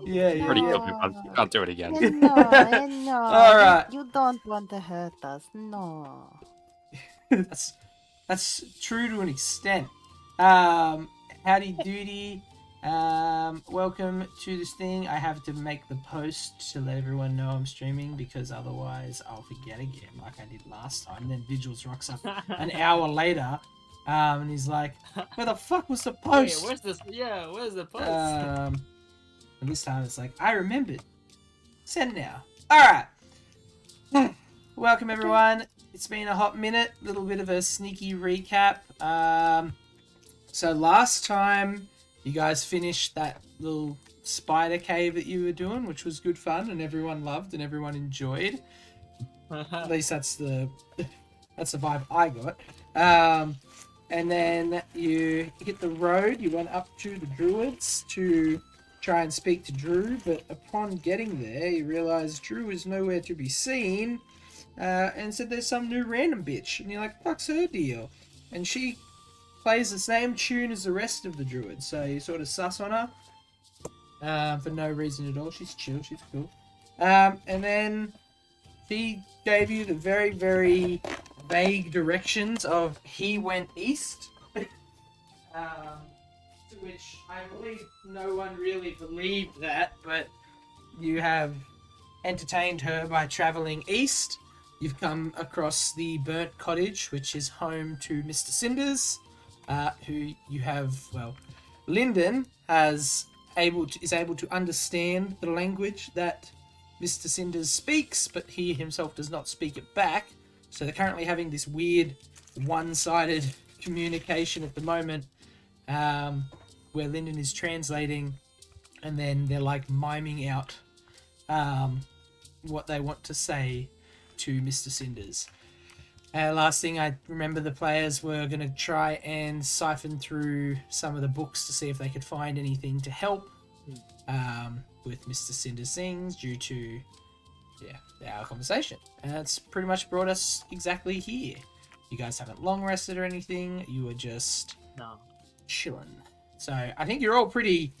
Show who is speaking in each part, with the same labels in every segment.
Speaker 1: Yeah.
Speaker 2: Pretty
Speaker 1: Yeah.
Speaker 2: good. You can't do it again.
Speaker 3: No, no,
Speaker 1: All right.
Speaker 3: you don't want to hurt us. No.
Speaker 1: that's true to an extent. Howdy doody. Welcome to this thing. I have to make the post to let everyone know I'm streaming because otherwise I'll forget again, like I did last time. Then Vigils rocks up an hour later, and he's like, "Where the fuck was the
Speaker 4: Wait,
Speaker 1: post?"
Speaker 4: where's this? Yeah, where's the post?
Speaker 1: And this time it's like, "I remembered. Send now." All right. Welcome everyone. It's been a hot minute. Little bit of a sneaky recap. So last time you guys finished that little spider cave that you were doing, which was good fun and everyone loved and everyone enjoyed. At least that's the vibe I got. And then you hit the road. You went up to the druids to try and speak to Drew, but upon getting there, you realise Drew is nowhere to be seen. And said there's some new random bitch, and you're like, fuck's her deal? And she plays the same tune as the rest of the druids, so you sort of sus on her for no reason at all. She's chill, she's cool. And then she gave you the very, very vague directions of he went east, to which I believe no one really believed that, but you have entertained her by travelling east. You've come across the burnt cottage, which is home to Mr. Cinders, who you have, well, Lyndon is able to understand the language that Mr. Cinders speaks, but he himself does not speak it back. So they're currently having this weird one-sided communication at the moment, where Lyndon is translating, and then they're like miming out what they want to say to Mr. Cinders. Last thing I remember, the players were going to try and siphon through some of the books to see if they could find anything to help with Mr. Cinders things due to our conversation. And that's pretty much brought us exactly here. You guys haven't long rested or anything. You were just chilling. So I think you're all pretty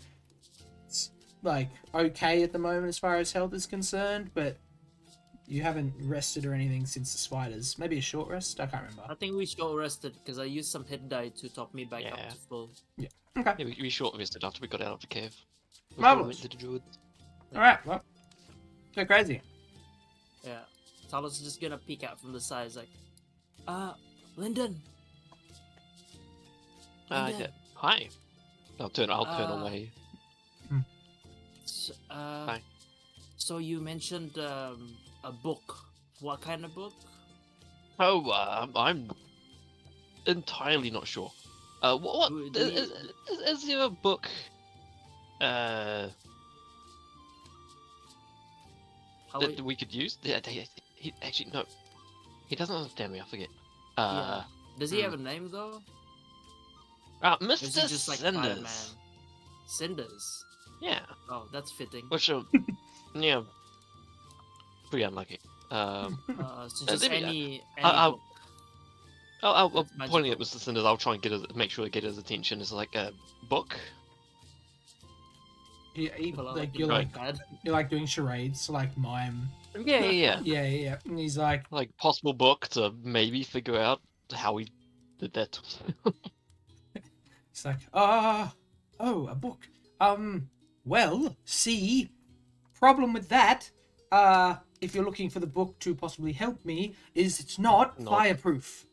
Speaker 1: like okay at the moment as far as health is concerned, but you haven't rested or anything since the spiders. Maybe a short rest? I can't remember.
Speaker 4: I think we short rested because I used some hit die to top me back up to full.
Speaker 1: Yeah. Okay.
Speaker 2: Yeah, we short rested after we got out of the cave.
Speaker 1: Marvelous.
Speaker 2: To the druids.
Speaker 1: Alright, well. Go crazy.
Speaker 4: Yeah. Talos is just gonna peek out from the side, like, Lyndon.
Speaker 2: Yeah. Hi. I'll turn away.
Speaker 4: Hi. So you mentioned a book. What kind of book?
Speaker 2: Oh, I'm entirely not sure. What is there a book? That we could use? Yeah, he actually no. He doesn't understand me. I forget.
Speaker 4: Does he have a name though?
Speaker 2: Mr.
Speaker 4: Or is he just like
Speaker 2: Cinders.
Speaker 4: Spider-Man? Cinders.
Speaker 2: Yeah.
Speaker 4: Oh, that's fitting.
Speaker 2: Which yeah, pretty unlucky.
Speaker 4: So just any
Speaker 2: I'll
Speaker 4: book.
Speaker 2: pointing at Mr. Cinders. I'll try and make sure to get his attention. Is like a book.
Speaker 1: You're like doing charades, like mime.
Speaker 2: Yeah.
Speaker 1: Yeah. And he's like
Speaker 2: possible book to maybe figure out how he did that.
Speaker 1: It's like, oh, a book. Well, see, problem with that, if you're looking for the book to possibly help me, is it's not fireproof.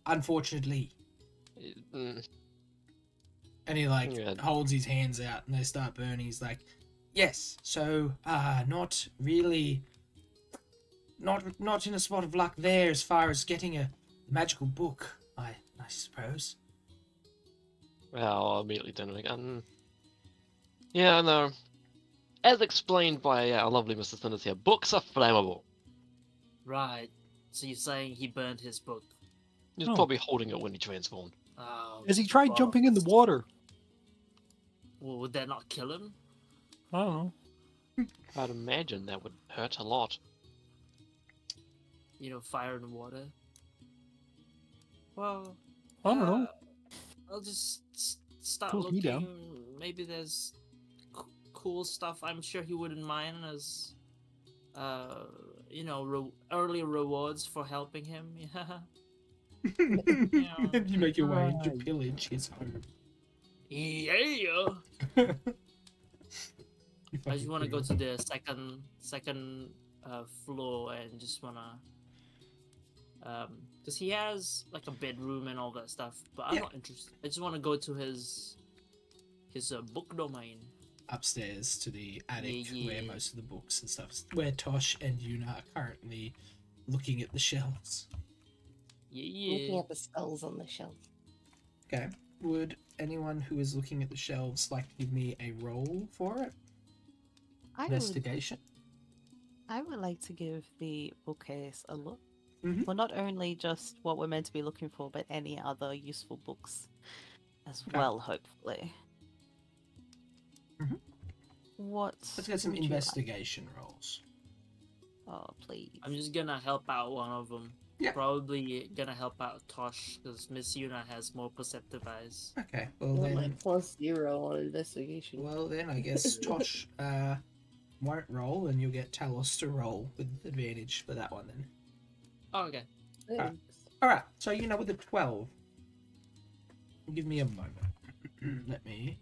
Speaker 1: Unfortunately. And he holds his hands out and they start burning. He's like, yes, so, not really, not in a spot of luck there as far as getting a magical book, I suppose.
Speaker 2: Well, I'll immediately turn it again. Yeah, no. As explained by our lovely Mr. Cinders here, books are flammable.
Speaker 4: Right. So you're saying he burned his book?
Speaker 2: He was probably holding it when he transformed.
Speaker 5: Has he tried jumping in the water?
Speaker 4: Well, would that not kill him?
Speaker 5: I don't know.
Speaker 2: I'd imagine that would hurt a lot.
Speaker 4: Fire and water. Well,
Speaker 5: I don't know.
Speaker 4: I'll just start
Speaker 5: Cools me
Speaker 4: looking.
Speaker 5: down.
Speaker 4: Maybe there's cool stuff, I'm sure he wouldn't mind as, early rewards for helping him. Yeah.
Speaker 1: You make your way to
Speaker 5: Right.
Speaker 1: pillage his home.
Speaker 4: Yeah.
Speaker 1: You
Speaker 4: I just
Speaker 1: fucking
Speaker 4: want to go
Speaker 1: criminal.
Speaker 4: to the second floor and just wanna because he has like a bedroom and all that stuff, but I'm
Speaker 1: Yeah.
Speaker 4: not interested. I just want to go to his book domain.
Speaker 1: Upstairs to the attic where
Speaker 4: Yeah.
Speaker 1: most of the books and stuff, where Tosh and Yuna are currently looking at the shelves.
Speaker 6: Looking
Speaker 4: Yeah.
Speaker 6: at the spells on the shelf.
Speaker 1: Okay. Would anyone who is looking at the shelves like to give me a roll for it?
Speaker 3: I would,
Speaker 1: Investigation.
Speaker 3: I would like to give the bookcase a look.
Speaker 1: Mhm.
Speaker 3: Well, not only just what we're meant to be looking for, but any other useful books as
Speaker 1: Okay.
Speaker 3: well, hopefully.
Speaker 1: Mhm.
Speaker 3: What?
Speaker 1: Let's get some
Speaker 3: would you like?
Speaker 1: investigation rolls.
Speaker 3: Oh, please.
Speaker 4: I'm just gonna help out one of them.
Speaker 1: Yeah.
Speaker 4: Probably gonna help out Tosh because Miss Yuna has more perceptive eyes.
Speaker 1: Okay.
Speaker 6: I
Speaker 1: Well
Speaker 6: want my
Speaker 1: then.
Speaker 6: +0 on investigation.
Speaker 1: Well then, I guess Tosh won't roll, and you'll get Talos to roll with advantage for that one then.
Speaker 4: Oh, okay.
Speaker 6: Thanks.
Speaker 1: All right. So with the 12, give me a moment. Let me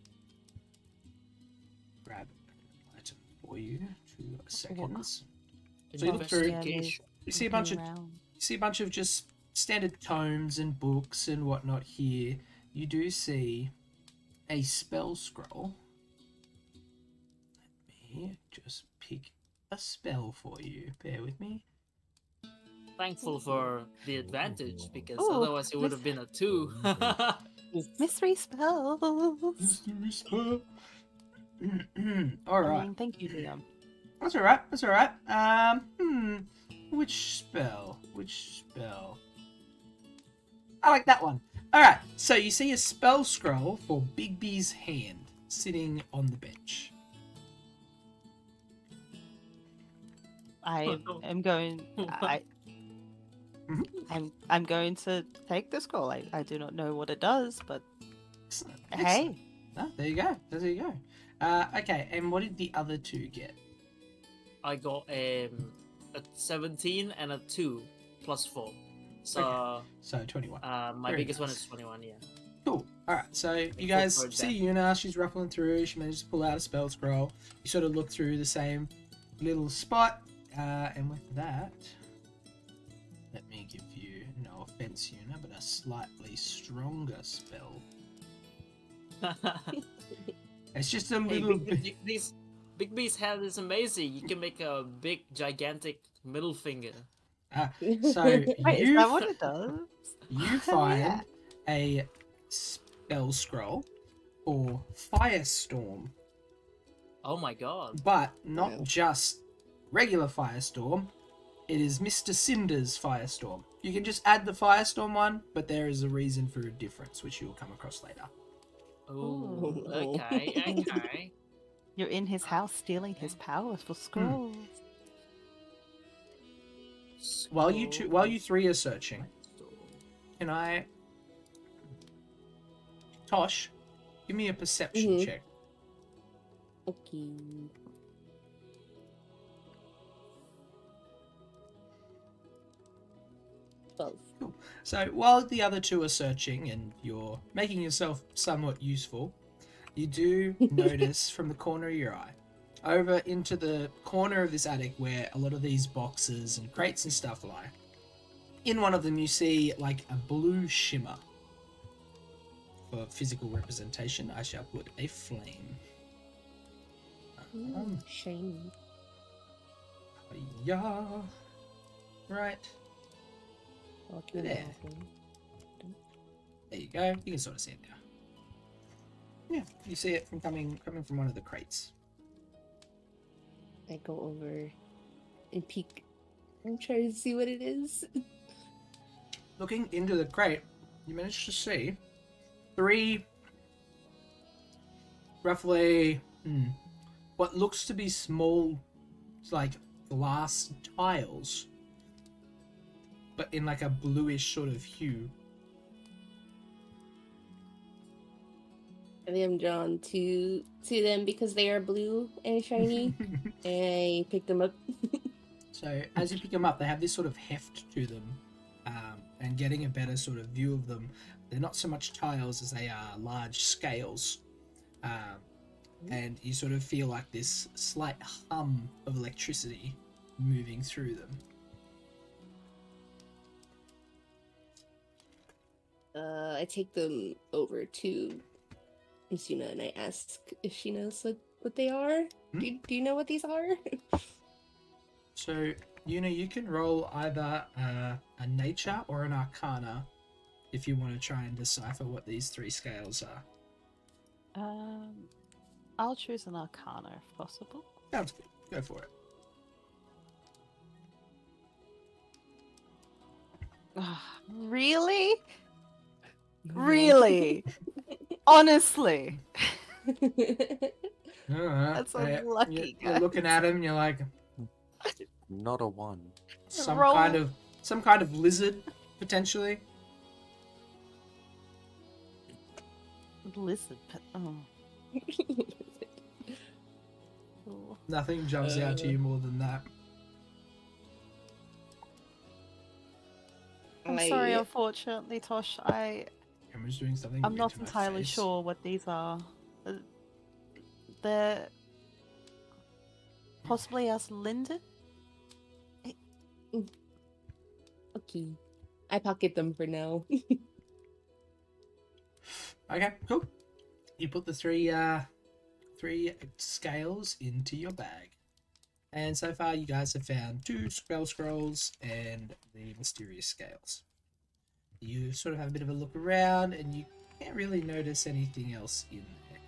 Speaker 1: grab an item for you. 2 seconds. So you look through.
Speaker 4: Investigation.
Speaker 1: You see a bunch of
Speaker 3: Around.
Speaker 1: just standard tomes and books and whatnot here. You do see a spell scroll. Let me just pick a spell for you. Bear with me.
Speaker 4: Thankful for the advantage because
Speaker 3: Ooh,
Speaker 4: otherwise it would have been a 2.
Speaker 3: Mystery spells.
Speaker 1: Mystery spell. All right.
Speaker 3: I mean, thank you, Liam.
Speaker 1: That's all right. That's all right. Which spell? I like that one. All right. So you see a spell scroll for Bigby's hand sitting on the bench.
Speaker 3: I am going.
Speaker 1: Mhm.
Speaker 3: I'm going to take the scroll. I do not know what it does, but
Speaker 1: Excellent.
Speaker 3: hey,
Speaker 1: Ah, there you go. There you go. Okay. And what did the other two get?
Speaker 4: I got a 17 and a 2 plus 4. So
Speaker 1: So 21.
Speaker 4: my
Speaker 1: Very
Speaker 4: biggest one
Speaker 1: nice.
Speaker 4: is 21, yeah.
Speaker 1: Cool. All right. So you
Speaker 4: Full
Speaker 1: guys
Speaker 4: card
Speaker 1: see Yuna. She's ruffling through. She manages to pull out a spell scroll. You sort of look through the same little spot, and with that, let me give you, no offense, Yuna, but a slightly stronger spell. It's just a
Speaker 4: Hey,
Speaker 1: little bit.
Speaker 4: Big B's head is amazing. You can make a big, gigantic middle finger.
Speaker 1: So
Speaker 3: wait, is
Speaker 1: you
Speaker 3: that what it does?
Speaker 1: you find a spell scroll for Firestorm.
Speaker 4: Oh my god.
Speaker 1: But not
Speaker 6: Wow.
Speaker 1: just regular Firestorm. It is Mr. Cinder's Firestorm. You can just add the Firestorm one, but there is a reason for a difference, which you will come across later.
Speaker 4: Oh,
Speaker 6: Ooh.
Speaker 4: okay, okay.
Speaker 3: You're in his house stealing his powers for scrolls.
Speaker 1: While you three are searching, can I, Tosh, give me a perception
Speaker 6: Mhm.
Speaker 1: check.
Speaker 6: Okay. Well,
Speaker 1: So while the other two are searching and you're making yourself somewhat useful, you do notice from the corner of your eye over into the corner of this attic where a lot of these boxes and crates and stuff lie. In one of them you see like a blue shimmer. For physical representation, I shall put a flame.
Speaker 6: shiny.
Speaker 1: Yeah. Right.
Speaker 6: Okay,
Speaker 1: There.
Speaker 6: okay.
Speaker 1: There you go. You can sort of see it now. Yeah, you see it from coming from one of the crates.
Speaker 6: I go over and peek. I'm trying to see what it is.
Speaker 1: Looking into the crate, you manage to see 3 roughly what looks to be small, like glass tiles, but in like a bluish sort of hue.
Speaker 6: I am drawn to them because they are blue and shiny. I picked them up.
Speaker 1: So as you pick them up, they have this sort of heft to them, and getting a better sort of view of them, they're not so much tiles as they are large scales, and you sort of feel like this slight hum of electricity moving through them.
Speaker 6: I take them over to Misuna and I ask if she knows what they are. Do you know what these are?
Speaker 1: So you can roll either a nature or an arcana if you want to try and decipher what these three scales are.
Speaker 3: I'll choose an arcana if possible.
Speaker 1: Sounds good. Go for it.
Speaker 3: Really? Really? Honestly? That's unlucky,
Speaker 1: You're
Speaker 3: guys.
Speaker 1: looking at him. You're like
Speaker 5: Not a 1.
Speaker 1: some
Speaker 3: Roll.
Speaker 1: kind of lizard potentially.
Speaker 3: Lizard. Oh. Cool.
Speaker 1: Nothing jumps out to you more than that.
Speaker 3: I'm sorry, unfortunately, Tosh.
Speaker 1: Camera's doing something.
Speaker 3: I'm
Speaker 1: weird
Speaker 3: not
Speaker 1: to my
Speaker 3: entirely
Speaker 1: face.
Speaker 3: sure what these are. They're possibly as Linden.
Speaker 6: Okay. I pocket them for now.
Speaker 1: Okay, cool. You put the three scales into your bag, and so far you guys have found 2 spell scrolls and the mysterious scales. You sort of have a bit of a look around, and you can't really notice anything else in there.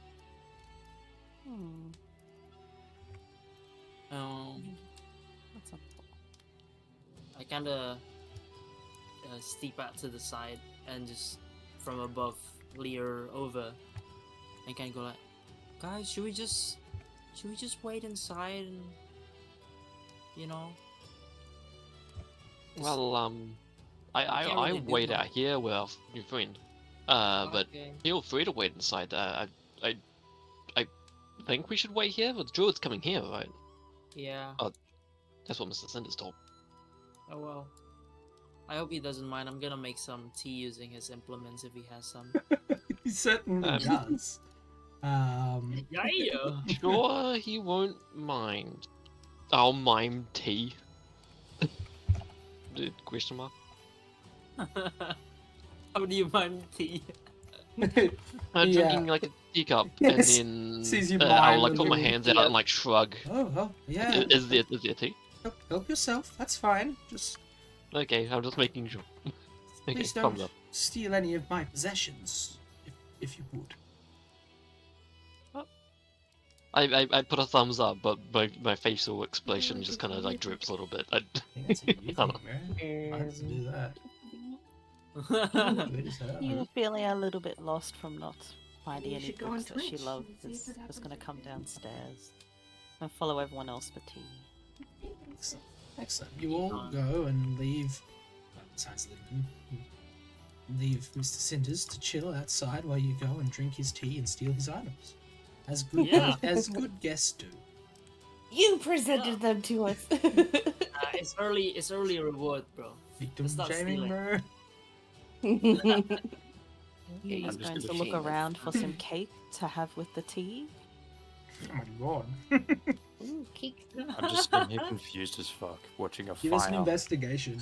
Speaker 3: What's up?
Speaker 4: I kind of steep out to the side and just from above leer over and kind of go like, guys, should we just wait inside and
Speaker 2: Well,
Speaker 4: can't
Speaker 2: I
Speaker 4: really do
Speaker 2: wait
Speaker 4: much.
Speaker 2: out here with our new friend. But
Speaker 4: Okay.
Speaker 2: feel free to wait inside. I think we should wait here. But the druid's coming here, right?
Speaker 4: Yeah.
Speaker 2: That's what Mr. Cinders told.
Speaker 4: Oh well. I hope he doesn't mind. I'm gonna make some tea using his implements if he has some.
Speaker 1: He certainly does.
Speaker 4: Yeah.
Speaker 2: Sure, he won't mind. I'll mime tea. Question mark.
Speaker 4: How do you mind tea?
Speaker 2: I'm
Speaker 1: Yeah.
Speaker 2: drinking like a teacup,
Speaker 1: Yes.
Speaker 2: and then
Speaker 1: Sees you
Speaker 2: I'll
Speaker 1: mime
Speaker 2: like put my
Speaker 1: drinking
Speaker 2: hands out and like shrug.
Speaker 1: Oh, yeah.
Speaker 2: Is there tea?
Speaker 1: Help yourself. That's fine. Just
Speaker 2: Okay, I'm just making sure. Okay,
Speaker 1: please
Speaker 2: thumbs
Speaker 1: don't
Speaker 2: up.
Speaker 1: steal any of my possessions, if you would.
Speaker 2: I put a thumbs up, but my facial expression just kind of like drips a little bit.
Speaker 1: I think that's a you
Speaker 2: I don't
Speaker 1: thing, man. Why does it do that? Weird as hell.
Speaker 3: You were feeling a little bit lost from not finding
Speaker 7: You
Speaker 3: any
Speaker 7: should go on
Speaker 3: books that she
Speaker 7: Twitch
Speaker 3: loved.
Speaker 7: and see
Speaker 3: Is
Speaker 7: what
Speaker 3: just going to
Speaker 7: happens.
Speaker 3: come downstairs and follow everyone else for tea.
Speaker 1: Excellent. You all go and leave, besides Lyndon, you leave Mr. Cinders to chill outside while you go and drink his tea and steal his items. As good,
Speaker 4: Yeah.
Speaker 1: as good guests do.
Speaker 6: You presented them to us.
Speaker 4: It's early reward, bro.
Speaker 1: Victim
Speaker 4: Stop
Speaker 1: shaming,
Speaker 4: stealing.
Speaker 1: bro.
Speaker 3: You're
Speaker 6: I'm
Speaker 3: just
Speaker 5: just
Speaker 3: going to
Speaker 5: gonna
Speaker 3: look
Speaker 6: shame us.
Speaker 3: around for some cake to have with the tea.
Speaker 1: Oh my god.
Speaker 6: Ooh, cake.
Speaker 5: I'm just sitting here confused as fuck, watching a
Speaker 1: Give us an
Speaker 5: fire.
Speaker 1: investigation.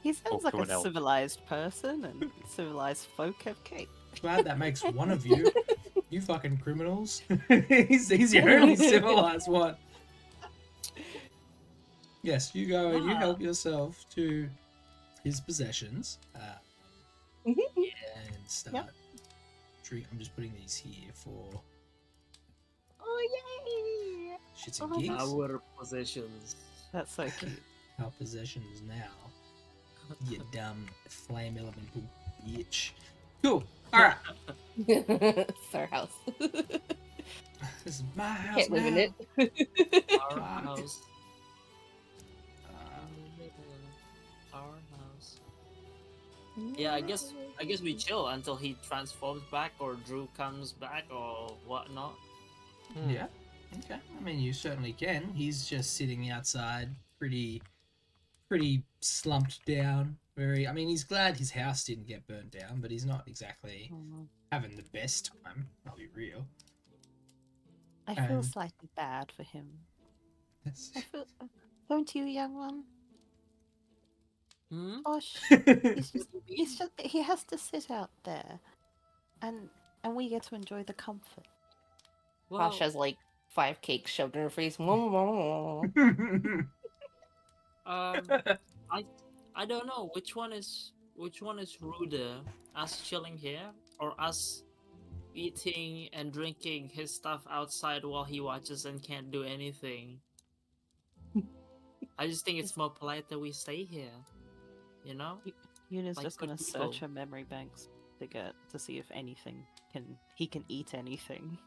Speaker 3: He sounds
Speaker 5: Talk
Speaker 3: like
Speaker 5: to
Speaker 3: a
Speaker 5: an elf.
Speaker 3: civilized person, and civilized folk have cake.
Speaker 1: Glad that makes one of you. You fucking criminals. he's your only civilized one. Yes, you go and you help yourself to his possessions.
Speaker 6: Mhm.
Speaker 1: And start.
Speaker 3: Yep.
Speaker 1: I'm just putting these here for
Speaker 3: Oh, yay!
Speaker 1: shits and
Speaker 3: Oh,
Speaker 1: gigs.
Speaker 4: Our possessions.
Speaker 3: That's so cute.
Speaker 1: Our possessions now. You dumb flame elemental bitch. Cool. Alright.
Speaker 6: It's our house.
Speaker 1: This is my house.
Speaker 6: Can't live in
Speaker 1: now.
Speaker 6: it.
Speaker 4: Our
Speaker 1: Fuck.
Speaker 4: house.
Speaker 1: Uh,
Speaker 4: Our house. Yeah, I guess we chill until he transforms back or Drew comes back or whatnot.
Speaker 2: Hmm.
Speaker 1: Yeah. Okay. I mean, you certainly can. He's just sitting outside, pretty slumped down. Very. I mean, he's glad his house didn't get burnt down, but he's not exactly
Speaker 3: Mm.
Speaker 1: having the best time. I'll be real.
Speaker 3: I feel
Speaker 1: And-
Speaker 3: slightly bad for him.
Speaker 1: Yes.
Speaker 3: I feel. Don't you, young one?
Speaker 4: Hmm?
Speaker 3: Gosh, he has to sit out there, and we get to enjoy the comfort.
Speaker 4: Well,
Speaker 6: Posh has like 5 cakes shoved in her face.
Speaker 4: I don't know which one is ruder, us chilling here or us eating and drinking his stuff outside while he watches and can't do anything. I just think it's more polite that we stay here. You know?
Speaker 3: Yuna's
Speaker 4: Like
Speaker 3: just
Speaker 4: good
Speaker 3: gonna
Speaker 4: people.
Speaker 3: search her memory banks to see if anything he can eat anything.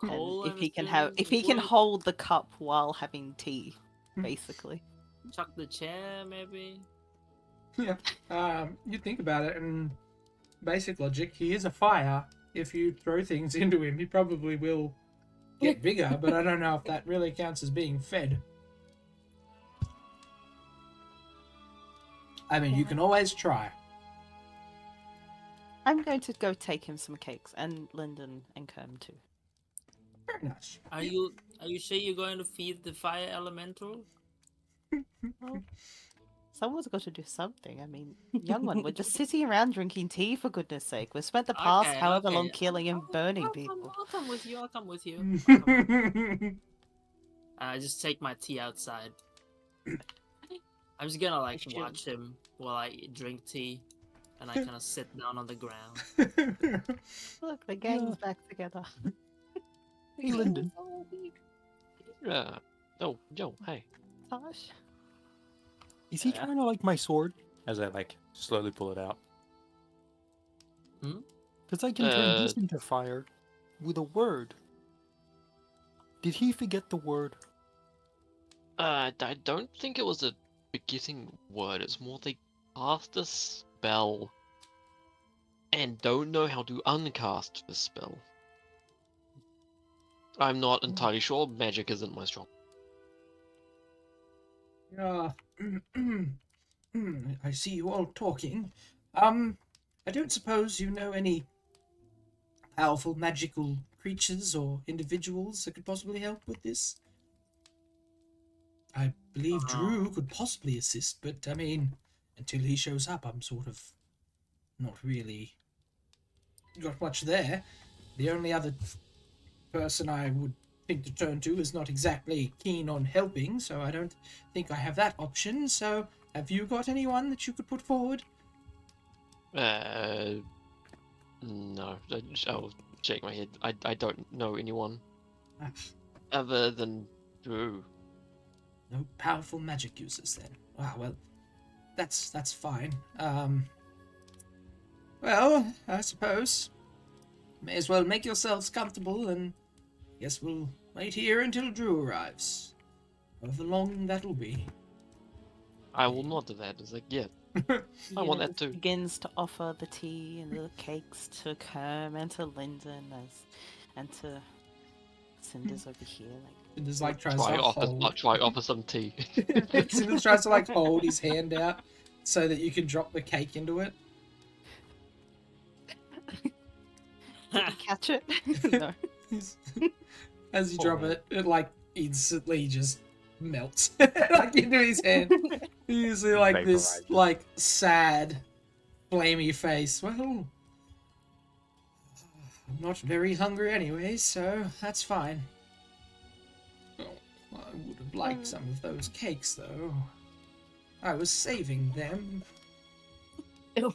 Speaker 4: Coal,
Speaker 3: And
Speaker 4: I'm assuming,
Speaker 3: if he can
Speaker 4: wood,
Speaker 3: hold the cup while having tea, basically.
Speaker 4: chuck the chair maybe.
Speaker 1: Yeah. You think about it, and basic logic, he is a fire. If you throw things into him, he probably will get bigger, but I don't know if that really counts as being fed. I mean, you
Speaker 3: Yeah.
Speaker 1: can always try.
Speaker 3: I'm going to go take him some cakes, and Lyndon and Kerm too.
Speaker 1: Very nice.
Speaker 4: Are you sure you're going to feed the fire elemental?
Speaker 3: Well, someone's got to do something. I mean, young one, we're just sitting around drinking tea, for goodness sake. We've spent the past
Speaker 4: Okay,
Speaker 3: however
Speaker 4: okay.
Speaker 3: long killing and burning
Speaker 4: I'll
Speaker 3: people.
Speaker 4: come with you. I'll come with you. I just take my tea outside. I'm just gonna like
Speaker 3: should.
Speaker 4: watch him while I drink tea, and I kind of sit down on the ground.
Speaker 3: Look, the gang's back together.
Speaker 5: Hey, Lyndon.
Speaker 2: Yeah. Oh, yo, hey.
Speaker 3: Gosh.
Speaker 5: Is he
Speaker 4: Yeah.
Speaker 5: trying to like my sword? As I like slowly pull it out.
Speaker 4: Hmm?
Speaker 5: Because I can turn this into fire with a word. Did he forget the word?
Speaker 2: I don't think it was a begetting word. It's more they cast a spell and don't know how to uncast the spell. I'm not entirely sure. Magic isn't my strong.
Speaker 1: Yeah. I see you all talking. I don't suppose you know any powerful magical creatures or individuals that could possibly help with this? I believe Drew could possibly assist, but I mean, until he shows up, I'm sort of not really got much there. The only other person I would think to turn to is not exactly keen on helping, so I don't think I have that option. So, have you got anyone that you could put forward?
Speaker 2: No. I'll shake my head. I don't know anyone
Speaker 1: Ah,
Speaker 2: other than Drew.
Speaker 1: no powerful magic users then. Ah, well, that's fine. Well, I suppose may as well make yourselves comfortable, and guess we'll wait here until Drew arrives. However long that'll be.
Speaker 2: I will nod to that. It's like, yeah, I want
Speaker 3: Yuna
Speaker 2: that too.
Speaker 3: begins to offer the tea and the cakes to Kerm and to Lyndon and to Cinders over here. Like,
Speaker 1: Cinders like tries
Speaker 2: try
Speaker 1: to hold.
Speaker 2: offer some tea.
Speaker 1: Cinders tries to like hold his hand out so that you can drop the cake into it.
Speaker 3: did you catch it? No.
Speaker 1: As you
Speaker 2: Oh,
Speaker 1: drop
Speaker 2: man.
Speaker 1: it like instantly just melts like into his hand. Usually like this
Speaker 5: Vaporizes.
Speaker 1: like sad, flamey face. Well, I'm not very hungry anyway, so that's fine. Oh, I would have liked some of those cakes though. I was saving them.
Speaker 6: Ew.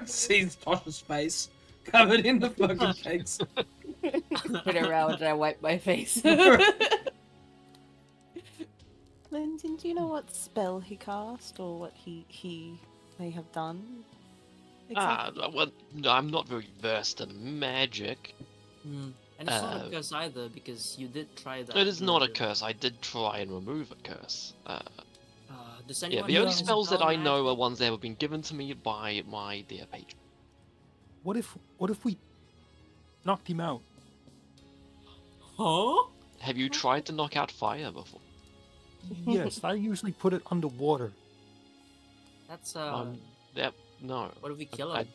Speaker 1: Sees Tosh's face covered in the fucking cakes.
Speaker 6: Turn around and I wipe my face.
Speaker 3: Lyndon, do you know what spell he cast or what he may have done?
Speaker 2: Well, no, I'm not very versed in magic.
Speaker 4: And it's not
Speaker 2: Uh,
Speaker 4: a curse either because you did try that.
Speaker 2: It is not a
Speaker 4: earlier.
Speaker 2: curse. I did try and remove a curse.
Speaker 4: Does
Speaker 2: Yeah,
Speaker 4: anyone
Speaker 2: the
Speaker 4: know
Speaker 2: only
Speaker 4: his
Speaker 2: spells that
Speaker 4: spell
Speaker 2: I know are
Speaker 4: magic?
Speaker 2: ones that have been given to me by my dear patron.
Speaker 5: What if we knocked him out?
Speaker 4: Huh?
Speaker 2: Have you tried to knock out fire before?
Speaker 5: Yes, I usually put it underwater.
Speaker 4: That's
Speaker 2: Yep, no.
Speaker 4: What if we kill
Speaker 2: I-
Speaker 4: him?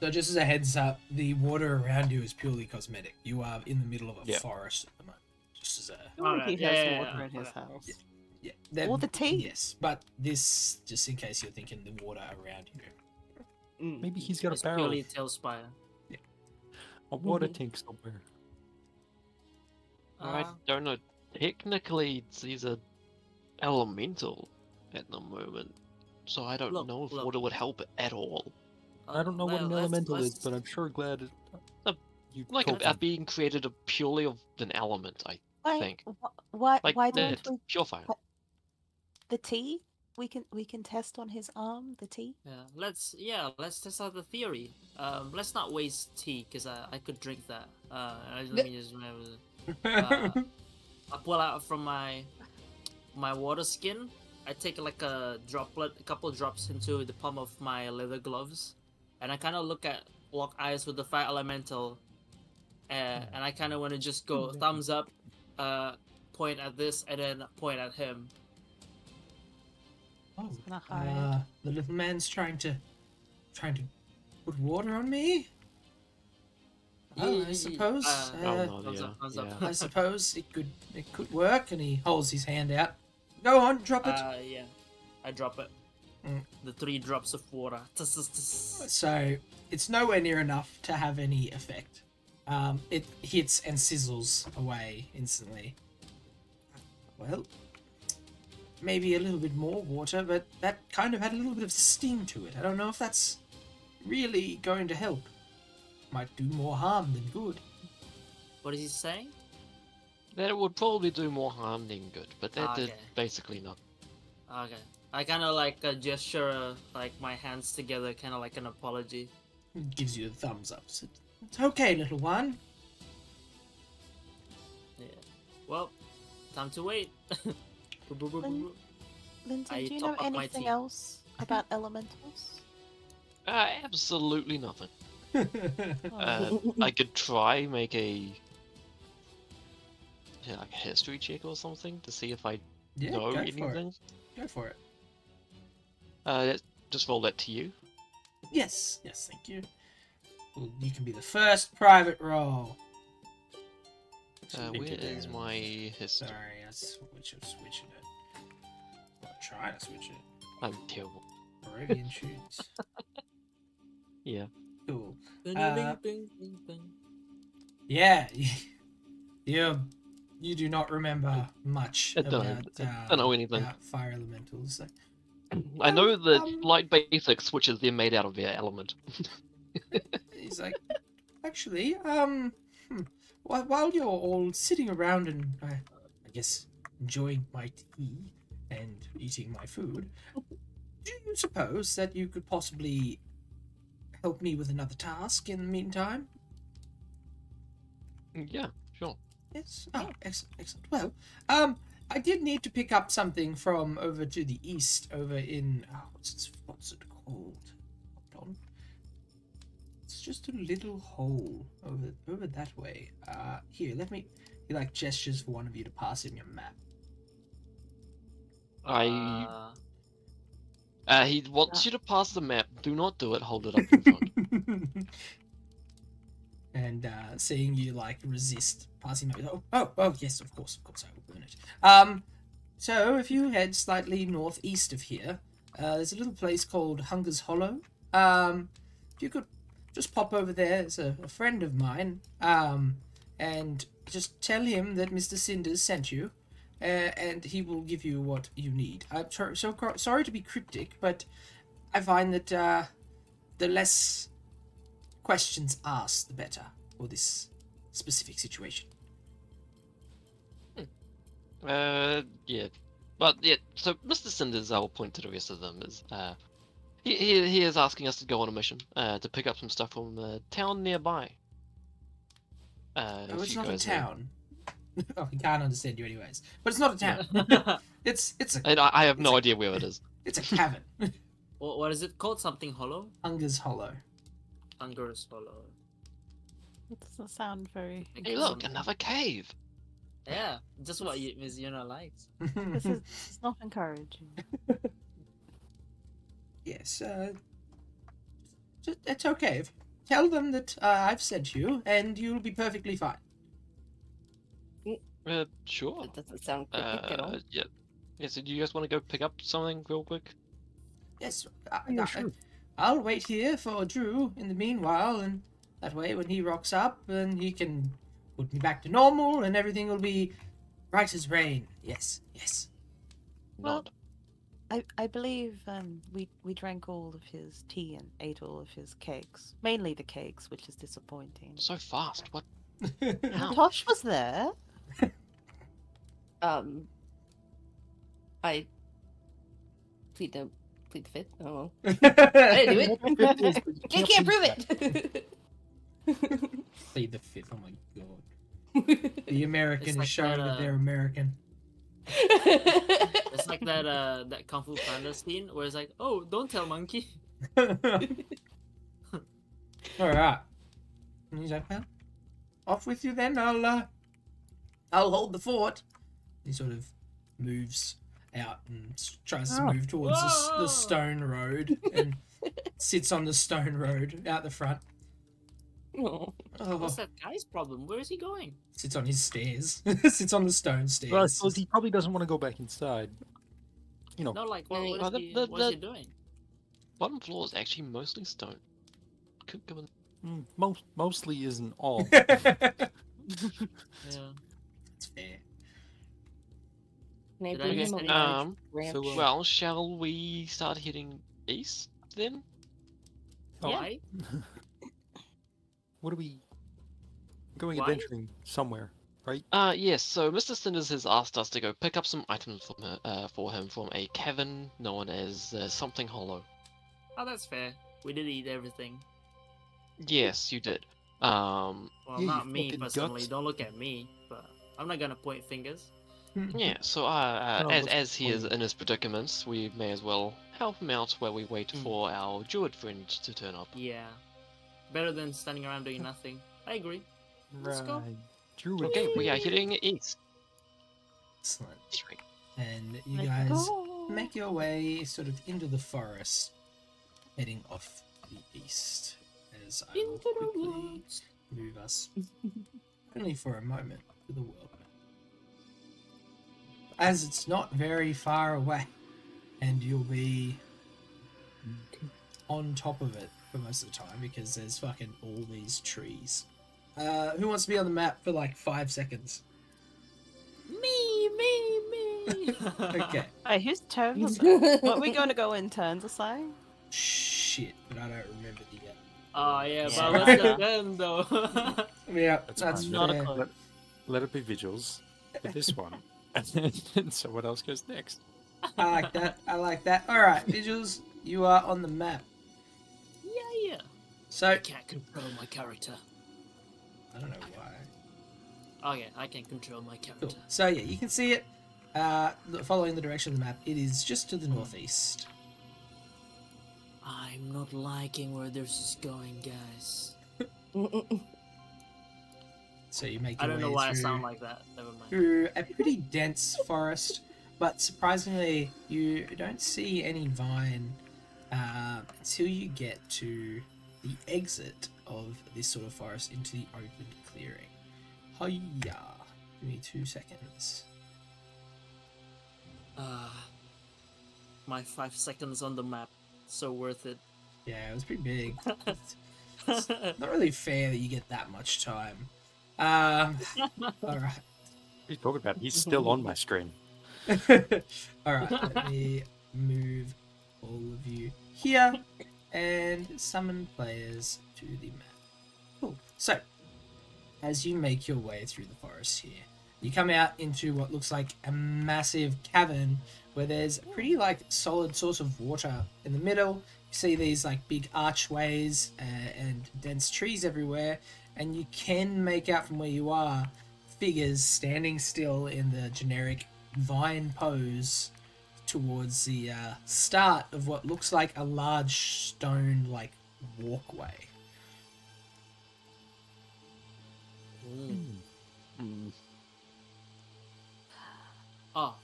Speaker 1: So just as a heads up, the water around you is purely cosmetic. You are in the middle of a
Speaker 2: Yeah.
Speaker 1: forest at the moment. Just as a
Speaker 3: Surely he
Speaker 4: Alright,
Speaker 3: has
Speaker 4: yeah,
Speaker 3: water
Speaker 4: yeah,
Speaker 3: in his
Speaker 4: okay.
Speaker 3: house.
Speaker 1: yeah.
Speaker 3: Or the tea.
Speaker 1: Yes, but this just in case you're thinking the water around you.
Speaker 3: Mm.
Speaker 5: Maybe he's got
Speaker 4: It's
Speaker 5: a barrel,
Speaker 4: purely Tailspire.
Speaker 5: a water tank somewhere.
Speaker 2: I don't know. Technically, these are elemental at the moment, so I don't
Speaker 4: Look,
Speaker 2: know if
Speaker 4: look.
Speaker 2: water would help at all.
Speaker 5: I don't know what an elemental is, but I'm sure glad
Speaker 2: Uh,
Speaker 5: you
Speaker 2: Like
Speaker 5: told
Speaker 2: are
Speaker 5: me.
Speaker 2: being created purely of an element, I
Speaker 3: Why?
Speaker 2: think.
Speaker 3: Why?
Speaker 2: Like
Speaker 3: Why don't we
Speaker 2: pure fire.
Speaker 3: the tea? We can test on his arm. The tea.
Speaker 4: Let's test out the theory. Let's not waste tea because I could drink that. Let me just remember. I pull out from my water skin. I take like a couple drops into the palm of my leather gloves, and I kind of lock eyes with the fire elemental, and I kind of want to just go thumbs up, point at this, and then point at him.
Speaker 1: Oh,
Speaker 3: gonna hide.
Speaker 1: the little man's trying to put water on me. Oh, I suppose.
Speaker 2: Oh, no,
Speaker 4: thumbs
Speaker 2: yeah,
Speaker 4: up, thumbs
Speaker 2: yeah.
Speaker 4: up.
Speaker 1: I suppose it could work. And he holds his hand out. Go on, drop it.
Speaker 4: Yeah, I drop it.
Speaker 1: Mm.
Speaker 4: The 3 drops of water. Tus, tus, tus.
Speaker 1: So it's nowhere near enough to have any effect. It hits and sizzles away instantly. Well, maybe a little bit more water, but that kind of had a little bit of sting to it. I don't know if that's really going to help. Might do more harm than good.
Speaker 4: What is he saying?
Speaker 2: That would probably do more harm than good, but that did
Speaker 4: Okay.
Speaker 2: basically nothing.
Speaker 4: Okay. I kind of like a gesture, like my hands together, kind of like an apology.
Speaker 1: Gives you a thumbs up. So, it's okay, little one.
Speaker 4: Yeah. Well, time to wait.
Speaker 3: Linton,
Speaker 4: I
Speaker 3: do you
Speaker 4: top
Speaker 3: know
Speaker 4: up my
Speaker 3: anything
Speaker 4: tea.
Speaker 3: else about elementals?
Speaker 2: Absolutely nothing.
Speaker 3: Oh.
Speaker 2: I could try make a like a history check or something to see if I
Speaker 1: Yeah,
Speaker 2: know
Speaker 1: go for
Speaker 2: anything.
Speaker 1: it. Go for it.
Speaker 2: Just roll that to you.
Speaker 1: Yes, thank you. Well, you can be the first private roll.
Speaker 2: Where is my history?
Speaker 1: Sorry, I switching it. I'm trying to switch it.
Speaker 2: I'm terrible.
Speaker 1: Arabian Shoots.
Speaker 2: Yeah.
Speaker 1: Cool.
Speaker 4: Bing,
Speaker 1: Uh,
Speaker 4: bing, bing, bing.
Speaker 1: Yeah, you do not remember much
Speaker 2: I don't-
Speaker 1: about,
Speaker 2: I don't know anything.
Speaker 1: about fire elementals.
Speaker 2: I know that
Speaker 1: Um,
Speaker 2: light basics, which is they're made out of their element.
Speaker 1: He's like, actually, while you're all sitting around and I guess enjoying my tea and eating my food, do you suppose that you could possibly help me with another task in the meantime?
Speaker 2: Yeah, sure.
Speaker 1: Yes. Oh, excellent. Well, I did need to pick up something from over to the east, over in what's it called? Hold on. It's just a little hole over that way. Here, let me. He like gestures for one of you to pass him your map.
Speaker 2: He wants you to pass the map. Do not do it. Hold it up in front.
Speaker 1: And seeing you like resist passing him, oh yes, of course I will burn it. So if you head slightly northeast of here, there's a little place called Hunger's Hollow. If you could just pop over there, there's a friend of mine, and just tell him that Mr. Cinders sent you, and he will give you what you need. I'm sorry to be cryptic, but I find that the less questions asked, the better for this specific situation.
Speaker 2: Yeah. But yeah, so Mr. Cinders, I'll point to the rest of them, is he is asking us to go on a mission to pick up some stuff from the town nearby.
Speaker 1: Oh,
Speaker 2: if
Speaker 1: it's
Speaker 2: you
Speaker 1: not a
Speaker 2: guys are-
Speaker 1: town. Oh, he can't understand you anyways. But it's not a town. It's a
Speaker 2: And I have
Speaker 1: It's
Speaker 2: no
Speaker 1: a-
Speaker 2: idea where it is.
Speaker 1: It's a cavern.
Speaker 4: What is it called? Something hollow?
Speaker 1: Hunger's Hollow.
Speaker 4: Hunger's hollow.
Speaker 3: It doesn't sound very.
Speaker 2: Hey, look, another cave.
Speaker 4: Yeah, just what Miss Yuna likes.
Speaker 3: This is not encouraging.
Speaker 1: Yes, it's okay. Tell them that I've sent you, and you'll be perfectly fine.
Speaker 2: Sure.
Speaker 6: That doesn't sound cryptic at all.
Speaker 2: Yeah. Yeah, so do you guys want to go pick up something real quick?
Speaker 1: Yes,
Speaker 5: Yeah, sure.
Speaker 1: I'll wait here for Drew in the meanwhile, and that way when he rocks up, then he can put me back to normal, and everything will be right as rain. Yes, yes.
Speaker 3: Well,
Speaker 2: Nod.
Speaker 3: I believe we drank all of his tea and ate all of his cakes. Mainly the cakes, which is disappointing.
Speaker 2: So fast. What? How?
Speaker 3: Tosh was there.
Speaker 6: I plead the fifth. Oh, I didn't do it. You can't prove it.
Speaker 1: Plead the fifth. Oh my god. The American
Speaker 4: like
Speaker 1: is showing
Speaker 4: that,
Speaker 1: that they're American.
Speaker 4: It's like that Kung Fu Panda scene where it's like, oh, don't tell monkey.
Speaker 1: Alright. And he's like, well, off with you then. I'll hold the fort. He sort of moves out and tries to move towards the stone road and sits on the stone road out the front.
Speaker 6: Oh.
Speaker 4: What's that guy's problem? Where is he going?
Speaker 1: Sits on his stairs. Sits on the stone stairs.
Speaker 5: Well, I suppose he probably doesn't want to go back inside. You know,
Speaker 4: No, like,
Speaker 6: No,
Speaker 4: what is
Speaker 2: the-
Speaker 4: he doing?
Speaker 2: Bottom floor is actually mostly stone. Could go in.
Speaker 5: mostly isn't all.
Speaker 1: That's
Speaker 4: Yeah.
Speaker 1: fair.
Speaker 6: Can I
Speaker 4: Did I
Speaker 6: bring
Speaker 4: miss
Speaker 6: him a
Speaker 4: any-
Speaker 6: large branch?
Speaker 5: so,
Speaker 2: Well, shall we start heading east then?
Speaker 5: Oh,
Speaker 4: Yeah.
Speaker 6: Why?
Speaker 5: What are we going
Speaker 4: Why?
Speaker 5: adventuring somewhere, right?
Speaker 2: Yes, so Mr. Cinders has asked us to go pick up some items for him from a cavern known as Something Hollow.
Speaker 4: Oh, that's fair. We did eat everything.
Speaker 2: Yes, you did.
Speaker 4: Well,
Speaker 5: Yeah,
Speaker 4: not
Speaker 5: you
Speaker 4: me
Speaker 5: fucking
Speaker 4: personally.
Speaker 5: guts.
Speaker 4: Don't look at me. But I'm not gonna point fingers.
Speaker 2: Yeah, so
Speaker 5: No,
Speaker 2: as
Speaker 5: that's
Speaker 2: he is
Speaker 5: fine.
Speaker 2: in his predicaments, we may as well help him out while we wait for our druid friend to turn up.
Speaker 4: Yeah. Better than standing around doing nothing. I agree. Let's go.
Speaker 5: Right. Druid.
Speaker 2: Okay, we are heading east.
Speaker 1: Excellent.
Speaker 2: Straight.
Speaker 1: And you
Speaker 3: Let's
Speaker 1: guys
Speaker 3: go.
Speaker 1: make your way sort of into the forest, heading off the east. As I will
Speaker 4: Into the
Speaker 1: quickly
Speaker 4: woods.
Speaker 1: move us, only for a moment, to the world map. As it's not very far away, and you'll be on top of it for most of the time because there's fucking all these trees. Who wants to be on the map for like 5 seconds?
Speaker 4: Me.
Speaker 1: Okay.
Speaker 3: Hey, whose turn was it? What are we going to go in turns or something?
Speaker 1: Shit, but I don't remember the yet.
Speaker 4: Oh yeah,
Speaker 3: Yeah.
Speaker 4: but what's that then though?
Speaker 1: Yeah,
Speaker 5: That's
Speaker 1: that's
Speaker 5: fine.
Speaker 3: Not a
Speaker 1: fair.
Speaker 3: clue.
Speaker 5: Let it be vigils for this one. And then someone else goes next.
Speaker 1: I like that. I like that. All right, visuals, you are on the map.
Speaker 4: yeah.
Speaker 1: So
Speaker 4: I can't control my character.
Speaker 1: I don't know why.
Speaker 4: Oh yeah, I can control my
Speaker 1: Cool.
Speaker 4: character.
Speaker 1: So yeah, you can see it. Following the direction of the map, it is just to the northeast.
Speaker 4: I'm not liking where this is going, guys.
Speaker 1: So you make
Speaker 4: I
Speaker 1: your
Speaker 4: don't know
Speaker 1: way
Speaker 4: why I
Speaker 1: through,
Speaker 4: sound like that. Never mind.
Speaker 1: through a pretty dense forest, but surprisingly, you don't see any vine until you get to the exit of this sort of forest into the open clearing. Hiya! Give me 2 seconds.
Speaker 4: My 5 seconds on the map, so worth it.
Speaker 1: Yeah, it was pretty big. It's not really fair that you get that much time. Alright.
Speaker 5: What are you talking about? He's still on my screen.
Speaker 1: Alright, let me move all of you here and summon players to the map. Cool. So, as you make your way through the forest here, you come out into what looks like a massive cavern where there's a pretty like solid source of water in the middle. You see these like big archways and dense trees everywhere, and you can make out from where you are figures standing still in the generic vine pose, towards the start of what looks like a large stone like walkway.
Speaker 2: Hmm.
Speaker 4: Oh,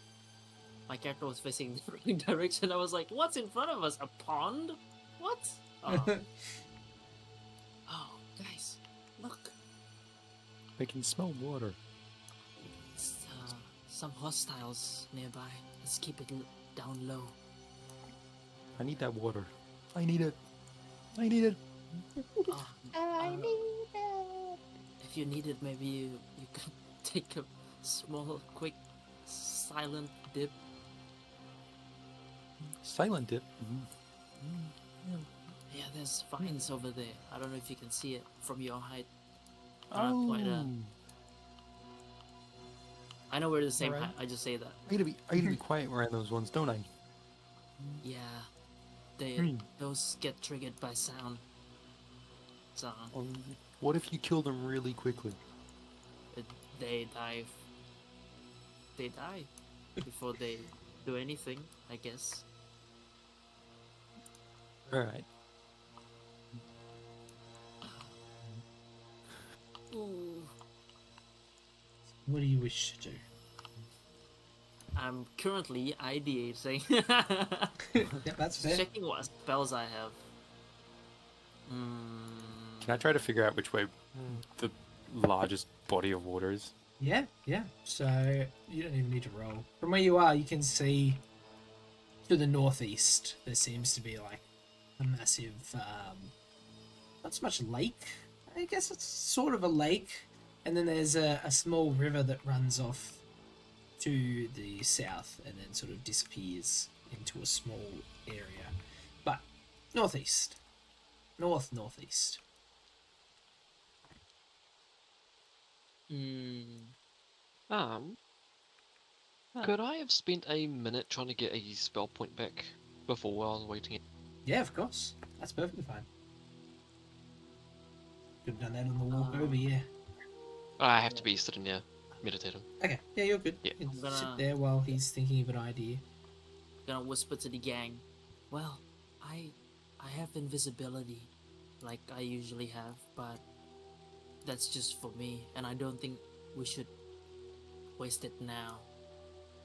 Speaker 4: my character was facing the wrong direction. I was like, what's in front of us? A pond? What? Oh, oh guys, look.
Speaker 5: I can smell water.
Speaker 4: It's, some hostiles nearby. Let's keep it down low.
Speaker 5: I need that water. I need it. I need it.
Speaker 4: Oh, if you need it, maybe you could take a small, quick, silent dip.
Speaker 5: Silent dip.
Speaker 4: Yeah, there's vines over there. I don't know if you can see it from your height.
Speaker 5: Oh.
Speaker 4: I know we're the same
Speaker 5: Alright.
Speaker 4: height. I just say that.
Speaker 5: I gotta be quiet around those ones, don't I?
Speaker 4: Yeah, they
Speaker 5: Hmm.
Speaker 4: those get triggered by sound. So
Speaker 5: What if you kill them really quickly?
Speaker 4: they die. They die before they do anything, I guess.
Speaker 5: Alright.
Speaker 4: Ooh.
Speaker 1: What do you wish to do?
Speaker 4: I'm currently ideating.
Speaker 1: Yep, that's fair.
Speaker 4: Checking what spells I have.
Speaker 5: Can I try to figure out which way the largest body of water is?
Speaker 1: Yeah, yeah. So you don't even need to roll. From where you are, you can see to the northeast. There seems to be like a massive, not so much lake. I guess it's sort of a lake, and then there's a small river that runs off to the south and then sort of disappears into a small area. But northeast, northeast.
Speaker 2: Could I have spent a minute trying to get a spell point back before I was waiting?
Speaker 1: Yeah, of course. That's perfectly fine. Could have done that on the walk over, yeah.
Speaker 2: I have to be sitting there meditating.
Speaker 1: Okay, yeah, you're good.
Speaker 2: Yeah.
Speaker 1: You can
Speaker 4: I'm gonna-
Speaker 1: sit there while he's thinking of an idea.
Speaker 4: Gonna whisper to the gang. Well, I have invisibility, like I usually have, but that's just for me, and I don't think we should waste it now.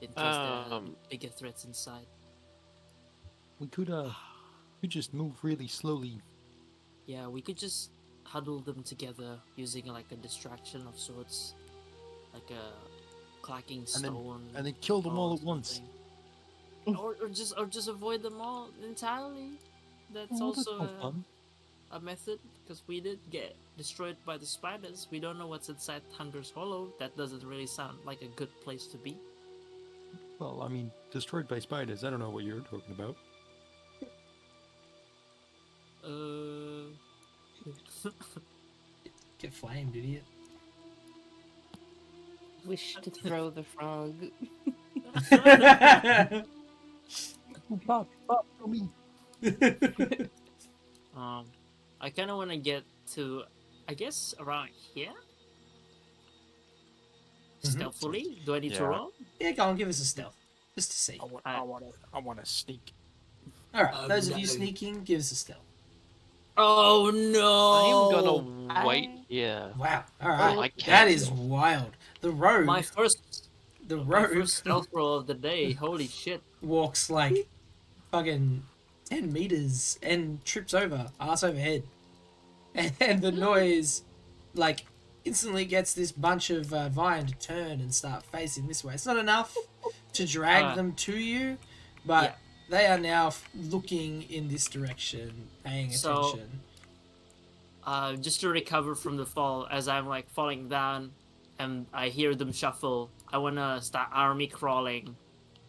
Speaker 4: In case there are bigger threats inside.
Speaker 5: We could just move really slowly.
Speaker 4: Yeah, we could just huddle them together using like a distraction of sorts, like a clacking stone,
Speaker 5: and then kill them all
Speaker 4: or
Speaker 5: at once.
Speaker 4: something. or just avoid them all entirely. That's
Speaker 5: Oh, that's
Speaker 4: also
Speaker 5: no fun.
Speaker 4: a method, because we did get destroyed by the spiders. We don't know what's inside Hunger's Hollow. That doesn't really sound like a good place to be.
Speaker 5: Well, I mean, destroyed by spiders. I don't know what you're talking about.
Speaker 1: Get flamed, idiot.
Speaker 6: Wish to throw the frog.
Speaker 5: Pop, for me.
Speaker 4: I kind of want to get to, I guess, around here.
Speaker 1: Mhm.
Speaker 4: Stealthily. Do I need to
Speaker 5: Yeah.
Speaker 4: roll?
Speaker 1: Yeah, go on, give us a stealth. Just to see.
Speaker 5: I want to sneak.
Speaker 1: Alright, those of you
Speaker 4: no.
Speaker 1: sneaking, give us a stealth.
Speaker 4: Oh no!
Speaker 2: I'm gonna wait here.
Speaker 1: Wow,
Speaker 2: I
Speaker 1: alright.
Speaker 2: can't
Speaker 1: That is
Speaker 2: stealth.
Speaker 1: wild. The rogue,
Speaker 4: My first
Speaker 1: rogue
Speaker 4: stealth roll of the day. Holy shit!
Speaker 1: walks like fucking 10 meters and trips over, ass over head. And the noise, like, instantly gets this bunch of vine to turn and start facing this way. It's not enough to drag them to you, but
Speaker 4: Yeah.
Speaker 1: they are now looking in this direction, paying
Speaker 4: So-
Speaker 1: attention.
Speaker 4: Just to recover from the fall, as I'm like falling down, and I hear them shuffle. I wanna start army crawling,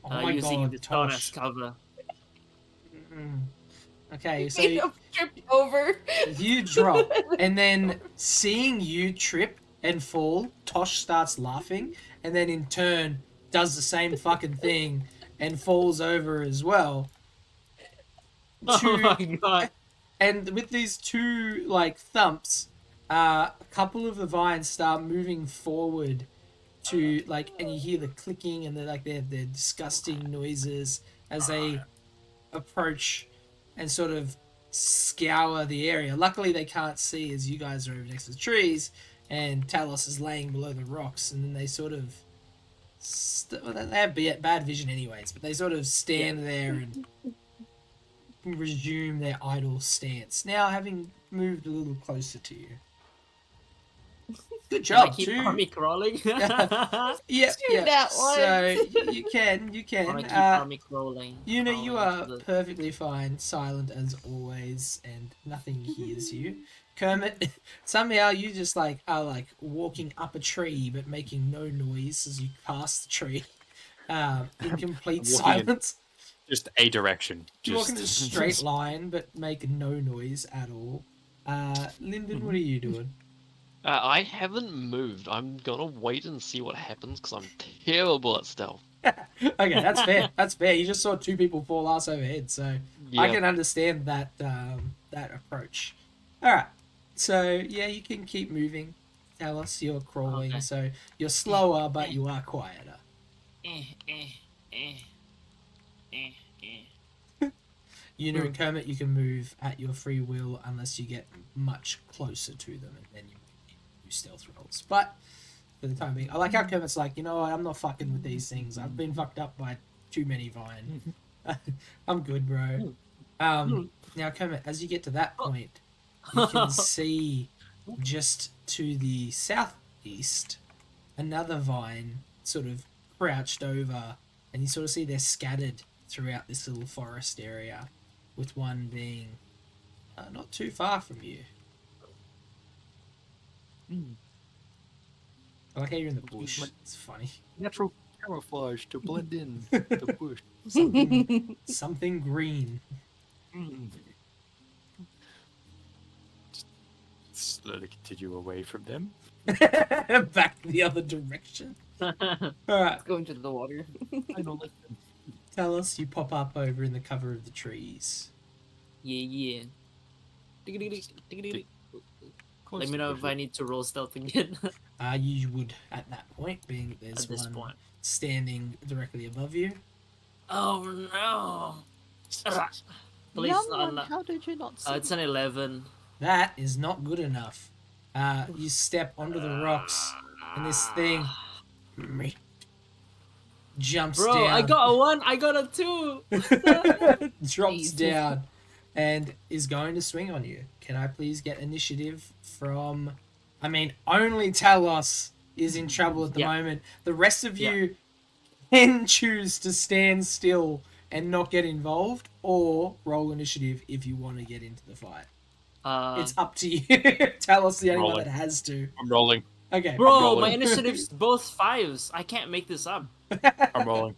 Speaker 1: Oh my
Speaker 4: using
Speaker 1: god,
Speaker 4: the stone as
Speaker 1: Tosh.
Speaker 4: cover.
Speaker 1: Mm. Okay, so
Speaker 6: Made him trip over.
Speaker 1: you drop, and then seeing you trip and fall, Tosh starts laughing, and then in turn does the same fucking thing and falls over as well.
Speaker 4: Oh
Speaker 1: Two-
Speaker 4: my god!
Speaker 1: And with these two like thumps, a couple of the vines start moving forward to like, and you hear the clicking and they're disgusting noises as they approach and sort of scour the area. Luckily, they can't see as you guys are over next to the trees, and Talos is laying below the rocks, and then they sort of well, they have bad vision anyways, but they sort of stand there and resume their idle stance. Now, having moved a little closer to you. Good
Speaker 4: Can I
Speaker 1: job,
Speaker 4: keep
Speaker 1: too.
Speaker 4: army crawling?
Speaker 1: Yeah,
Speaker 6: Do that one.
Speaker 1: So you can.
Speaker 4: Wanna keep army crawling.
Speaker 1: You know, you
Speaker 4: crawling
Speaker 1: are
Speaker 4: to the-
Speaker 1: perfectly fine, silent as always, and nothing hears you. Kermit, somehow you just are walking up a tree but making no noise as you pass the tree, in complete
Speaker 5: I'm walking in-
Speaker 1: silence.
Speaker 5: Just a direction.
Speaker 1: You walk in a
Speaker 5: Just
Speaker 1: straight line but make no noise at all. Lyndon, what are you doing?
Speaker 2: I haven't moved. I'm gonna wait and see what happens because I'm terrible at stealth.
Speaker 1: Okay, that's fair. That's fair. You just saw two people fall ass overhead, so I
Speaker 2: Yeah.
Speaker 1: can understand that that approach. All right, so yeah, you can keep moving. Tell us you're crawling,
Speaker 4: Okay.
Speaker 1: so you're slower, but you are quieter.
Speaker 4: Eh, eh, eh, eh, eh.
Speaker 1: You know, Kermit, you can move at your free will unless you get much closer to them, and then you do stealth rolls. But for the time being, I like how Kermit's like, you know what, I'm not fucking with these things. I've been fucked up by too many Vine. I'm good, bro. Now, Kermit, as you get to that point, you can see just to the southeast another Vine sort of crouched over, and you sort of see they're scattered throughout this little forest area, with one being not too far from you. I like how you're in the bush. It's funny.
Speaker 5: natural camouflage to blend in the bush.
Speaker 1: Something green.
Speaker 5: Just slowly continue away from them.
Speaker 1: Back the other direction. Alright,
Speaker 6: Go into the water.
Speaker 5: I don't like them.
Speaker 1: tell us, you pop up over in the cover of the trees.
Speaker 4: Yeah. Dig-a-dig-a-dig,
Speaker 5: Close
Speaker 4: Let me
Speaker 5: to
Speaker 4: know
Speaker 5: the
Speaker 4: if I need to roll stealth again.
Speaker 1: You would, at that point, being that there's
Speaker 4: At this
Speaker 1: one
Speaker 4: point.
Speaker 1: standing directly above you.
Speaker 4: Oh no! Please,
Speaker 3: Young
Speaker 4: not
Speaker 3: one,
Speaker 4: that.
Speaker 3: how did you not see?
Speaker 4: It's an 11.
Speaker 1: That is not good enough. You step onto the rocks, and this thing jumps
Speaker 4: Bro,
Speaker 1: down.
Speaker 4: I got a 1, I got a 2!
Speaker 1: Drops
Speaker 6: Jesus.
Speaker 1: down and is going to swing on you. Can I please get initiative from... I mean, only Talos is in trouble at the
Speaker 4: Yeah.
Speaker 1: moment. The rest of you can choose to stand still and not get involved, or roll initiative if you want to get into the fight. It's up to you. Talos the only one
Speaker 5: Rolling.
Speaker 1: that has to.
Speaker 5: I'm rolling.
Speaker 1: Okay.
Speaker 4: Bro,
Speaker 5: rolling.
Speaker 4: my initiative's both 5s. I can't make this up.
Speaker 5: I'm rolling.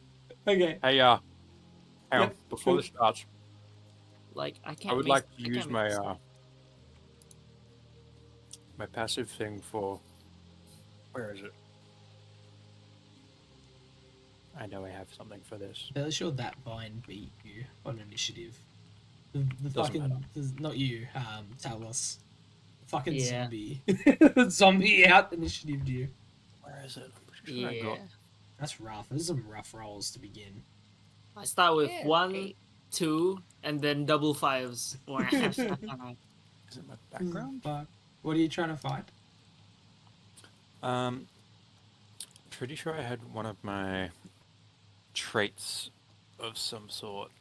Speaker 1: Okay.
Speaker 5: Hey, hang on.
Speaker 1: Yep,
Speaker 5: Before
Speaker 1: cool.
Speaker 5: this starts,
Speaker 4: Like, I can't
Speaker 5: I would
Speaker 4: make-
Speaker 5: like to
Speaker 4: I can't
Speaker 5: use
Speaker 4: make
Speaker 5: my
Speaker 4: this up.
Speaker 5: my passive thing for. Where is it? I know I have something for this.
Speaker 1: Fairly sure that Vine beat you on initiative. The
Speaker 5: Doesn't
Speaker 1: fucking
Speaker 5: matter.
Speaker 1: not you, Talos. The fucking
Speaker 4: Yeah.
Speaker 1: zombie. Zombie out initiative you.
Speaker 5: Where is it? I'm pretty sure I
Speaker 4: Yeah.
Speaker 5: got.
Speaker 1: That's rough. Those are some rough rolls to begin.
Speaker 4: I start with
Speaker 6: Yeah,
Speaker 4: 1,
Speaker 6: okay.
Speaker 4: 2, and then double 5s.
Speaker 5: Is it my background?
Speaker 1: But what are you trying to find?
Speaker 5: Pretty sure I had one of my traits of some sort.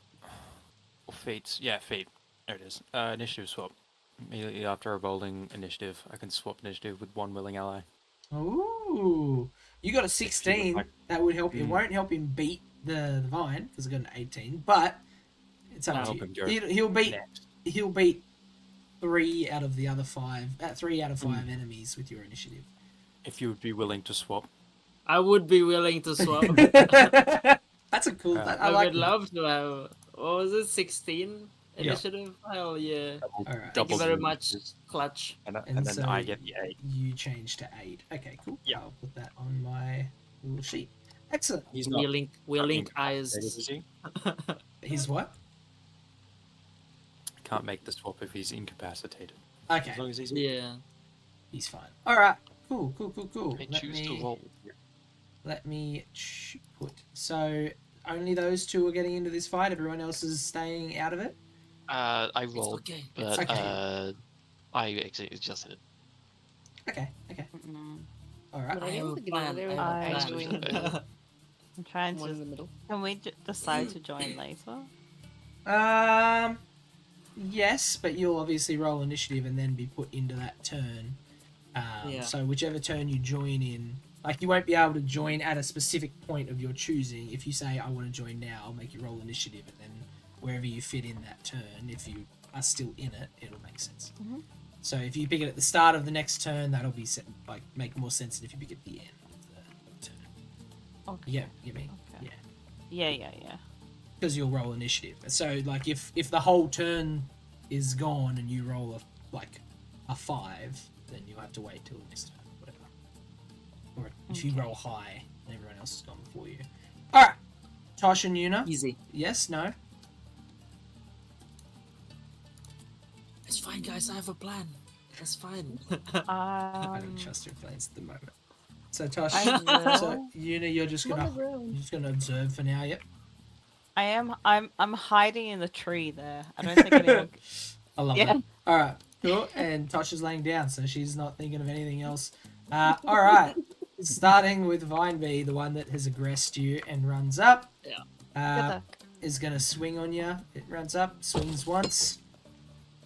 Speaker 5: Or feats. Yeah, feat. There it is. Initiative swap. Immediately after a rolling initiative, I can swap initiative with one willing ally.
Speaker 1: Ooh, you got a 16.
Speaker 5: like-
Speaker 1: That would help. It
Speaker 5: Mm.
Speaker 1: won't help him beat the Vine because I got an 18. But it's up
Speaker 5: I'll
Speaker 1: to
Speaker 5: help
Speaker 1: you.
Speaker 5: him go
Speaker 1: He'll beat.
Speaker 5: Next.
Speaker 1: He'll beat 3 out of the other 5. 3 out of
Speaker 5: Mm.
Speaker 1: 5 enemies with your initiative.
Speaker 5: If you would be willing to swap.
Speaker 4: I would be willing to swap.
Speaker 1: That's a cool.
Speaker 5: Yeah.
Speaker 1: I
Speaker 4: I
Speaker 1: like
Speaker 4: would
Speaker 1: that.
Speaker 4: love to have. What was it? 16
Speaker 1: Yeah.
Speaker 4: initiative? Hell yeah.
Speaker 1: Alright.
Speaker 4: Thank you
Speaker 5: Double
Speaker 4: very
Speaker 5: the
Speaker 4: much,
Speaker 5: initiative.
Speaker 4: Clutch.
Speaker 5: And
Speaker 1: And
Speaker 5: then
Speaker 1: so
Speaker 5: I get the 8.
Speaker 1: You change to 8. Okay, cool.
Speaker 5: Yeah.
Speaker 1: I'll put that on my little sheet. Excellent.
Speaker 5: He's
Speaker 4: We
Speaker 5: not
Speaker 4: link. We
Speaker 5: fucking
Speaker 4: link eyes.
Speaker 5: incapacitated, is he?
Speaker 1: He's what?
Speaker 5: Can't make the swap if he's incapacitated.
Speaker 1: Okay,
Speaker 5: As long as he's
Speaker 4: Yeah.
Speaker 1: he's fine. All right. Cool.
Speaker 2: I choose to roll.
Speaker 1: Let me put. So only those two are getting into this fight? Everyone else is staying out of it?
Speaker 2: I
Speaker 4: It's
Speaker 2: rolled,
Speaker 4: okay.
Speaker 2: but
Speaker 1: okay.
Speaker 2: I actually just hit it.
Speaker 1: Okay, okay.
Speaker 3: Mm-mm.
Speaker 1: Alright.
Speaker 6: Would I
Speaker 4: I
Speaker 6: be
Speaker 4: have
Speaker 6: able
Speaker 4: a
Speaker 6: to get over
Speaker 4: plan.
Speaker 6: there
Speaker 4: I
Speaker 6: without
Speaker 3: have a
Speaker 6: guys
Speaker 2: plan.
Speaker 6: doing the
Speaker 3: I'm trying
Speaker 6: one in the
Speaker 3: to.
Speaker 6: middle?
Speaker 3: Can we decide to join later?
Speaker 1: Yes, but you'll obviously roll initiative and then be put into that turn.
Speaker 4: Yeah.
Speaker 1: So whichever turn you join in, like you won't be able to join at a specific point of your choosing. If you say I want to join now, I'll make you roll initiative, and then wherever you fit in that turn, if you are still in it, it'll make sense.
Speaker 3: Mhm.
Speaker 1: So if you pick it at the start of the next turn, that'll be like make more sense than if you pick it at the end of the turn.
Speaker 3: Okay.
Speaker 1: Yeah, you mean
Speaker 3: Okay.
Speaker 1: yeah.
Speaker 3: Yeah.
Speaker 1: Because you'll roll initiative. So like if the whole turn is gone and you roll a 5, then you'll have to wait till the next turn, whatever. Or if you
Speaker 3: Okay.
Speaker 1: roll high and everyone else has gone before you. All right, Tosh and Yuna.
Speaker 4: Easy.
Speaker 1: Yes, no.
Speaker 4: It's fine, guys. I have a plan. That's fine.
Speaker 1: I don't trust your plans at the moment. So Tosh,
Speaker 3: I will.
Speaker 1: so Yuna, you're just
Speaker 6: I'm on the
Speaker 1: gonna
Speaker 6: ground.
Speaker 1: observe for now. Yep.
Speaker 3: I am. I'm hiding in the tree there. I don't think anyone.
Speaker 1: I love
Speaker 3: Yeah.
Speaker 1: that. All right, cool. And Tosh is laying down, so she's not thinking of anything else. All right, starting with Vinebee, the one that has aggressed you and runs up.
Speaker 4: Yeah.
Speaker 3: Good luck.
Speaker 1: Is gonna swing on you. It runs up, swings once,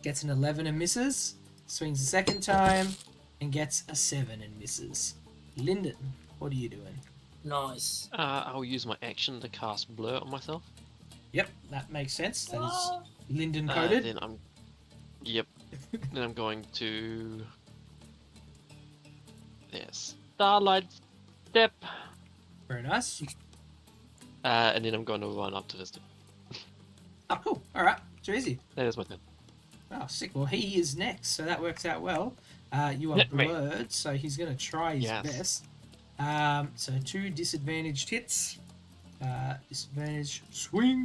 Speaker 1: gets an 11 and misses. Swings a second time and gets a 7 and misses. Lyndon, what are you doing?
Speaker 4: Nice.
Speaker 2: I'll use my action to cast Blur on myself.
Speaker 1: Yep, that makes sense. That is Lyndon
Speaker 2: Uh,
Speaker 1: coded.
Speaker 2: then I'm, yep. Then I'm going to. Yes. Starlight Step.
Speaker 1: Very nice.
Speaker 2: And then I'm going to run up to this.
Speaker 1: Oh, cool. All right, too easy.
Speaker 2: That is my turn.
Speaker 1: Oh, sick. Well, he is next, so that works out well. You are
Speaker 2: Hit me.
Speaker 1: blurred, so he's going to try his
Speaker 2: Yes.
Speaker 1: best. So 2 disadvantaged hits. Disadvantage swing.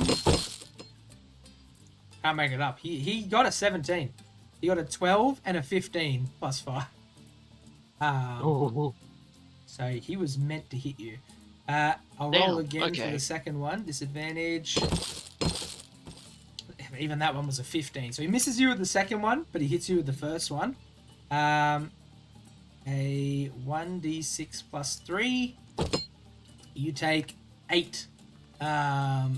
Speaker 1: Can't make it up. He got a 17. He got a 12 and a 15 plus 5. So he was meant to hit you. I'll roll
Speaker 2: Damn,
Speaker 1: again for
Speaker 2: okay.
Speaker 1: the second one. Disadvantage. Even that one was a 15. So he misses you with the second one, but he hits you with the first one. A 1d6 plus 3. You take 8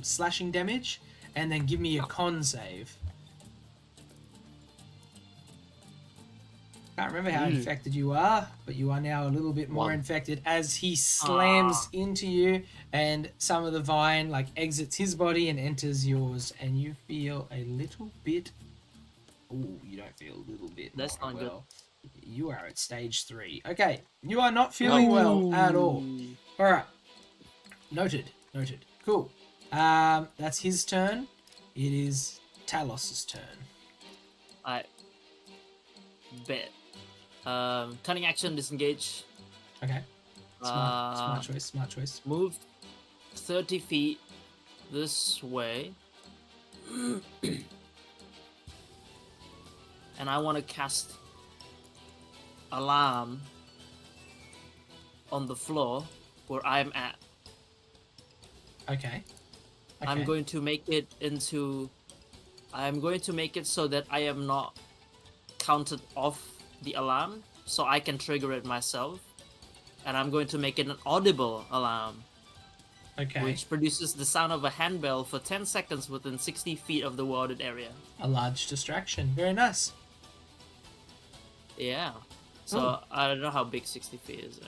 Speaker 1: slashing damage, and then give me a con save. Can't remember how infected you are, but you are now a little bit more
Speaker 2: 1.
Speaker 1: infected as he slams into you, and some of the vine exits his body and enters yours, and you feel a little bit. Ooh, you don't feel a little bit.
Speaker 4: That's
Speaker 1: more
Speaker 4: not good.
Speaker 1: well. You are at stage 3. Okay, you are not feeling well at all. All right, noted. Cool. That's his turn. It is Talos's turn.
Speaker 4: I bet. Cunning action, disengage.
Speaker 1: Okay. Smart choice.
Speaker 4: Move 30 feet this way. And I want to cast Alarm on the floor where I'm at.
Speaker 1: Okay.
Speaker 4: I'm going to make it so that I am not counted off the alarm, so I can trigger it myself. And I'm going to make it an audible alarm,
Speaker 1: Okay.
Speaker 4: which produces the sound of a handbell for 10 seconds within 60 feet of the warded area.
Speaker 1: A large distraction. Very nice.
Speaker 4: Yeah. So I don't know how big 60 feet is.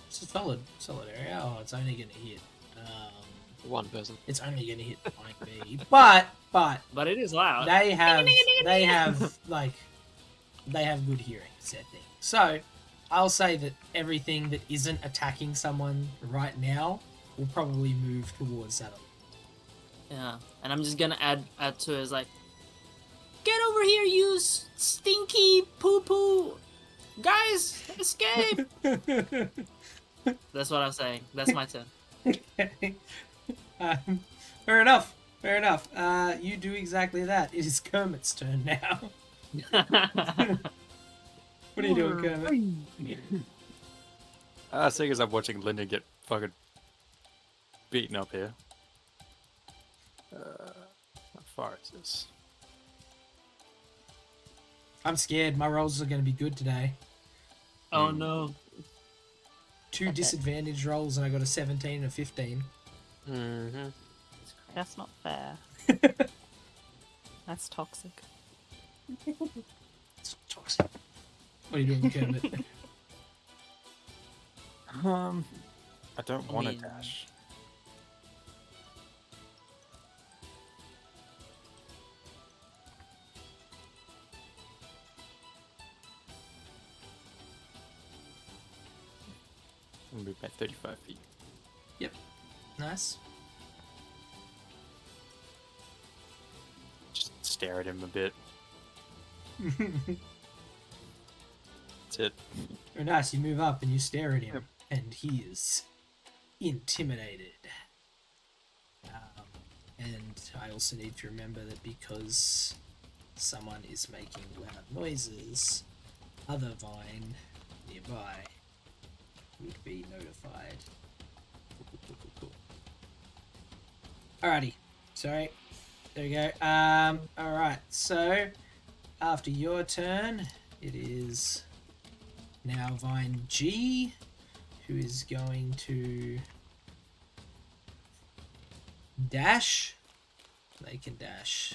Speaker 1: It's a solid area. Oh, it's only going to hit.
Speaker 2: One person.
Speaker 1: It's only going to hit Mike B. But
Speaker 4: But it is loud.
Speaker 1: they have good hearing. Said thing. So I'll say that everything that isn't attacking someone right now will probably move towards that.
Speaker 4: Yeah. And I'm just gonna add to it as get over here, you stinky poo poo. Guys, escape! That's what I'm saying. That's my turn.
Speaker 1: Okay. Fair enough. You do exactly that. It is Kermit's turn now. What are you doing, Kermit?
Speaker 5: Seeing as I'm watching Lyndon get fucking beaten up here. How far is this?
Speaker 1: I'm scared. My rolls are going to be good today.
Speaker 4: Oh no.
Speaker 1: 2
Speaker 6: Okay.
Speaker 1: disadvantaged rolls, and I got a 17 and a 15.
Speaker 2: Mm-hmm.
Speaker 3: That's not fair. That's toxic.
Speaker 1: It's toxic. What are you doing, Kermit?
Speaker 5: I don't
Speaker 4: I
Speaker 5: want to
Speaker 4: mean-
Speaker 5: dash. I'm gonna move back 35 feet.
Speaker 1: Nice.
Speaker 5: Just stare at him a bit. That's it.
Speaker 1: Very nice. You move up and you stare at him,
Speaker 5: Yep.
Speaker 1: and he is intimidated. And I also need to remember that because someone is making loud noises, other vine nearby would be notified. Cool. Alrighty. Sorry. There we go. Alright, so after your turn, it is now Vine G, who is going to dash. They can dash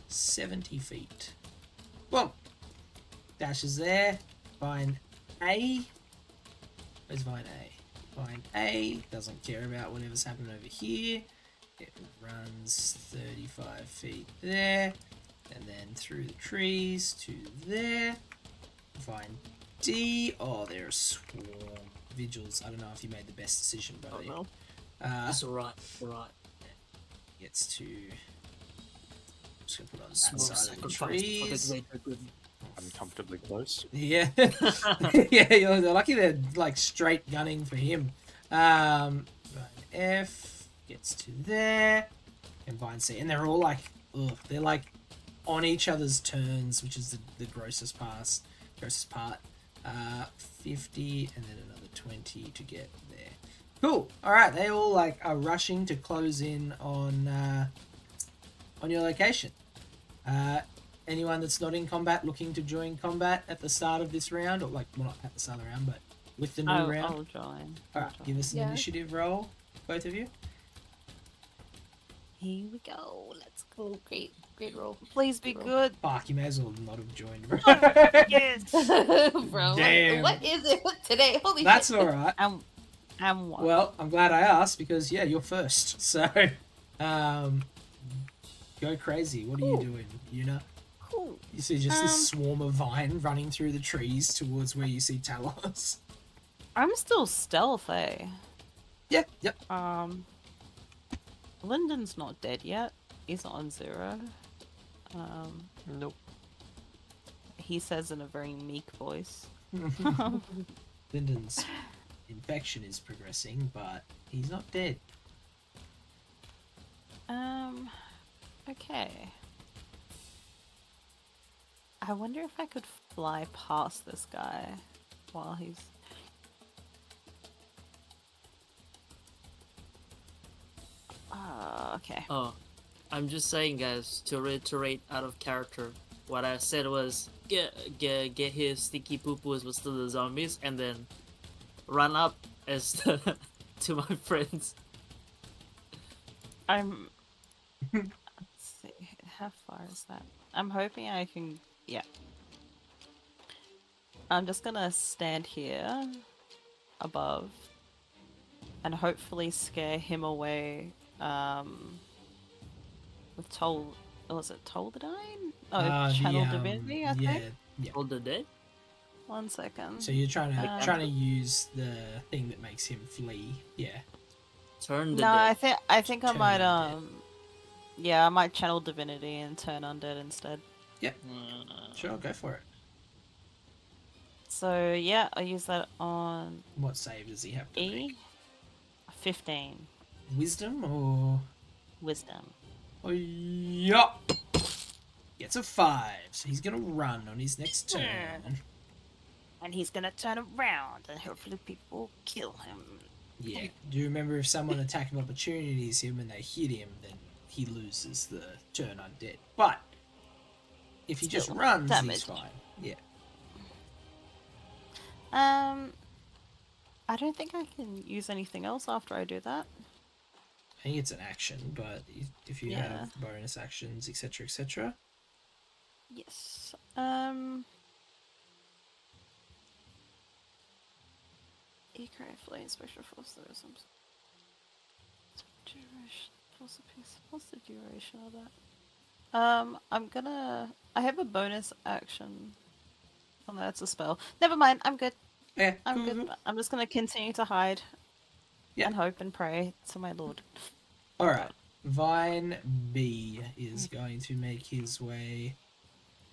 Speaker 1: 70 feet. Boom! Dash is there. Vine A. Where's Vine A? Vine A doesn't care about whatever's happening over here. It runs 35 feet there, and then through the trees to there. Vine D. Oh, there are swarm vigils. I don't know if you made the best decision,
Speaker 4: Oh
Speaker 1: buddy.
Speaker 4: no.
Speaker 1: Uh,
Speaker 4: It's alright. Alright.
Speaker 1: gets to. Just gonna put on that
Speaker 4: Small
Speaker 1: side of the
Speaker 4: sacrifice for the
Speaker 1: trees.
Speaker 4: greater good.
Speaker 5: Uncomfortably close.
Speaker 1: Yeah, yeah. They're lucky they're like straight gunning for him. Vine F gets to there, and Vine C, and they're all like, ugh, they're like on each other's turns, which is the grossest part. 50, and then another 20 to get there. Cool. All right, they all like are rushing to close in on your location. Anyone that's not in combat looking to join combat at the start of this round, or like, well, not at the start of the round, but with the new round.
Speaker 3: I'll join.
Speaker 1: All right, give us an
Speaker 6: Yeah.
Speaker 1: initiative roll, both of you.
Speaker 3: Here we go. Let's go.
Speaker 6: Oh, great roll.
Speaker 3: Please be
Speaker 6: Roll.
Speaker 3: good.
Speaker 1: Fuck, you may as well not have joined, bro.
Speaker 3: Yes.
Speaker 6: Bro,
Speaker 1: Damn.
Speaker 6: what is it today? Holy
Speaker 1: That's
Speaker 6: shit.
Speaker 1: all right.
Speaker 3: And one.
Speaker 1: Well, I'm glad I asked because yeah, you're first. So, go crazy. What are you
Speaker 6: Cool.
Speaker 1: doing, Yuna?
Speaker 3: Cool.
Speaker 1: You see just this swarm of vine running through the trees towards where you see Talos.
Speaker 3: I'm still stealth, eh?
Speaker 1: Yeah, yep.
Speaker 3: Lyndon's not dead yet. He's on 0.
Speaker 2: Nope.
Speaker 3: He says in a very meek voice.
Speaker 1: Lyndon's infection is progressing, but he's not dead.
Speaker 3: Okay. I wonder if I could fly past this guy while he's... okay.
Speaker 4: Oh, I'm just saying, guys, to reiterate out of character, what I said was get his sticky poo-poos with the zombies, and then run up as to my friends.
Speaker 3: I'm... Let's see, how far is that? I'm hoping I can... Yeah. I'm just gonna stand here, above, and hopefully scare him away, with was it Toldine? Oh, Channel Divinity, I
Speaker 1: yeah,
Speaker 3: think?
Speaker 1: yeah.
Speaker 4: All the dead?
Speaker 3: 1 second.
Speaker 1: So you're trying to
Speaker 3: Um,
Speaker 1: use the thing that makes him flee. Yeah.
Speaker 4: Turn the
Speaker 3: No,
Speaker 4: dead.
Speaker 3: I think I
Speaker 1: Turn
Speaker 3: might,
Speaker 1: undead.
Speaker 3: yeah, I might Channel Divinity and turn undead instead.
Speaker 1: Sure, go for it.
Speaker 3: So, yeah, I'll use that on
Speaker 1: What save does he have to
Speaker 3: E.
Speaker 1: make?
Speaker 3: 15.
Speaker 1: Wisdom or?
Speaker 3: Wisdom.
Speaker 1: Oh, yeah. Gets a 5, so he's gonna run on his next turn.
Speaker 3: And he's gonna turn around and hopefully people kill him.
Speaker 1: Yeah. Do you remember if someone attack of opportunity is him and they hit him, then he loses the turn undead. But if he just
Speaker 3: Still,
Speaker 1: runs, he's
Speaker 3: damage.
Speaker 1: fine. Yeah.
Speaker 3: I don't think I can use anything else after I do that.
Speaker 1: I think it's an action, but if you
Speaker 3: Yeah.
Speaker 1: have bonus actions, etc., etc.
Speaker 3: Yes. Ecray flame special force there is some duration. What's the piece? What's the duration of that? I have a bonus action. Oh no, that's a spell. Never mind. I'm good.
Speaker 1: Yeah,
Speaker 3: I'm
Speaker 1: cool,
Speaker 3: good.
Speaker 1: cool.
Speaker 3: I'm just gonna continue to hide.
Speaker 1: Yeah.
Speaker 3: And hope and pray to my lord.
Speaker 1: All right. Vine B is going to make his way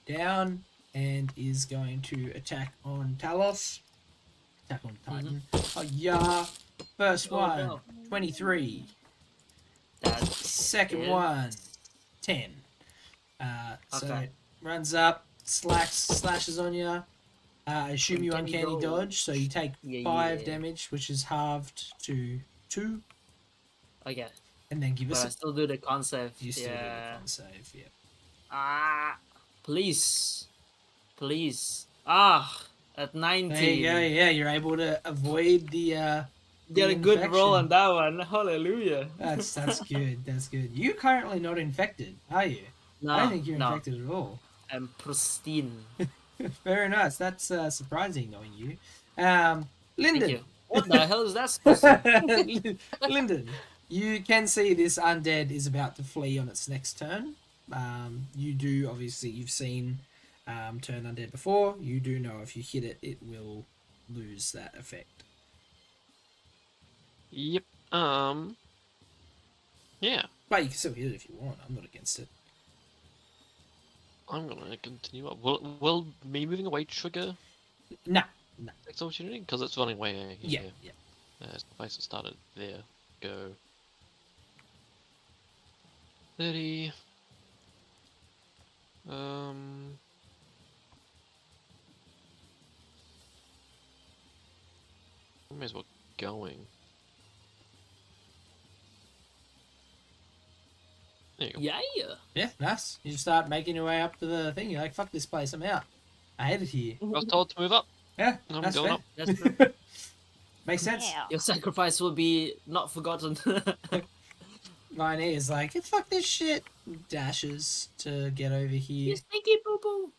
Speaker 1: down and is going to attack on Talos. Attack on Titan. Oh, yeah. First
Speaker 4: Oh,
Speaker 1: one,
Speaker 4: no.
Speaker 1: 23.
Speaker 4: That
Speaker 1: Second
Speaker 4: is-
Speaker 1: one, 10. So
Speaker 4: Okay.
Speaker 1: runs up, slashes on you. I assume you
Speaker 4: Uncanny
Speaker 1: uncanny dodge, so you take
Speaker 4: Yeah,
Speaker 1: 5
Speaker 4: yeah.
Speaker 1: damage, which is halved to 2,
Speaker 4: Okay,
Speaker 1: and then give
Speaker 4: but
Speaker 1: us
Speaker 4: I still do the concept.
Speaker 1: You still do the
Speaker 4: Yeah.
Speaker 1: con save, yeah.
Speaker 4: Ah, please, please. Ah, at 19.
Speaker 1: There you go, yeah, you're able to avoid the
Speaker 4: Get a good roll on
Speaker 1: infection.
Speaker 4: that one. Hallelujah.
Speaker 1: That's good, that's good. You're currently not infected, are you? I
Speaker 4: No,
Speaker 1: don't think you're
Speaker 4: no,
Speaker 1: infected at all.
Speaker 4: I'm pristine.
Speaker 1: Very nice, that's surprising knowing you.
Speaker 4: Thank
Speaker 1: Lyndon.
Speaker 4: you. What the hell is that supposed to?
Speaker 1: Lyndon, you can see this undead is about to flee on its next turn. You do, obviously, you've seen turn undead before. You do know if you hit it, it will lose that effect.
Speaker 2: Yep. Yeah.
Speaker 1: But you can still hit it if you want. I'm not against it.
Speaker 2: I'm gonna continue up. Will me moving away trigger
Speaker 1: Nah.
Speaker 2: next opportunity? Because it's running away
Speaker 1: Yeah,
Speaker 2: here.
Speaker 1: yeah.
Speaker 2: It's the place that started there. Go. 30. I may as well going. There you go.
Speaker 4: Yeah.
Speaker 1: Yeah, nice. You just start making your way up to the thing. You're like, fuck this place, I'm out. I hate it here.
Speaker 2: I was told to move up.
Speaker 1: Yeah,
Speaker 2: I'm
Speaker 1: that's
Speaker 2: going
Speaker 1: fair.
Speaker 2: up.
Speaker 4: That's perfect.
Speaker 1: Makes sense.
Speaker 3: Yeah.
Speaker 4: Your sacrifice will be not forgotten.
Speaker 1: Mine is like, fuck this shit. Dashes to get over here.
Speaker 4: you stinky boo boo.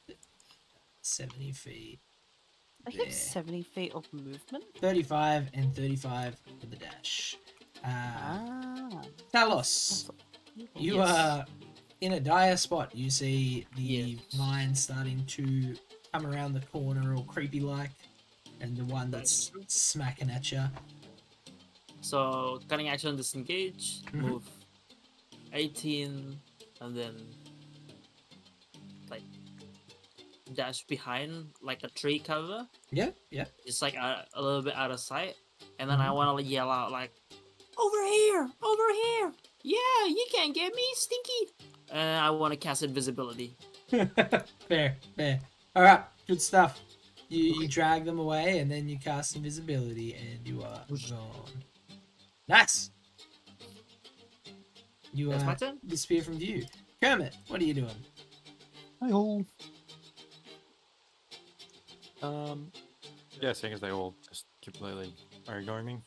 Speaker 1: 70 feet.
Speaker 3: I have
Speaker 1: Yeah.
Speaker 3: 70 feet of movement.
Speaker 1: 35 and 35 for the dash. Talos, you
Speaker 4: Yes.
Speaker 1: are in a dire spot. You see the
Speaker 4: Yes.
Speaker 1: vine starting to come around the corner all creepy like, and the one that's smacking at you.
Speaker 4: So cutting action, disengage,
Speaker 1: Mhm.
Speaker 4: move 18, and then like dash behind like a tree cover,
Speaker 1: Yeah, yeah.
Speaker 4: just like a little bit out of sight, and then I
Speaker 1: Mhm.
Speaker 4: want to yell out like, "Over here! Over here! Yeah, you can't get me, stinky!" And I want to cast invisibility.
Speaker 1: Fair, fair. All right, good stuff. You drag them away, and then you cast invisibility, and you are gone. Nice. You
Speaker 4: That's my turn.
Speaker 1: disappear from view. Kermit, what are you doing?
Speaker 5: Hi all. Yeah, seeing as they all just completely are ignoring me,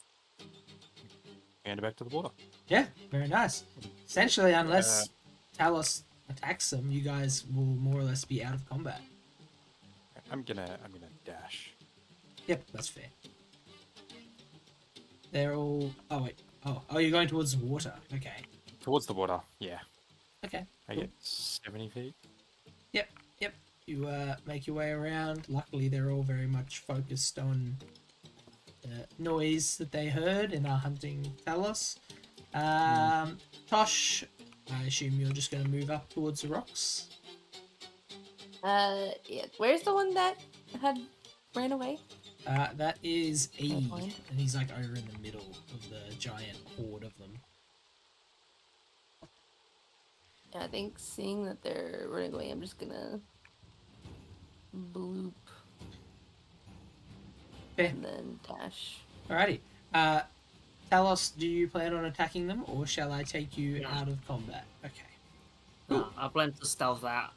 Speaker 5: hand it back to the water.
Speaker 1: Yeah, very nice. Essentially, unless Talos attacks them, you guys will more or less be out of combat.
Speaker 5: I'm gonna dash.
Speaker 1: Yep, that's fair. They're all. Oh wait. Oh, you're going towards the water. Okay.
Speaker 5: Towards the water, yeah.
Speaker 1: Okay.
Speaker 5: I
Speaker 1: cool.
Speaker 5: get 70 feet.
Speaker 1: Yep. You make your way around. Luckily, they're all very much focused on the noise that they heard and are hunting Talos. Tosh, I assume you're just going to move up towards the rocks.
Speaker 6: Yeah. Where's the one that had ran away?
Speaker 1: That is E,
Speaker 6: That one?
Speaker 1: and he's like over in the middle of the giant horde of them.
Speaker 6: Yeah, I think seeing that they're running away, I'm just gonna bloop
Speaker 1: Fair.
Speaker 6: and then dash.
Speaker 1: Alrighty. Talos, do you plan on attacking them, or shall I take you
Speaker 4: Yeah.
Speaker 1: out of combat? Okay.
Speaker 4: I plan to stealth out.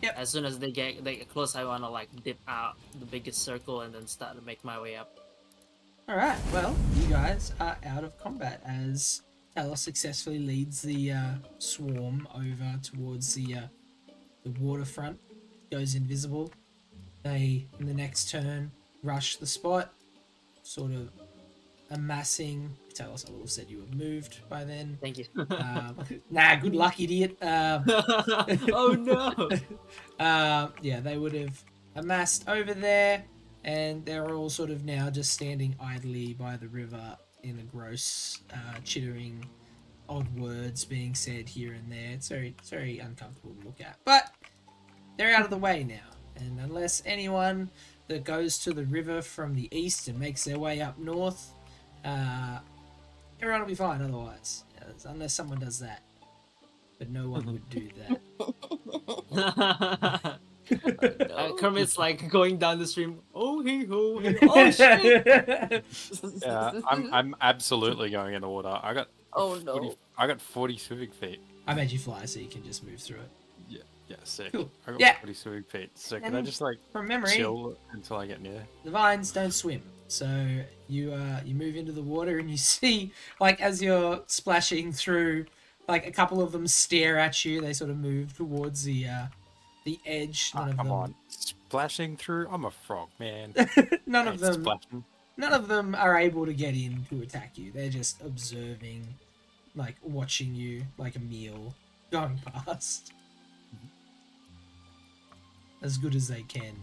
Speaker 1: Yep.
Speaker 4: As soon as they get close, I wanna like dip out the biggest circle and then start to make my way up.
Speaker 1: All right. Well, you guys are out of combat as Talos successfully leads the swarm over towards the waterfront. Goes invisible. They, in the next turn, rush the spot, sort of amassing. Talos, I would have said you have moved by then.
Speaker 4: Thank you.
Speaker 1: Nah, good luck, idiot.
Speaker 4: Oh no!
Speaker 1: Yeah, they would have amassed over there, and they're all sort of now just standing idly by the river in a gross, chittering, odd words being said here and there. It's very uncomfortable to look at. But they're out of the way now, and unless anyone that goes to the river from the east and makes their way up north, everyone will be fine otherwise, unless someone does that. But no one would do that.
Speaker 4: Kermit's like going down the stream. Oh hey ho! Hey, oh shit!
Speaker 5: Yeah, I'm absolutely going in the water. I got
Speaker 6: Oh no.
Speaker 5: I got 40 swimming feet.
Speaker 1: I made you fly so you can just move through it.
Speaker 5: Yeah, sick.
Speaker 1: Cool.
Speaker 5: I got
Speaker 1: Yeah.
Speaker 5: 40 swimming feet. So can I
Speaker 1: And
Speaker 5: just like
Speaker 1: From memory,
Speaker 5: chill until I get near?
Speaker 1: the vines don't swim, so you move into the water and you see, like, as you're splashing through, like, a couple of them stare at you. They sort of move towards the edge. None of
Speaker 5: Come
Speaker 1: them,
Speaker 5: on, splashing through. I'm a frog, man.
Speaker 1: none
Speaker 5: I
Speaker 1: of
Speaker 5: hate
Speaker 1: them,
Speaker 5: splashing.
Speaker 1: none of them are able to get in to attack you. They're just observing, like, watching you like a meal going past. As good as they can,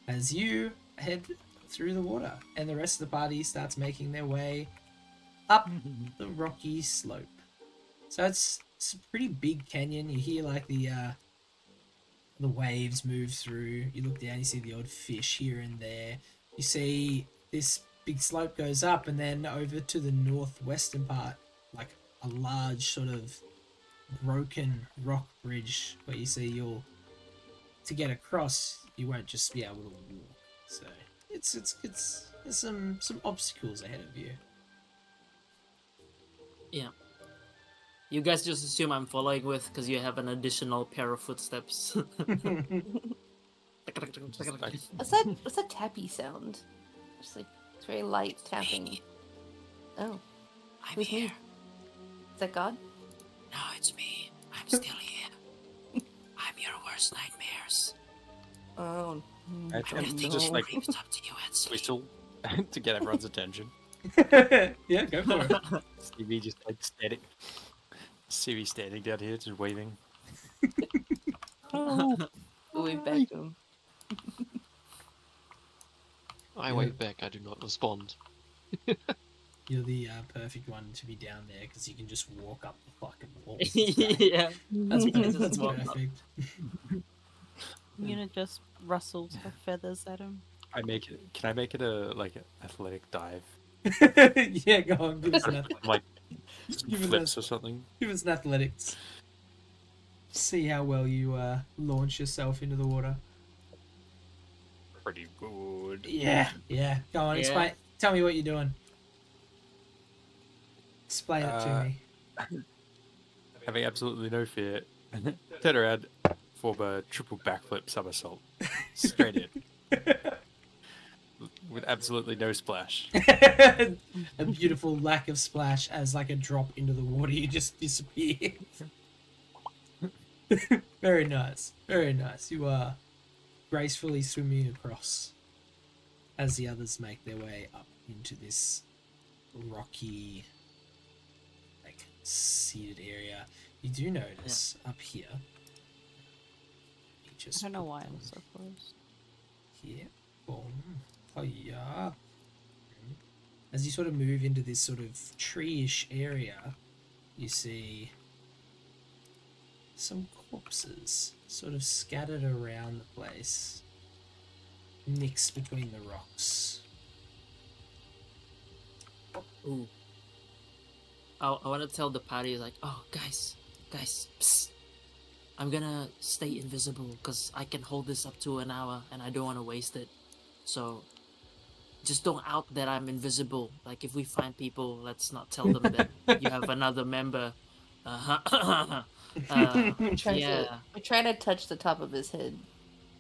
Speaker 1: as you head through the water, and the rest of the party starts making their way up the rocky slope. So it's a pretty big canyon. You hear like the waves move through. You look down, you see the odd fish here and there. You see this big slope goes up, and then over to the northwestern part, like a large sort of broken rock bridge where you see to get across, you won't just be able to walk. So there's some obstacles ahead of you.
Speaker 4: Yeah. You guys just assume I'm following with because you have an additional pair of footsteps.
Speaker 6: What's that tappy sound? Just like it's very light tapping. Oh,
Speaker 4: I'm
Speaker 6: Who's me?
Speaker 4: here.
Speaker 6: is that God?
Speaker 4: No, it's me. I'm still here. I'm your worst nightmares.
Speaker 6: Oh,
Speaker 5: I
Speaker 6: oh
Speaker 5: think
Speaker 6: no.
Speaker 5: just like
Speaker 4: Creeps up to you at sleep.
Speaker 5: whistle to get everyone's attention.
Speaker 1: Yeah, go for it.
Speaker 5: Stevie just like standing. Stevie standing down here, just waving.
Speaker 6: Wave back to him.
Speaker 2: I wave back, I do not respond.
Speaker 1: You're the perfect one to be down there because you can just walk up the fucking wall.
Speaker 4: Yeah.
Speaker 1: That's perfect. That's
Speaker 4: Walk up.
Speaker 1: perfect.
Speaker 3: Una just rustles her feathers at him.
Speaker 5: I make it. Can I make it a like an athletic dive?
Speaker 1: Yeah, go on. Give us an,
Speaker 5: Like some
Speaker 1: Give it
Speaker 5: flips
Speaker 1: a-
Speaker 5: or something.
Speaker 1: give us an athletics. See how well you launch yourself into the water.
Speaker 5: Pretty good.
Speaker 1: Yeah. Go on,
Speaker 4: Yeah.
Speaker 1: explain. Tell me what you're doing. Explain it to
Speaker 5: Uh,
Speaker 1: me.
Speaker 5: Having absolutely no fear. Turn around, form a triple backflip somersault. Straight in. With absolutely no splash.
Speaker 1: A beautiful lack of splash as like a drop into the water. You just disappear. Very nice. Very nice. You are gracefully swimming across as the others make their way up into this rocky, like, seated area. You do notice up here. You
Speaker 3: I
Speaker 1: just
Speaker 3: don't know
Speaker 1: put
Speaker 3: why
Speaker 1: them
Speaker 3: I'm so close.
Speaker 1: here. Boom. Oh yeah. As you sort of move into this sort of tree-ish area, you see some corpses sort of scattered around the place, mixed between the rocks.
Speaker 4: Ooh. I want to tell the party like, oh guys, psst. I'm gonna stay invisible because I can hold this up to an hour and I don't want to waste it. So just don't out that I'm invisible. Like if we find people, let's not tell them that you have another member. Uh-huh. Yeah,
Speaker 6: I'm trying to touch the top of his head.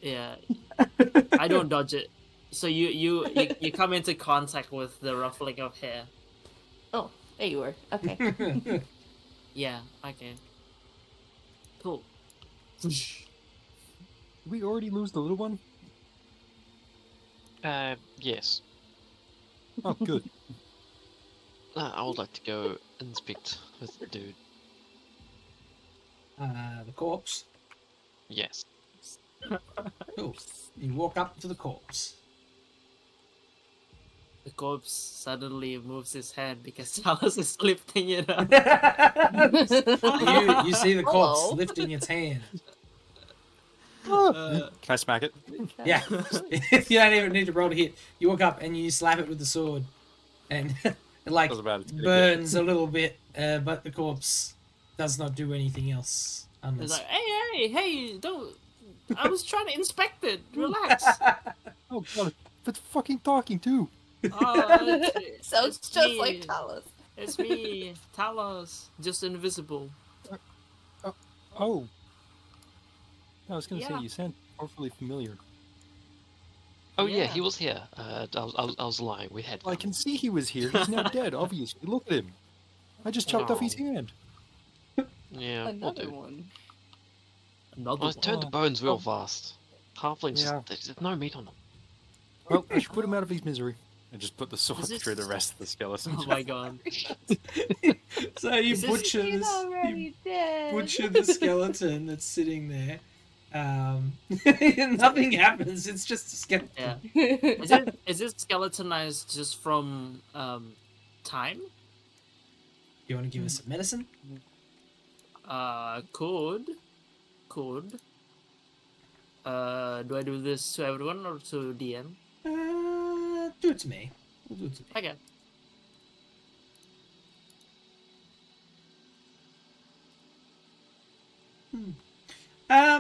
Speaker 4: yeah. I don't dodge it. So you come into contact with the ruffling of hair.
Speaker 6: Oh, there you were. Okay.
Speaker 4: Yeah. Okay. Cool.
Speaker 5: Did we already lose the little one?
Speaker 2: Yes.
Speaker 5: Oh, good.
Speaker 2: I would like to go inspect with the dude.
Speaker 1: The corpse.
Speaker 2: Yes.
Speaker 1: Cool. You walk up to the corpse.
Speaker 4: The corpse suddenly moves his hand because Talos is lifting it up.
Speaker 1: You see the corpse
Speaker 6: Hello.
Speaker 1: lifting its hand.
Speaker 4: Uh,
Speaker 5: Can I smack it?
Speaker 1: Yeah. You don't even need to roll to hit. You walk up and you slap it with the sword. And it like
Speaker 5: That was about it.
Speaker 1: burns a little bit, but the corpse does not do anything else.
Speaker 4: It's
Speaker 1: Unless...
Speaker 4: like, hey, don't. I was trying to inspect it. Relax.
Speaker 5: Oh god, that's fucking talking too.
Speaker 6: Sounds
Speaker 4: it's
Speaker 6: just
Speaker 4: me.
Speaker 6: like Talos.
Speaker 4: It's me, Talos, just invisible.
Speaker 5: Oh. I was gonna
Speaker 4: Yeah.
Speaker 5: say you sound awfully familiar.
Speaker 2: Oh yeah,
Speaker 4: Yeah.
Speaker 2: he was here. I was lying. We had.
Speaker 5: I can see he was here. He's now dead. Obviously, look at him. I just chopped off his
Speaker 2: Oh.
Speaker 5: hand.
Speaker 2: Yeah, we'll
Speaker 6: Another
Speaker 2: do.
Speaker 6: one.
Speaker 4: Another
Speaker 2: I turned the
Speaker 4: one.
Speaker 2: bones real
Speaker 5: Oh.
Speaker 2: fast. Halflings,
Speaker 5: Yeah.
Speaker 2: there's no meat on them.
Speaker 5: Well, I should put him out of his misery. And just put the sword
Speaker 4: Is this-
Speaker 5: through the rest of the skeleton.
Speaker 4: Oh my god.
Speaker 1: So you
Speaker 4: Is this-
Speaker 1: butcher
Speaker 6: He's
Speaker 1: this,
Speaker 6: already
Speaker 1: you
Speaker 6: dead.
Speaker 1: butcher the skeleton that's sitting there. Nothing happens. It's just a skeleton.
Speaker 4: Yeah. Is it skeletonized just from time?
Speaker 1: You want to give us some medicine?
Speaker 4: Could. Do I do this to everyone or to DM?
Speaker 1: Do it to me. We'll do it to me.
Speaker 4: Okay.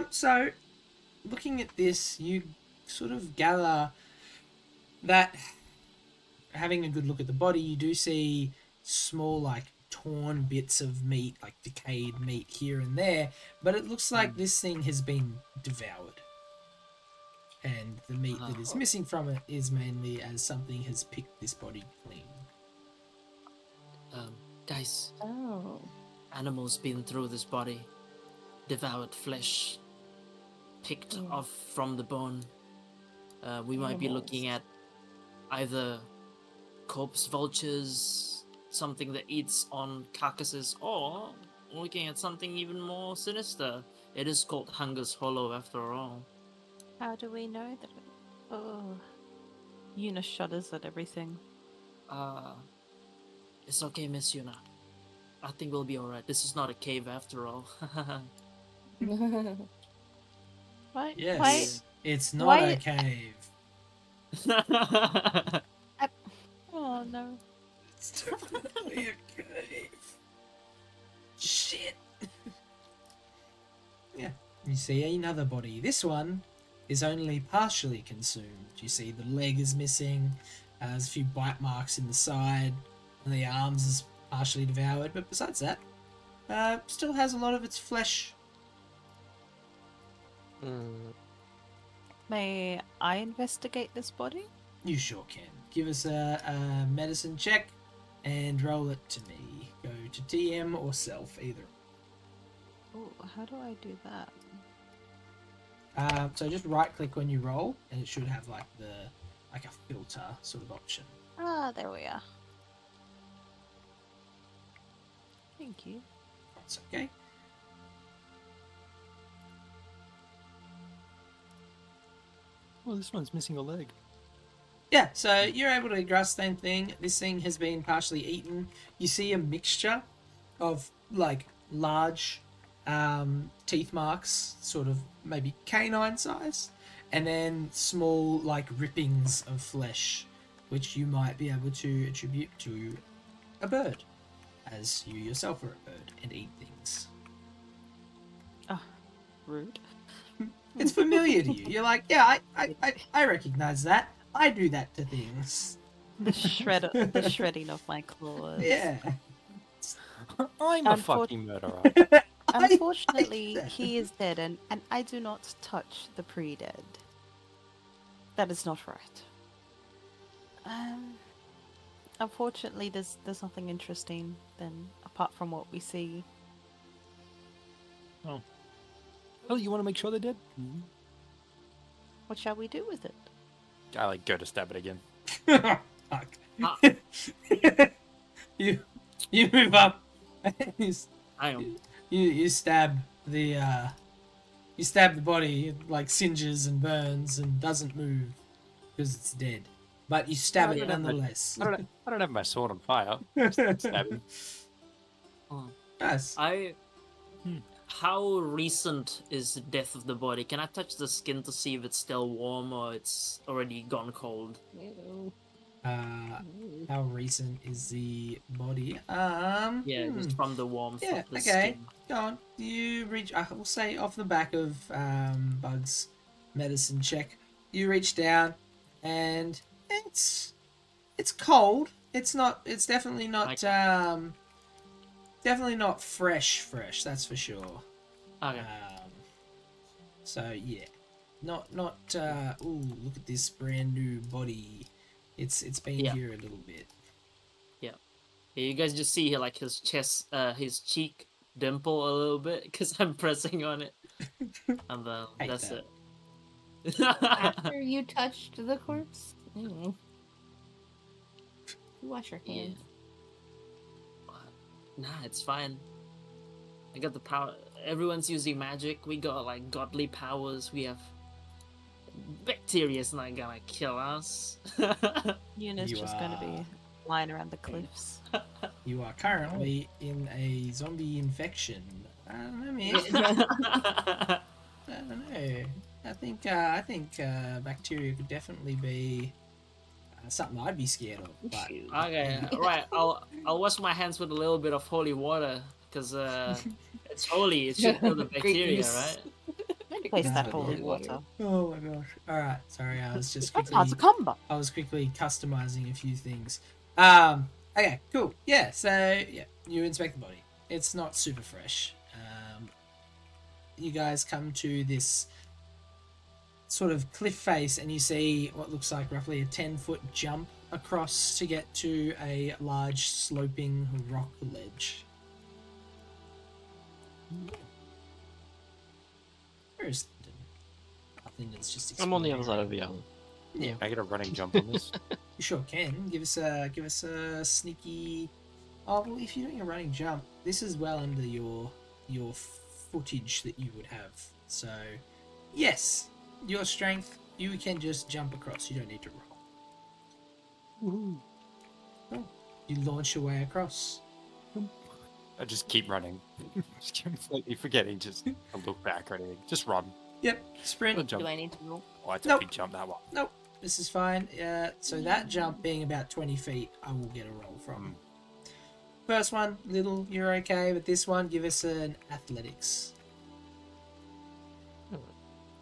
Speaker 1: So, looking at this, you sort of gather that having a good look at the body, you do see small, like, torn bits of meat, like decayed meat here and there, but it looks like this thing has been devoured. And the meat that is missing from it is mainly as something has picked this body clean.
Speaker 4: Guys,
Speaker 6: Oh.
Speaker 4: animals been through this body, devoured flesh, picked off from the bone. We might be looking at either corpse vultures, something that eats on carcasses, or looking at something even more sinister. It is called Hunger's Hollow after all.
Speaker 3: How do we know that? Oh, Yuna shudders at everything.
Speaker 4: It's okay, Miss Yuna. I think we'll be alright. This is not a cave after all.
Speaker 3: Why?
Speaker 1: Yes,
Speaker 3: Why?
Speaker 1: it's not
Speaker 3: why-
Speaker 1: a cave.
Speaker 3: Oh no.
Speaker 1: It's definitely a cave. Shit. Yeah. You see another body. This one is only partially consumed. You see the leg is missing. There's a few bite marks in the side, and the arms is partially devoured. But besides that, still has a lot of its flesh.
Speaker 3: May I investigate this body?
Speaker 1: You sure can. Give us a medicine check and roll it to me. Go to DM or self, either.
Speaker 3: Oh, how do I do that?
Speaker 1: So just right click when you roll, and it should have like a filter sort of option.
Speaker 3: Ah, there we are. Thank you.
Speaker 1: That's okay.
Speaker 5: Well, this one's missing a leg.
Speaker 1: Yeah, so you're able to grasp the same thing. This thing has been partially eaten. You see a mixture of like large teeth marks, sort of maybe canine size, and then small like rippings of flesh, which you might be able to attribute to a bird, as you yourself are a bird and eat things.
Speaker 3: Rude.
Speaker 1: It's familiar to you. You're like, yeah, I recognize that. I do that to things.
Speaker 3: The shredding of my claws.
Speaker 1: Yeah.
Speaker 5: I'm a
Speaker 3: Unfor-
Speaker 5: fucking murderer.
Speaker 3: Unfortunately,
Speaker 1: that.
Speaker 3: he is dead, and I do not touch the pre-dead. That is not right. Unfortunately, there's nothing interesting then apart from what we see.
Speaker 5: Oh, you want to make sure they're dead?
Speaker 3: What shall we do with it?
Speaker 5: I like go to stab it again.
Speaker 1: Fuck.
Speaker 4: Ah.
Speaker 1: you move up. you,
Speaker 4: I am.
Speaker 1: you stab the body. It like singes and burns and doesn't move because it's dead. But you stab
Speaker 5: I
Speaker 1: it
Speaker 5: don't have my-
Speaker 1: nonetheless.
Speaker 5: I don't have my sword on fire. Just stabbing.
Speaker 1: Nice.
Speaker 4: How recent is the death of the body? Can I touch the skin to see if it's still warm or it's already gone cold?
Speaker 1: How recent is the body?
Speaker 4: Yeah, just from the warmth
Speaker 1: Yeah,
Speaker 4: of the
Speaker 1: okay.
Speaker 4: skin.
Speaker 1: Go on. You reach. I will say off the back of Bug's medicine check. You reach down, and it's cold. It's not. It's definitely not. Definitely not fresh. That's for sure.
Speaker 4: Okay.
Speaker 1: So yeah, not. Ooh, look at this brand new body. It's been
Speaker 4: Yeah.
Speaker 1: here a little bit.
Speaker 4: Yeah, you guys just see like his chest, his cheek dimple a little bit because I'm pressing on it, and then
Speaker 1: Hate
Speaker 4: that's
Speaker 1: that.
Speaker 4: it.
Speaker 6: After you touched the corpse? Wash your
Speaker 4: Yeah.
Speaker 6: hands.
Speaker 4: Nah, it's fine. I got the power. Everyone's using magic. We got like godly powers. We have bacteria's not gonna kill us.
Speaker 3: Yuna's
Speaker 1: You
Speaker 3: just going to
Speaker 1: are-
Speaker 3: be lying around the cliffs.
Speaker 1: You are currently in a zombie infection. I don't know, man. I don't know. I think bacteria could definitely be something I'd be scared of. But
Speaker 4: Okay, right. I'll wash my hands with a little bit of holy water because it's holy. It should kill the
Speaker 6: Great
Speaker 4: bacteria,
Speaker 6: use.
Speaker 4: right?
Speaker 3: Taste that
Speaker 1: Yeah.
Speaker 3: holy water.
Speaker 1: Oh my gosh! All right, sorry. I was just
Speaker 3: That's hard to
Speaker 1: quickly.
Speaker 3: come by.
Speaker 1: I was quickly customizing a few things. Okay, cool. Yeah. So yeah, you inspect the body. It's not super fresh. You guys come to this sort of cliff face, and you see what looks like roughly a 10-foot jump across to get to a large sloping rock ledge. Where is Lyndon? Lyndon's just
Speaker 2: I'm on the other
Speaker 1: exploring.
Speaker 2: side of the island.
Speaker 1: Yeah,
Speaker 5: I get a running jump on this.
Speaker 1: you sure can. Give us a sneaky. Oh well, if you're doing a running jump, this is well under your footage that you would have. So, yes, your strength, you can just jump across. You don't need to roll. Cool. You launch your way across.
Speaker 5: I just keep running. Just completely forgetting just to look back or anything. Just run.
Speaker 1: Yep, sprint.
Speaker 5: Not jump.
Speaker 6: Do I need to roll?
Speaker 5: Oh, it's
Speaker 1: Nope.
Speaker 5: a big jump that one.
Speaker 1: Nope, this is fine. So that jump being about 20 feet, I will get a roll from. First one, little, you're okay, but this one, give us an athletics.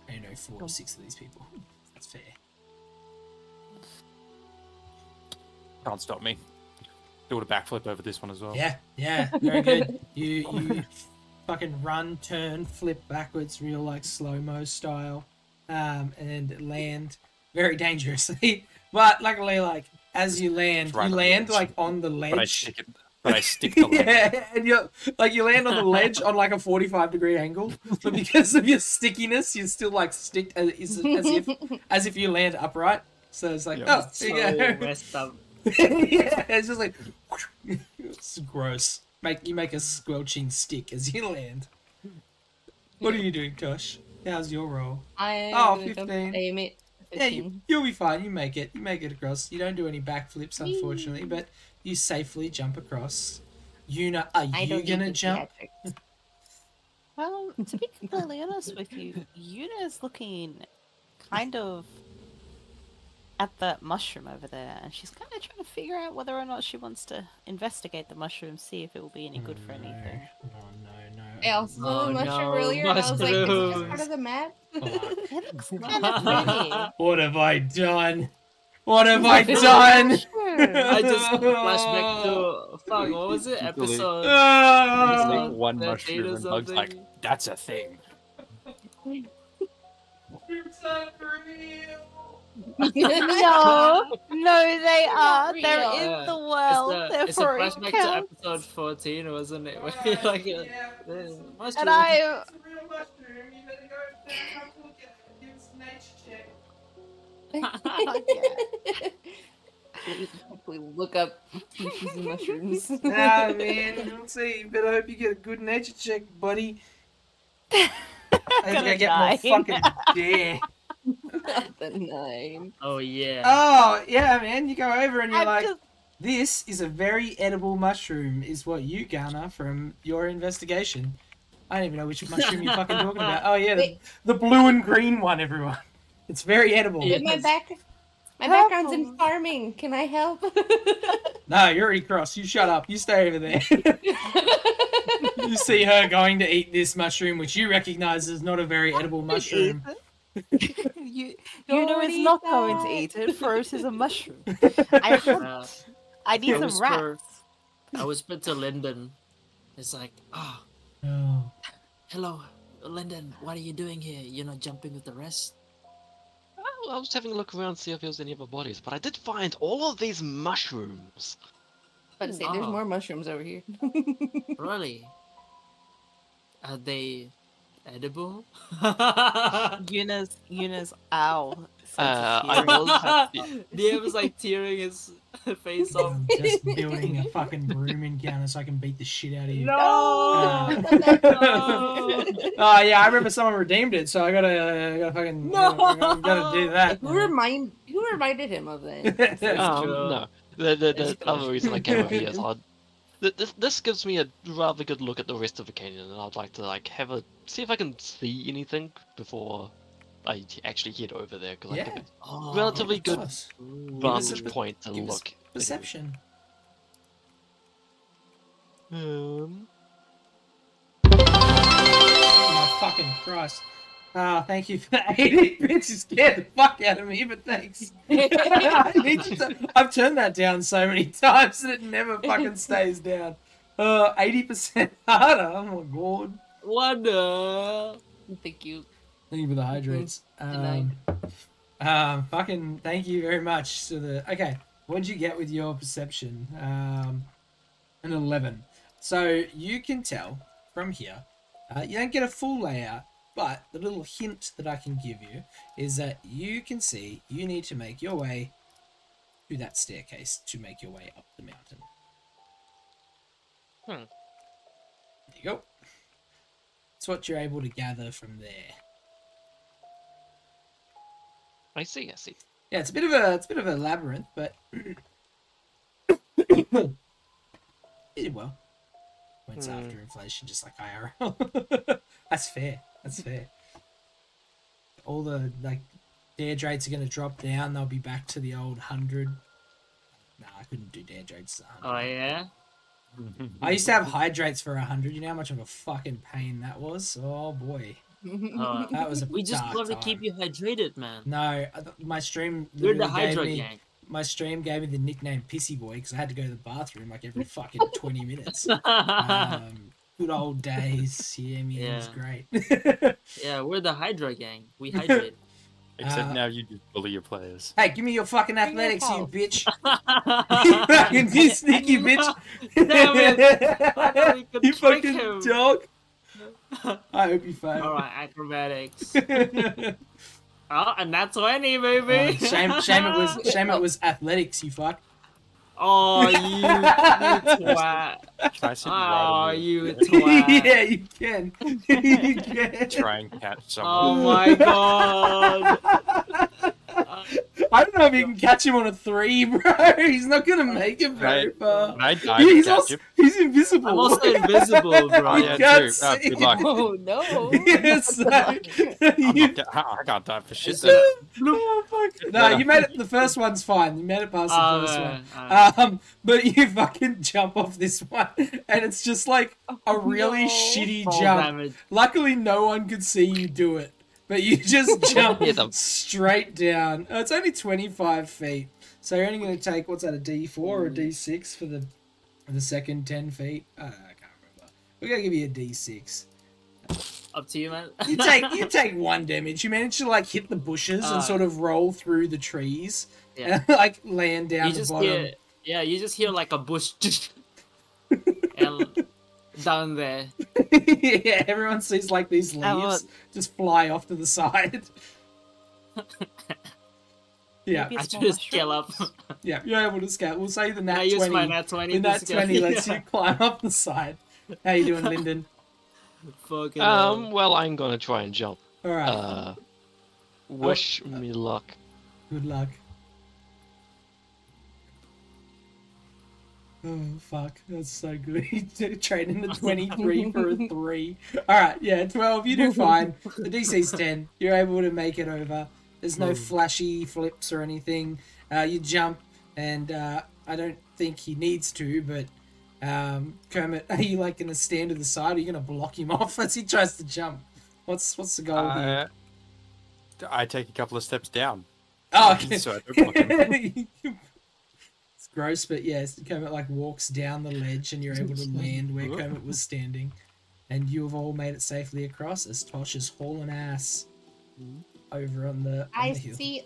Speaker 1: I know 4 or 6 of these people. That's fair.
Speaker 5: Can't stop me. Doing a backflip over this one as well.
Speaker 1: Yeah, very good. You fucking run, turn, flip backwards, real like slow-mo style, and land very dangerously. But luckily, like as you land,
Speaker 5: Right
Speaker 1: you
Speaker 5: on the
Speaker 1: land
Speaker 5: edge.
Speaker 1: like on the ledge.
Speaker 5: But I stick the ledge.
Speaker 1: Yeah, and you land on the ledge on like a 45-degree angle, but because of your stickiness, you're still like sticked as if you land upright. So it's like,
Speaker 5: Yeah.
Speaker 1: oh,
Speaker 4: So
Speaker 1: there you go.
Speaker 4: messed up.
Speaker 1: Yeah, it's just like it's gross. You make a squelching stick as you land. What are you doing, Tosh? How's your roll?
Speaker 6: I
Speaker 1: Oh,
Speaker 6: gonna jump-
Speaker 1: 15.
Speaker 6: I aim it.
Speaker 1: Yeah,
Speaker 6: 15.
Speaker 1: you'll be fine. You make it. You make it across. You don't do any backflips, unfortunately, but you safely jump across. Are
Speaker 6: I
Speaker 1: you
Speaker 6: don't
Speaker 1: gonna
Speaker 6: need the
Speaker 1: jump?
Speaker 6: theatrics.
Speaker 3: Well, to be completely honest with you, Yuna's looking kind of at that mushroom over there, and she's kind of trying to figure out whether or not she wants to investigate the mushroom, see if it will be any good for anything.
Speaker 1: Oh no.
Speaker 6: I also saw
Speaker 4: Oh,
Speaker 6: the mushroom
Speaker 4: no,
Speaker 6: earlier, and I was like, is it just part
Speaker 4: mushrooms.
Speaker 6: of the map?
Speaker 1: Hold on.
Speaker 3: It looks kind of pretty.
Speaker 1: What have I done? What have I done?
Speaker 4: I just flash back to fuck. What was it?
Speaker 5: Literally.
Speaker 4: Episode.
Speaker 1: Oh,
Speaker 5: Like one
Speaker 4: 13
Speaker 5: mushroom
Speaker 4: or
Speaker 5: and Bug's like,
Speaker 4: something.
Speaker 5: that's a thing.
Speaker 1: mushrooms aren't real.
Speaker 3: No, no, they are.
Speaker 6: Real.
Speaker 3: They're
Speaker 4: Yeah.
Speaker 3: in the world. They're
Speaker 4: It's a
Speaker 3: for
Speaker 4: flashback to
Speaker 3: account.
Speaker 4: episode 14, wasn't it? Where
Speaker 1: Alright,
Speaker 4: like,
Speaker 1: yeah.
Speaker 4: mushroom.
Speaker 3: And I,
Speaker 1: It's a real mushroom. You better go there and have a look at it. Give us a nature check.
Speaker 6: We look up species of mushrooms.
Speaker 1: Nah, man. We'll see. You better hope you get a good nature check, buddy. I think
Speaker 3: Gonna
Speaker 1: I get
Speaker 3: die.
Speaker 1: more fucking dare.
Speaker 6: The 9.
Speaker 4: Oh yeah.
Speaker 1: Oh, yeah, man. You go over and you're
Speaker 3: I'm
Speaker 1: like,
Speaker 3: just,
Speaker 1: this is a very edible mushroom, is what you garner from your investigation. I don't even know which mushroom you're fucking talking about. Oh, yeah,
Speaker 6: Wait.
Speaker 1: the blue and green one, everyone. It's very edible.
Speaker 4: Yeah.
Speaker 6: My background's in farming. Can I help?
Speaker 1: No, you're already cross. You shut up. You stay over there. You see her going to eat this mushroom, which you recognize as not a very edible mushroom.
Speaker 3: you
Speaker 6: Don't
Speaker 3: know it's
Speaker 6: eat
Speaker 3: not going to
Speaker 6: that.
Speaker 3: eat it, for it is a mushroom. I
Speaker 4: Uh,
Speaker 3: need
Speaker 4: I
Speaker 3: some
Speaker 4: whisper-
Speaker 3: rats.
Speaker 4: I whispered to Lyndon. It's like, oh,
Speaker 1: Oh.
Speaker 4: hello, Lyndon. What are you doing here? You're not jumping with the rest.
Speaker 2: I was having a look around to see if there was any other bodies, but I did find all of these mushrooms.
Speaker 6: About to say, there's
Speaker 4: Oh.
Speaker 6: more mushrooms over here.
Speaker 4: Really? Are they edible?
Speaker 3: Yuna's owl.
Speaker 2: I was
Speaker 4: DM was like tearing his face off.
Speaker 1: I'm just building a fucking room encounter so I can beat the shit out of you.
Speaker 4: No!
Speaker 1: Oh yeah, I remember someone redeemed it, so I gotta fucking gotta do that.
Speaker 6: Who reminded him of that?
Speaker 4: That's true.
Speaker 2: No. The
Speaker 4: That's
Speaker 2: other
Speaker 4: true.
Speaker 2: reason I came over here is this gives me a rather good look at the rest of the canyon, and I'd like to like see if I can see anything before I actually head over there, because I
Speaker 1: Yeah.
Speaker 2: think it's
Speaker 4: Oh,
Speaker 2: Relatively
Speaker 1: Of
Speaker 2: good.
Speaker 1: course.
Speaker 4: Ooh.
Speaker 1: us a
Speaker 2: vantage
Speaker 1: per-
Speaker 2: point to
Speaker 1: give us
Speaker 2: look.
Speaker 1: Perception.
Speaker 2: Um,
Speaker 1: Oh my fucking Christ. Oh, thank you for that. 80 bitch. You scared the fuck out of me, but thanks. I need you to, I've turned that down so many times that it never fucking stays down. 80% harder. Oh my god.
Speaker 4: Wonder.
Speaker 6: Thank you.
Speaker 1: Thank you for the hydrates.
Speaker 6: Denied.
Speaker 1: Fucking thank you very much. So okay, what'd you get with your perception? An 11. So you can tell from here. You don't get a full layout, but the little hint that I can give you is that you can see you need to make your way to that staircase to make your way up the mountain.
Speaker 2: Hmm.
Speaker 1: There you go. That's what you're able to gather from there.
Speaker 2: I see.
Speaker 1: Yeah, it's a bit of a labyrinth, but you did well. Points
Speaker 2: Hmm.
Speaker 1: after inflation, just like IRL. That's fair. That's fair. All the like Deirdres are gonna drop down. They'll be back to the old 100. Nah, I couldn't do Deirdres.
Speaker 4: Oh yeah.
Speaker 1: I used to have hydrates for 100. You know how much of a fucking pain that was? Oh boy,
Speaker 4: Oh,
Speaker 1: that was a
Speaker 4: we just
Speaker 1: dark
Speaker 4: love to
Speaker 1: time.
Speaker 4: keep you hydrated, man.
Speaker 1: No, my stream.
Speaker 4: We're the
Speaker 1: literally gave
Speaker 4: Hydra
Speaker 1: me-
Speaker 4: gang.
Speaker 1: My stream gave me the nickname Pissy Boy because I had to go to the bathroom like every fucking 20 minutes. Good old days. Yeah, man, it was great.
Speaker 4: Yeah, we're the Hydra gang. We hydrate.
Speaker 5: Except now you just bully your players.
Speaker 1: Hey, give me your fucking
Speaker 6: Bring your
Speaker 1: athletics, you
Speaker 6: pulse.
Speaker 1: bitch. You fucking you sneaky bitch.
Speaker 4: Damn it. I thought we could
Speaker 1: You
Speaker 4: trick
Speaker 1: fucking
Speaker 4: him.
Speaker 1: dog. I hope you fail.
Speaker 4: Alright, acrobatics. Oh, and that's 20, baby.
Speaker 1: Shame it was athletics, you fuck.
Speaker 4: Oh, you twat.
Speaker 5: Tyson
Speaker 4: Oh,
Speaker 5: rattled me.
Speaker 4: you twat.
Speaker 1: Yeah, you can. You can.
Speaker 5: Try and catch
Speaker 4: Oh
Speaker 5: someone.
Speaker 4: my god.
Speaker 1: I don't know if you can catch him on a 3, bro. He's not gonna make it very
Speaker 5: Right.
Speaker 1: far.
Speaker 5: And I died
Speaker 1: He's,
Speaker 5: to catch
Speaker 1: also,
Speaker 5: him.
Speaker 1: he's invisible.
Speaker 4: I'm also invisible, bro.
Speaker 5: Oh,
Speaker 1: You
Speaker 5: yeah,
Speaker 1: can't
Speaker 5: true. Oh,
Speaker 1: see
Speaker 5: good luck.
Speaker 6: Oh no.
Speaker 1: Yes, so,
Speaker 5: I'm
Speaker 1: you,
Speaker 5: not I can't die for shit.
Speaker 4: Is
Speaker 5: Then.
Speaker 1: oh, fuck. No, you made it. The first one's fine. You made it past the
Speaker 4: Oh,
Speaker 1: first
Speaker 4: man,
Speaker 1: one.
Speaker 4: alright.
Speaker 1: But you fucking jump off this one, and it's just like a really
Speaker 6: No.
Speaker 1: shitty
Speaker 4: Fall
Speaker 1: jump.
Speaker 4: damage.
Speaker 1: Luckily, no one could see you do it. but you just jump
Speaker 2: Hit 'em.
Speaker 1: straight down. It's only 25 feet, so you're only going to take what's that, a D4 or a D6 for the second 10 feet? I can't remember. We're going to give you a D6.
Speaker 4: Up to you, man.
Speaker 1: You take 1 damage. You manage to like hit the bushes and sort of roll through the trees
Speaker 4: Yeah.
Speaker 1: and like land down
Speaker 4: You
Speaker 1: the
Speaker 4: just
Speaker 1: bottom.
Speaker 4: hear, yeah, you just hear like a bush, and down there.
Speaker 1: Yeah, everyone sees like these
Speaker 3: I
Speaker 1: leaves
Speaker 3: would-
Speaker 1: just fly off to the side. Yeah,
Speaker 3: Maybe
Speaker 4: I
Speaker 3: it's
Speaker 4: try
Speaker 3: more
Speaker 4: to scale up.
Speaker 1: yeah, you're able to scale. We'll say the
Speaker 4: And
Speaker 1: nat
Speaker 4: I use
Speaker 1: 20.
Speaker 4: my nat 20.
Speaker 1: The
Speaker 4: to
Speaker 1: nat
Speaker 4: scale.
Speaker 1: 20 lets
Speaker 4: Yeah.
Speaker 1: you climb up the side. How you doing, Lyndon?
Speaker 4: Fucking hell.
Speaker 2: Well, I'm gonna try and jump.
Speaker 1: All right.
Speaker 2: Wish me luck.
Speaker 1: Good luck. Oh, fuck. That's so good. Trading the 23 for a 3. Alright, yeah, 12. You do fine. The DC's 10. You're able to make it over. There's no flashy flips or anything. You jump, and I don't think he needs to, but Kermit, are you like going to stand to the side? Or are you going to block him off as he tries to jump? What's the goal here?
Speaker 5: I take a couple of steps down.
Speaker 1: Oh, okay.
Speaker 5: So I don't block him.
Speaker 1: It's gross, but yes, Kermit like walks down the ledge and you're able to land where Kermit was standing. And you have all made it safely across as Tosh is hauling ass over on the
Speaker 6: I
Speaker 1: hill.
Speaker 6: see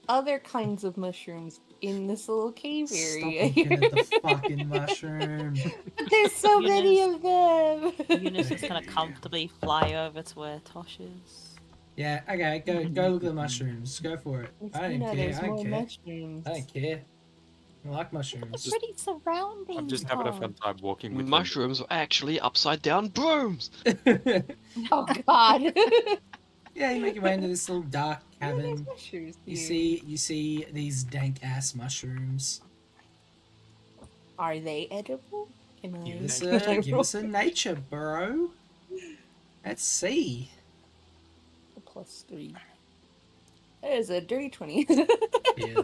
Speaker 6: other kinds of mushrooms in this little cave
Speaker 1: Stop
Speaker 6: area.
Speaker 1: looking at the fucking mushroom.
Speaker 6: There's so many of them.
Speaker 3: Eunice is gonna comfortably fly over to where Tosh is.
Speaker 1: Yeah, okay, go look at the mushrooms. Go for it. I don't care.
Speaker 6: There's
Speaker 1: I don't
Speaker 6: more
Speaker 1: care.
Speaker 6: mushrooms.
Speaker 1: I don't care. I like mushrooms.
Speaker 3: Pretty surrounding.
Speaker 5: I'm just having a fun time walking with them.
Speaker 2: Mushrooms are actually upside down brooms.
Speaker 6: Oh God.
Speaker 1: Yeah, you make your way into this little dark
Speaker 6: What are these
Speaker 1: cabin.
Speaker 6: mushrooms
Speaker 1: You
Speaker 6: here?
Speaker 1: see these dank ass mushrooms.
Speaker 6: Are they edible? Can I?
Speaker 1: Give us a nature, bro. Let's see.
Speaker 6: +3. That is a dirty 20.
Speaker 1: Yeah,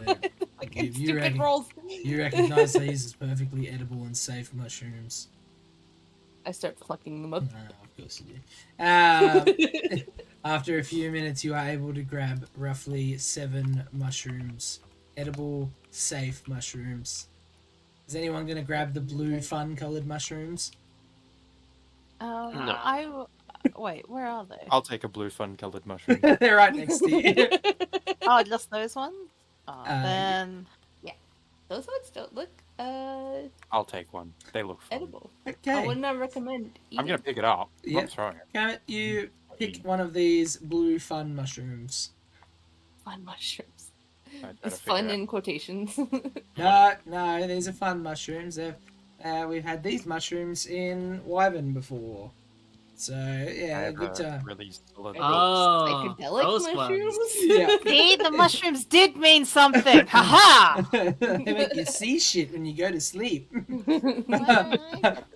Speaker 6: Like
Speaker 1: You-
Speaker 6: in
Speaker 1: you
Speaker 6: stupid
Speaker 1: reckon-
Speaker 6: rolls.
Speaker 1: you recognize these as perfectly edible and safe mushrooms.
Speaker 6: I start plucking them up.
Speaker 1: Of course you do. After a few minutes, you are able to grab roughly 7 mushrooms. Edible, safe mushrooms. Is anyone going to grab the blue, fun-coloured mushrooms?
Speaker 2: No.
Speaker 3: Wait, where are they?
Speaker 5: I'll take a blue fun-coloured mushroom.
Speaker 1: They're right next to you.
Speaker 3: Oh, just those ones? Oh,
Speaker 1: Uh,
Speaker 3: then
Speaker 6: Those ones don't look
Speaker 5: I'll take one. They look fun.
Speaker 6: edible. I
Speaker 1: Okay.
Speaker 6: would not recommend
Speaker 5: I'm gonna
Speaker 6: eating.
Speaker 5: pick it up. I'm
Speaker 1: Yep.
Speaker 5: not throwing it.
Speaker 1: Kermit, you pick one of these blue, fun mushrooms.
Speaker 6: Fun mushrooms.
Speaker 5: I'd better
Speaker 6: It's
Speaker 5: figure
Speaker 6: fun
Speaker 5: out.
Speaker 6: in quotations.
Speaker 1: No, these are fun mushrooms. We've had these mushrooms in Wyvern before. So,
Speaker 5: I
Speaker 1: yeah,
Speaker 5: have
Speaker 1: good
Speaker 5: a
Speaker 1: time.
Speaker 5: really solid.
Speaker 4: Oh,
Speaker 6: Psychedelic
Speaker 4: those ones.
Speaker 6: mushrooms.
Speaker 1: Yeah.
Speaker 3: see, the mushrooms did mean something. Haha!
Speaker 1: They make you see shit when you go to sleep.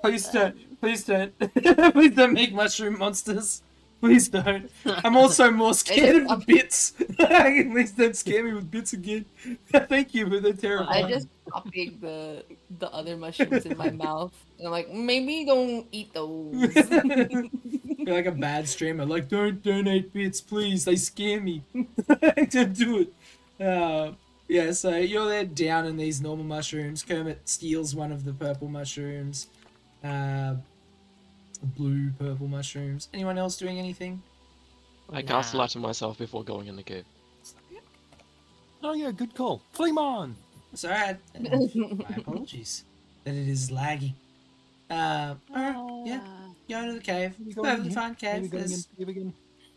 Speaker 1: Please don't. Please don't make mushroom monsters. Please don't. I'm also more scared of the bits. Please don't scare me with bits again. Thank you, but they're terrifying.
Speaker 6: I just popping the other mushrooms in my mouth. And I'm like, maybe don't eat those.
Speaker 1: You're like a bad streamer. Like, don't donate bits, please. They scare me. Don't do it. Yeah, so you're there down in these normal mushrooms. Kermit steals one of the purple mushrooms. Blue purple mushrooms. Anyone else doing anything?
Speaker 2: I cast
Speaker 4: Nah.
Speaker 2: light on myself before going in the cave.
Speaker 5: Oh yeah, good call. Fleamon!
Speaker 1: It's alright. My apologies that it is laggy. Alright, yeah. Go into the cave. Perfectly fine cave.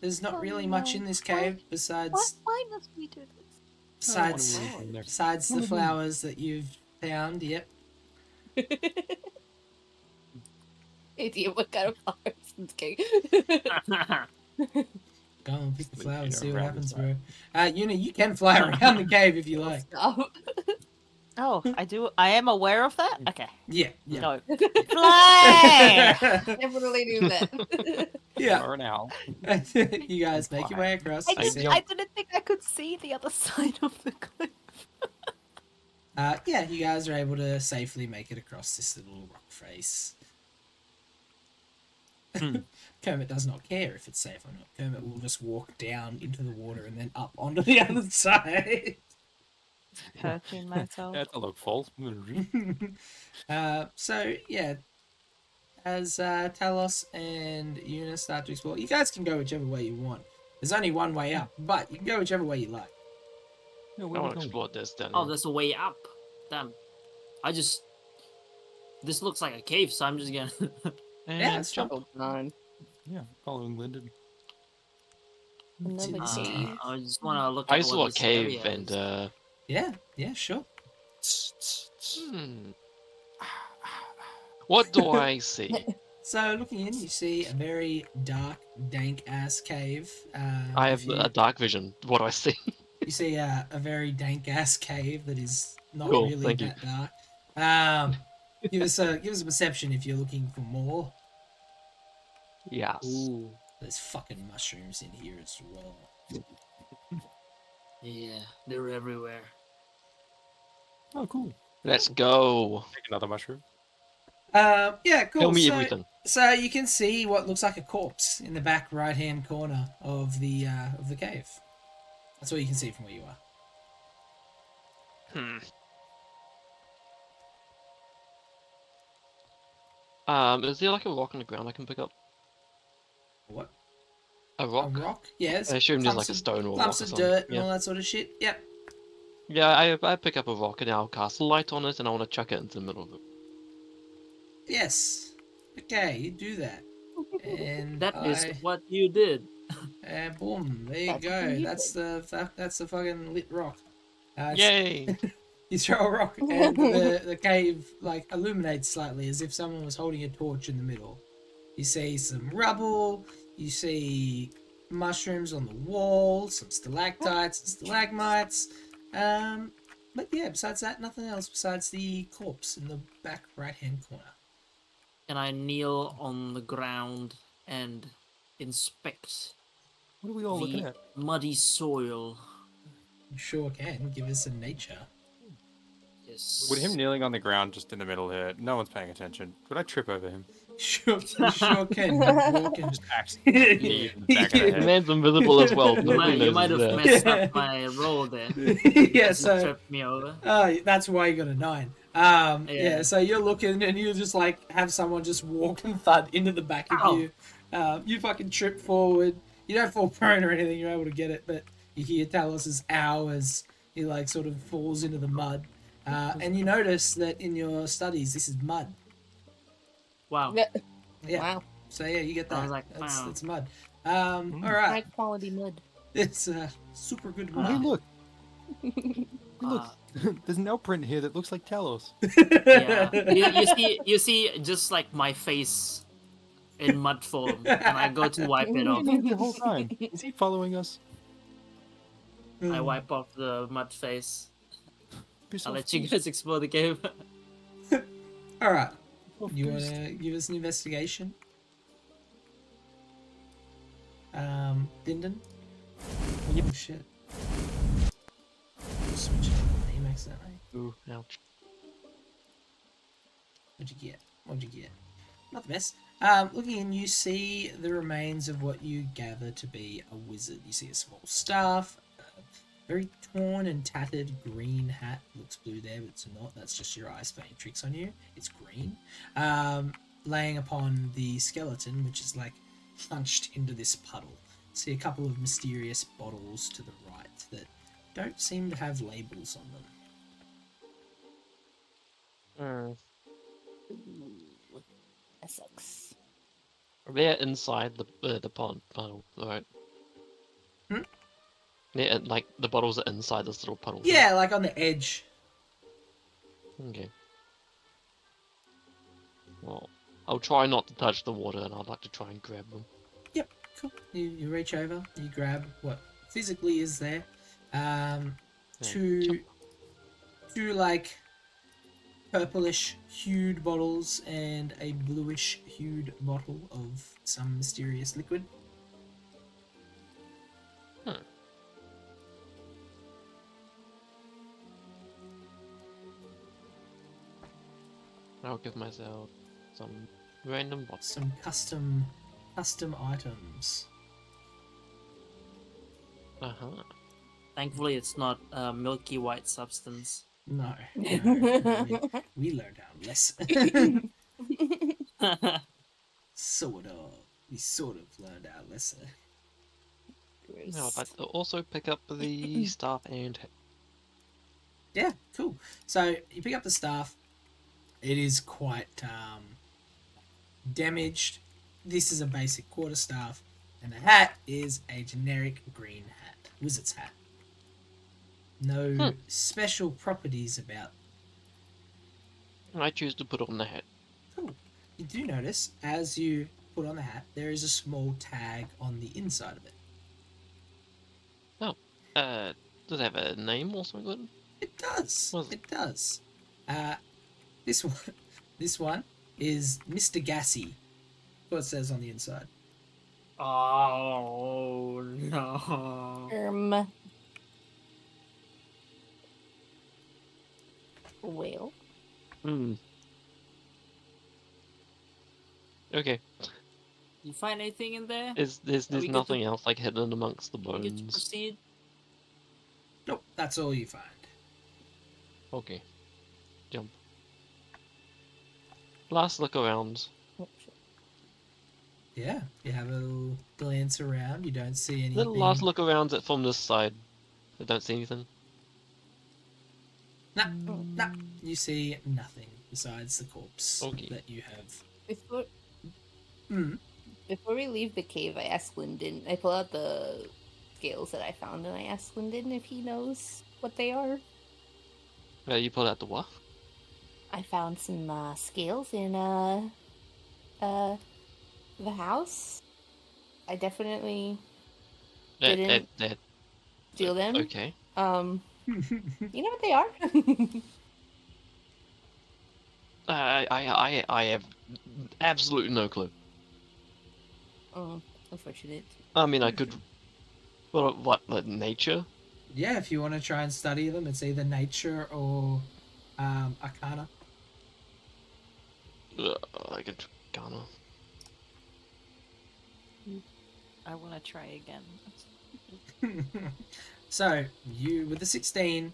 Speaker 1: There's not really much in this cave besides
Speaker 3: Why must we do this?
Speaker 1: besides
Speaker 5: in there.
Speaker 1: besides the flowers that you've found. Yep.
Speaker 6: Idea what kind of flowers in this cave.
Speaker 1: Go and pick the
Speaker 5: Sleep
Speaker 1: flowers,
Speaker 5: in
Speaker 1: see what
Speaker 5: around
Speaker 1: happens,
Speaker 5: the
Speaker 1: bro. You can fly around the cave if you like.
Speaker 6: Stop.
Speaker 3: Oh, I do. I am aware of that. Okay,
Speaker 1: Yeah, yeah.
Speaker 3: no. Fly!
Speaker 6: Definitely do that.
Speaker 1: Yeah.
Speaker 5: Or an owl.
Speaker 1: You guys make your way across.
Speaker 3: I
Speaker 1: You see-
Speaker 3: didn't think I could see the other side of the cliff.
Speaker 1: Yeah, you guys are able to safely make it across this little rock face.
Speaker 5: Hmm.
Speaker 1: Kermit does not care if it's safe or not. Kermit will just walk down into the water and then up onto the other side.
Speaker 3: Perching myself.
Speaker 5: That's a look false.
Speaker 1: So yeah, as Talos and Eunice start to explore, you guys can go whichever way you want. There's only one way up, but you can go whichever way you like.
Speaker 5: Yeah,
Speaker 2: I
Speaker 5: where we
Speaker 2: want to
Speaker 5: going?
Speaker 2: explore this then.
Speaker 4: Oh, there's a way up. Damn. This looks like a cave, so I'm just gonna.
Speaker 2: And
Speaker 1: Yeah, it's
Speaker 2: jump.
Speaker 6: Hold on.
Speaker 5: Yeah, following Lyndon.
Speaker 6: Another
Speaker 1: Uh,
Speaker 6: cave.
Speaker 4: I just want to look
Speaker 2: I
Speaker 4: at
Speaker 2: saw a
Speaker 4: what this
Speaker 2: cave
Speaker 4: area
Speaker 2: and
Speaker 4: is.
Speaker 1: Yeah, sure.
Speaker 2: What do I see?
Speaker 1: So looking in, you see a very dark, dank ass cave.
Speaker 2: I
Speaker 1: if
Speaker 2: have
Speaker 1: you,
Speaker 2: a dark vision. What do I see?
Speaker 1: you see a very dank ass cave that is not
Speaker 2: Cool,
Speaker 1: really
Speaker 2: thank you.
Speaker 1: that dark. Give us a perception if you're looking for more.
Speaker 2: Yes.
Speaker 4: Ooh.
Speaker 1: There's fucking mushrooms in here as well.
Speaker 4: Yeah, they're everywhere.
Speaker 5: Oh, cool.
Speaker 2: Let's go.
Speaker 5: Take another mushroom.
Speaker 1: Yeah, cool.
Speaker 2: Tell me
Speaker 1: so,
Speaker 2: everything.
Speaker 1: So you can see what looks like a corpse in the back right-hand corner of the cave. That's all you can see from where you are.
Speaker 2: Is there like a rock on the ground I can pick up?
Speaker 1: What?
Speaker 2: A rock?
Speaker 1: A rock? Yes.
Speaker 2: I assume there's like
Speaker 1: clumps
Speaker 2: a
Speaker 1: of-
Speaker 2: stone or a rock or
Speaker 1: clumps of
Speaker 2: something.
Speaker 1: dirt and
Speaker 2: Yeah.
Speaker 1: all that sort of shit. Yep.
Speaker 2: Yeah, I pick up a rock and I'll cast a light on it and I want to chuck it into the middle of it.
Speaker 1: Yes. Okay, you do that. And
Speaker 4: That is what you did.
Speaker 1: and boom, there you
Speaker 6: That's what
Speaker 1: go.
Speaker 6: you
Speaker 1: That's the fucking lit rock. It's-
Speaker 2: Yay!
Speaker 1: You throw a rock and the cave like illuminates slightly as if someone was holding a torch in the middle. You see some rubble, you see mushrooms on the wall, some stalactites and stalagmites. But yeah, besides that, nothing else besides the corpse in the back right hand corner.
Speaker 4: Can I kneel on the ground and inspect
Speaker 5: What are we all looking
Speaker 4: the
Speaker 5: at?
Speaker 4: muddy soil?
Speaker 1: You sure can. Give us some nature.
Speaker 4: Yes.
Speaker 5: With him kneeling on the ground just in the middle here, no one's paying attention. Would I trip over him?
Speaker 1: Sure, you sure can. You walk in.
Speaker 5: Just accidentally knee in the back of the
Speaker 2: The
Speaker 5: head.
Speaker 2: man's invisible as well.
Speaker 4: You
Speaker 2: Nobody
Speaker 4: might
Speaker 2: knows
Speaker 4: have
Speaker 2: he's there.
Speaker 4: messed up my roll there.
Speaker 1: Yeah,
Speaker 4: You
Speaker 1: so
Speaker 4: tripped me over.
Speaker 1: that's why you got a 9. Yeah,
Speaker 4: Yeah.
Speaker 1: so you're looking and you just like have someone just walk and thud into the back of
Speaker 4: Ow.
Speaker 1: you. You fucking trip forward. You don't fall prone or anything. You're able to get it, but you hear Talos's ow as he like sort of falls into the mud. And you notice that in your studies, this is mud.
Speaker 4: Wow.
Speaker 1: Yeah.
Speaker 6: Wow.
Speaker 1: So yeah, you get
Speaker 4: I
Speaker 1: that.
Speaker 4: was like,
Speaker 1: That's
Speaker 4: wow.
Speaker 1: it's mud.
Speaker 6: High
Speaker 1: All right.
Speaker 6: quality mud.
Speaker 1: It's super good
Speaker 5: Oh, hey,
Speaker 1: mud.
Speaker 5: look. Hey, look.
Speaker 4: Uh,
Speaker 5: There's an outprint here that looks like Talos.
Speaker 4: yeah. You see just like my face in mud form, and I go to wipe it off.
Speaker 5: The whole time. Is he following us?
Speaker 4: I wipe off the mud face.
Speaker 5: Piss
Speaker 4: I'll
Speaker 5: off.
Speaker 4: let you guys explore the cave.
Speaker 1: All right.
Speaker 5: Off,
Speaker 1: You want
Speaker 5: beast.
Speaker 1: to give us an investigation? Dindon? Oh shit. Switch the name accidentally.
Speaker 2: Ooh, ouch.
Speaker 1: What'd you get? What'd you get? Not the best. Looking in, you see the remains of what you gather to be a wizard. You see a small staff, a very torn and tattered green hat. Looks blue there, but it's not. That's just your eyes playing tricks on you. It's green. Laying upon the skeleton, which is like hunched into this puddle. See a couple of mysterious bottles to the right that don't seem to have labels on them.
Speaker 6: Ooh, that sucks.
Speaker 2: They're inside the pond puddle, right?
Speaker 1: Hmm?
Speaker 2: Yeah, like the bottles are inside this little puddle.
Speaker 1: Yeah, like on the edge.
Speaker 2: Okay. Well, I'll try not to touch the water, and I'd like to try and grab them.
Speaker 1: Yep, cool. You reach over, you grab what physically is there. Two like purplish hued bottles and a bluish hued bottle of some mysterious liquid.
Speaker 2: I'll give myself some random bottles.
Speaker 1: Some custom custom items.
Speaker 2: Uh-huh.
Speaker 4: Thankfully, it's not a milky white substance.
Speaker 1: No, we learned our lesson. Sort of. We sort of learned our lesson.
Speaker 2: Now, I'd like to also pick up the staff and
Speaker 1: Yeah, cool. So you pick up the staff. It is quite damaged. This is a basic quarterstaff, and the hat is a generic green hat, wizard's hat. No special properties about.
Speaker 2: I choose to put on the hat.
Speaker 1: Cool. You do notice as you put on the hat, there is a small tag on the inside of it.
Speaker 2: Does it have a name or something?
Speaker 1: It does.
Speaker 2: Was-
Speaker 1: It does. This one, this one is Mr. Gassy. What it says on the inside.
Speaker 4: Oh no.
Speaker 6: Well,
Speaker 2: Hmm. Okay.
Speaker 4: You find anything in there?
Speaker 2: There's
Speaker 4: we good to-
Speaker 2: nothing else like hidden amongst the
Speaker 4: We get to
Speaker 2: bones.
Speaker 4: proceed.
Speaker 1: Nope, that's all you find.
Speaker 2: Okay. Jump. Last look around.
Speaker 1: Yeah, you have a little glance around. You don't see anything.
Speaker 2: Little last look around it from this side. I don't see anything.
Speaker 1: Nah, you see nothing besides the corpse
Speaker 2: Okay.
Speaker 1: that you have.
Speaker 6: before
Speaker 1: Mm.
Speaker 6: before we leave the cave, I asked Lyndon. I pull out the scales that I found, and I asked Lyndon if he knows what they are.
Speaker 2: You pulled out the what?
Speaker 6: I found some scales in the house. I definitely Didn't-
Speaker 2: That.
Speaker 6: steal them.
Speaker 2: Okay.
Speaker 6: You know what they are?
Speaker 2: I have absolutely no clue.
Speaker 6: Oh, unfortunate.
Speaker 2: I mean, I could. What? Like nature?
Speaker 1: Yeah, if you want to try and study them, it's either nature or arcana.
Speaker 2: I could. Gonna.
Speaker 3: I want to try again.
Speaker 1: So, you, with the 16,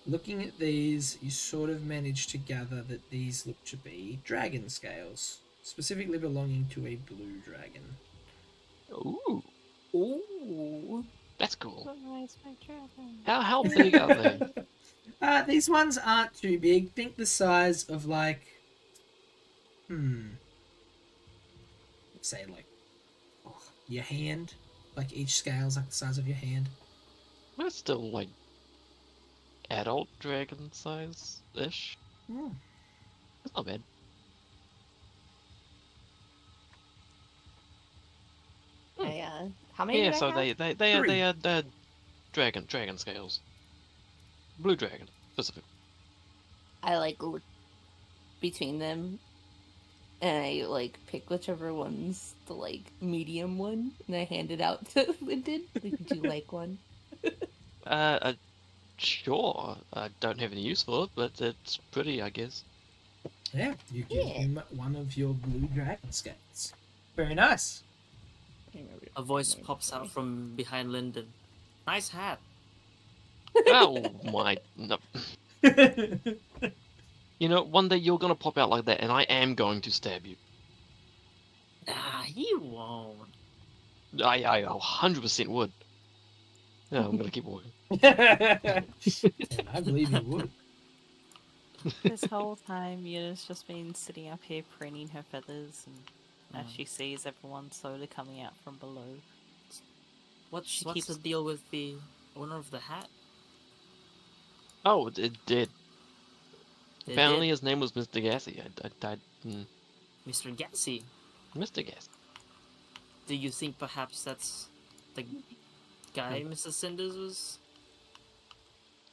Speaker 1: looking at these, you sort of manage to gather that these look to be dragon scales, specifically belonging to a blue dragon.
Speaker 2: Ooh,
Speaker 6: Ooh.
Speaker 2: that's cool.
Speaker 3: Sunrise my dragon.
Speaker 2: How big are they?
Speaker 1: These ones aren't too big. Think the size of like, say like, your hand. Like each scale's like the size of your hand.
Speaker 2: That's still like adult dragon size ish.
Speaker 1: Hmm.
Speaker 2: That's not bad.
Speaker 6: How many?
Speaker 2: Yeah,
Speaker 6: did I
Speaker 2: so
Speaker 6: have?
Speaker 2: they are dragon scales. Blue dragon specific.
Speaker 6: I like look between them, and I like pick whichever one's the like medium one, and I hand it out to Lyndon. Like, would you like one?
Speaker 2: Sure. I don't have any use for it, but it's pretty, I guess.
Speaker 1: Yeah, you give
Speaker 6: Yeah.
Speaker 1: him one of your blue dragon scales. Very nice.
Speaker 4: A voice pops out from behind Lyndon. Nice hat.
Speaker 2: Oh my! No. You know, one day you're gonna pop out like that, and I am going to stab you.
Speaker 4: Ah, he won't.
Speaker 2: I 100% would. No, I'm gonna keep walking.
Speaker 1: And I believe you would.
Speaker 3: This whole time, Yuna's just been sitting up here preening her feathers, and as she sees everyone slowly coming out from below.
Speaker 4: What's
Speaker 3: She
Speaker 4: the
Speaker 3: keeps-
Speaker 4: deal with the owner of the hat?
Speaker 2: Oh, it did.
Speaker 4: They
Speaker 2: Apparently,
Speaker 4: did?
Speaker 2: his name was Mr. Gassy.
Speaker 4: Mr. Gatsy.
Speaker 2: Mr. Gassy.
Speaker 4: Do you think perhaps that's the guy Mr. Cinders was?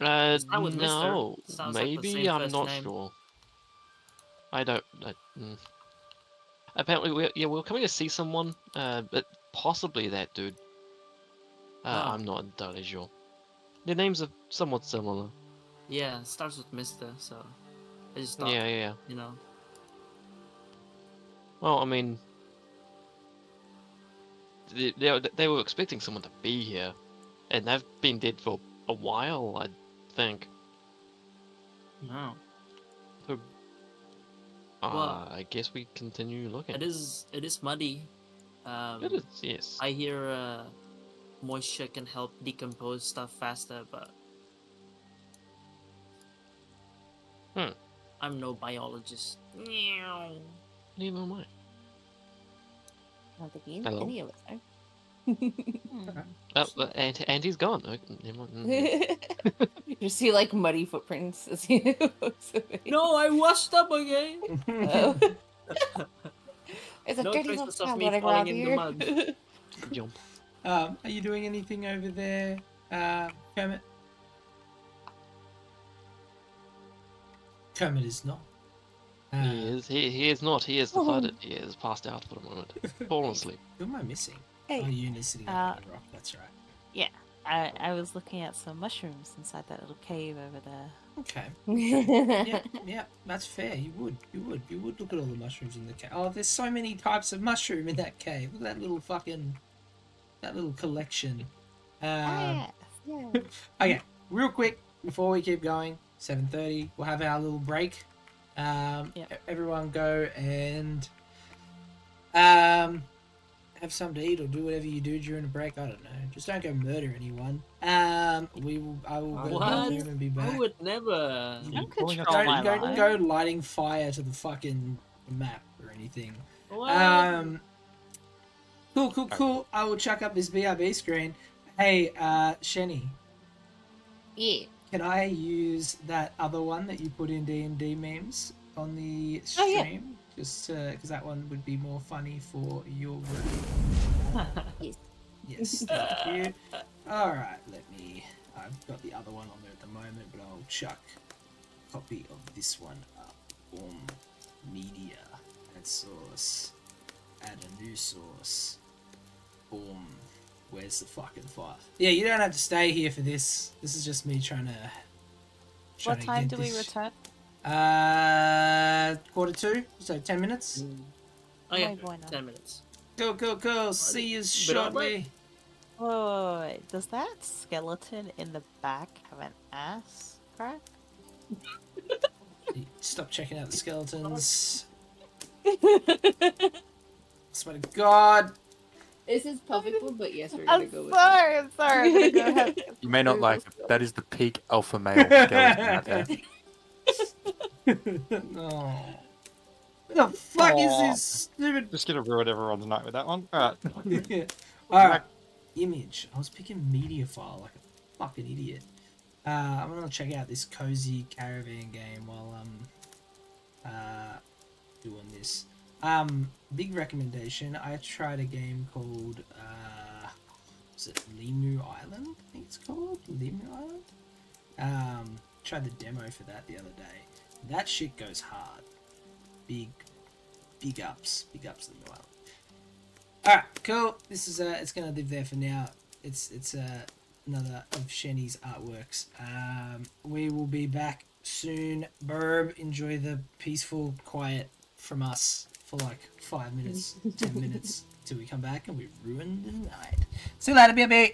Speaker 4: It's not with Mr.
Speaker 2: No.
Speaker 4: Sounds like the
Speaker 2: Maybe
Speaker 4: same
Speaker 2: I'm
Speaker 4: first
Speaker 2: not
Speaker 4: name.
Speaker 2: sure. I don't. Apparently, we're coming to see someone. But possibly that dude.
Speaker 4: Ah.
Speaker 2: I'm not entirely sure. Their names are somewhat similar.
Speaker 4: Yeah, it starts with Mr. So I just thought,
Speaker 2: Yeah.
Speaker 4: you know.
Speaker 2: Well, I mean, they were expecting someone to be here, and they've been dead for a while, I think.
Speaker 4: No.
Speaker 2: So,
Speaker 4: Well,
Speaker 2: I guess we continue looking.
Speaker 4: it is muddy.
Speaker 2: It is, yes.
Speaker 4: I hear moisture can help decompose stuff faster, but
Speaker 2: Hmm.
Speaker 4: I'm no biologist. Meow.
Speaker 2: Neither am I.
Speaker 6: I don't think
Speaker 2: Hello?
Speaker 6: any of us are.
Speaker 2: Oh, and he's gone. Okay, never mind.
Speaker 6: You just see like muddy footprints as he walks away.
Speaker 4: No, I washed up again.
Speaker 6: Oh. It's a
Speaker 4: No
Speaker 6: dirty
Speaker 4: traces
Speaker 6: little
Speaker 4: of
Speaker 6: town
Speaker 4: me
Speaker 6: running
Speaker 4: falling
Speaker 6: around
Speaker 4: in the
Speaker 6: here.
Speaker 4: mud.
Speaker 2: Jump.
Speaker 1: Are you doing anything over there, Kermit? Kermit is not.
Speaker 2: He is. He is not. He is decided. He is passed out for the moment. Fallen asleep.
Speaker 1: Who am I missing?
Speaker 3: Hey,
Speaker 1: Oh, Eunice sitting up on the rock. That's right.
Speaker 3: I was looking at some mushrooms inside that little cave over there.
Speaker 1: Okay. Yeah, that's fair. You would look at all the mushrooms in the cave. Oh, there's so many types of mushroom in that cave. Look at that little collection.
Speaker 6: Yes, yeah.
Speaker 1: Okay, real quick before we keep going. 7:30. We'll have our little break. Everyone go and have something to eat or do whatever you do during the break. I don't know. Just don't go murder anyone. I will go to the
Speaker 4: What?
Speaker 1: bathroom and be back.
Speaker 4: I would never.
Speaker 3: You don't
Speaker 5: Pulling up
Speaker 3: control
Speaker 5: the
Speaker 3: my
Speaker 1: Don't
Speaker 3: life.
Speaker 1: go lighting fire to the fucking map or anything.
Speaker 4: What?
Speaker 1: Cool. I will chuck up this BRB screen. Hey, Shenny,
Speaker 6: Yeah.
Speaker 1: can I use that other one that you put in D&D memes on the
Speaker 6: Oh, yeah.
Speaker 1: stream? Just because that one would be more funny for your group.
Speaker 6: Yes.
Speaker 1: Yes, thank you. Alright, I've got the other one on there at the moment, but I'll chuck a copy of this one up. Boom. Media. Add source. Add a new source. Boom. Where's the fucking file? Yeah, you don't have to stay here for this. This is just me trying to
Speaker 3: What time
Speaker 1: get
Speaker 3: do we
Speaker 1: this-
Speaker 3: return?
Speaker 1: 2:45, so 10 minutes.
Speaker 4: Oh yeah,
Speaker 3: Muy bueno.
Speaker 4: 10 minutes.
Speaker 1: Cool. See you shortly.
Speaker 3: Wait. Does that skeleton in the back have an ass crack?
Speaker 1: Stop checking out the skeletons. Swear to God.
Speaker 6: This is puffable, but yes, we're gonna
Speaker 3: I'm
Speaker 6: go with
Speaker 3: sorry. I'm sorry. I'm gonna go ahead.
Speaker 5: You may not like it, but that is the peak alpha male skeleton out there.
Speaker 1: No. What the fuck is
Speaker 5: Aw.
Speaker 1: this stupid?
Speaker 5: Just gonna ruin everyone's night with that one. Alright.
Speaker 1: Alright. Image. I was picking media file like a fucking idiot. I'm gonna check out this cozy caravan game while I'm doing this. Big recommendation. I tried a game called was it Limu Island? I think it's called Limu Island. Tried the demo for that the other day. That shit goes hard. Big ups Limu Island. Alright, cool. This is it's gonna live there for now. It's another of Shenny's artworks. We will be back soon. Burb, enjoy the peaceful quiet from us for like 5 minutes, 10 minutes till we come back and we ruin the night. See you later, BB.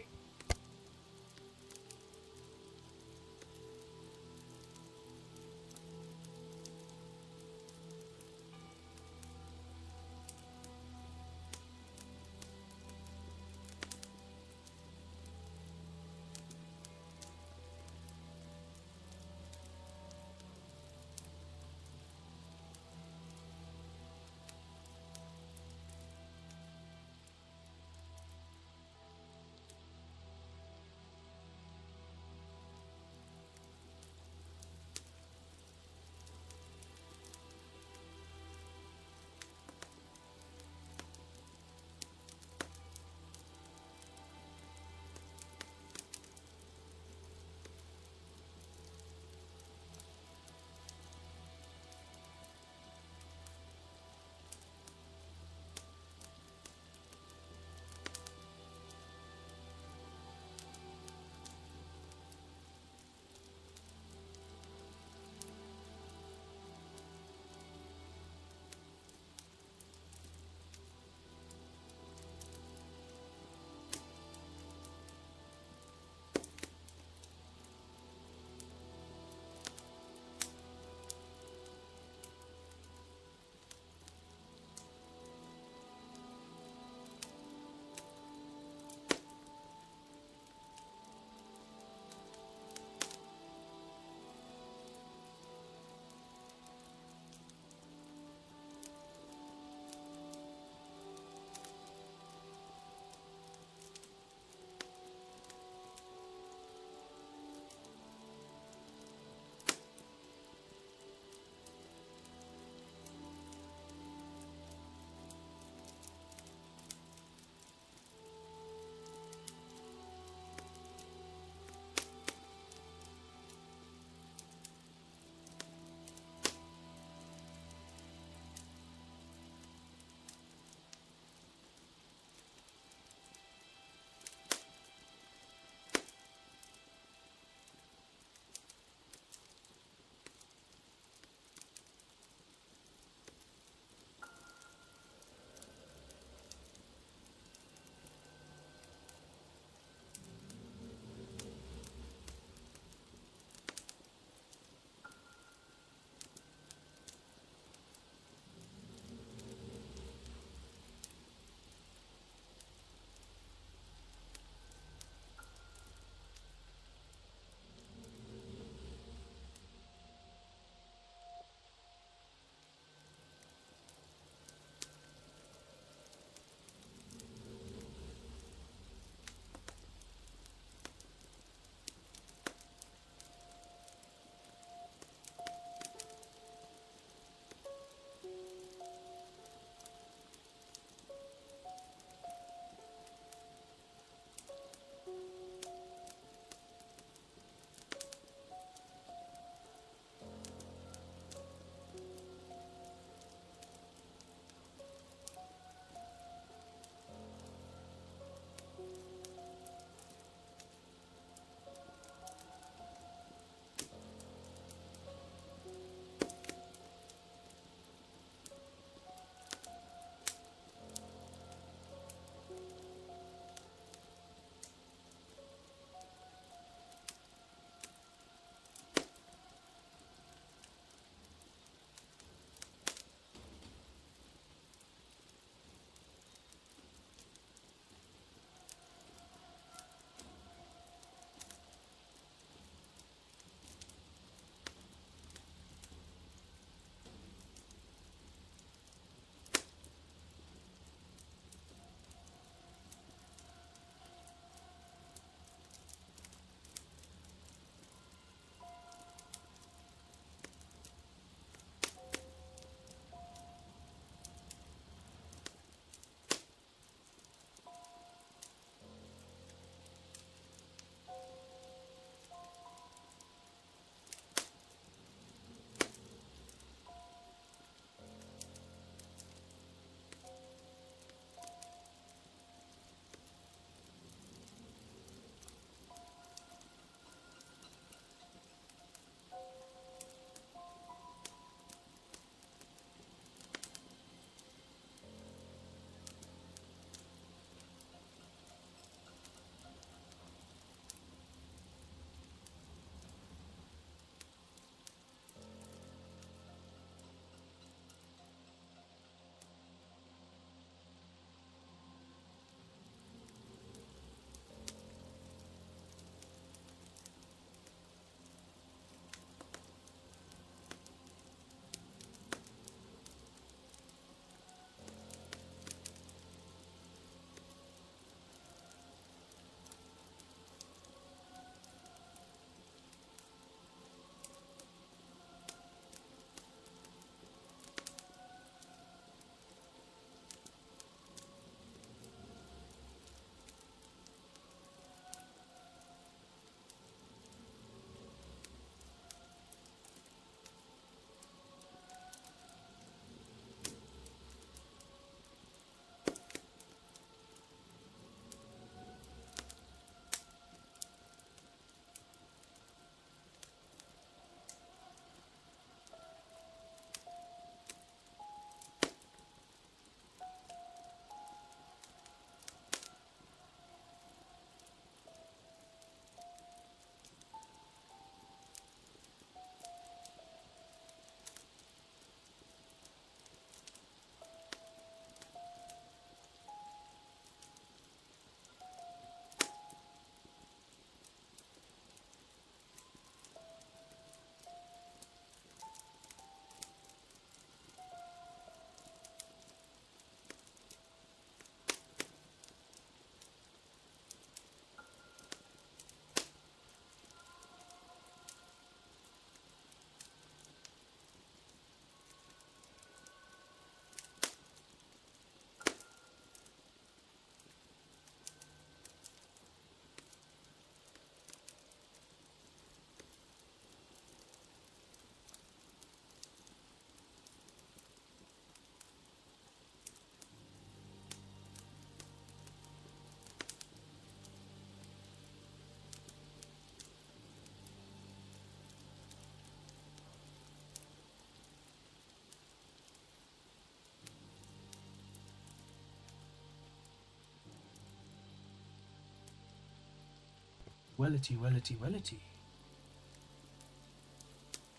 Speaker 1: Wellity, wellity, wellity.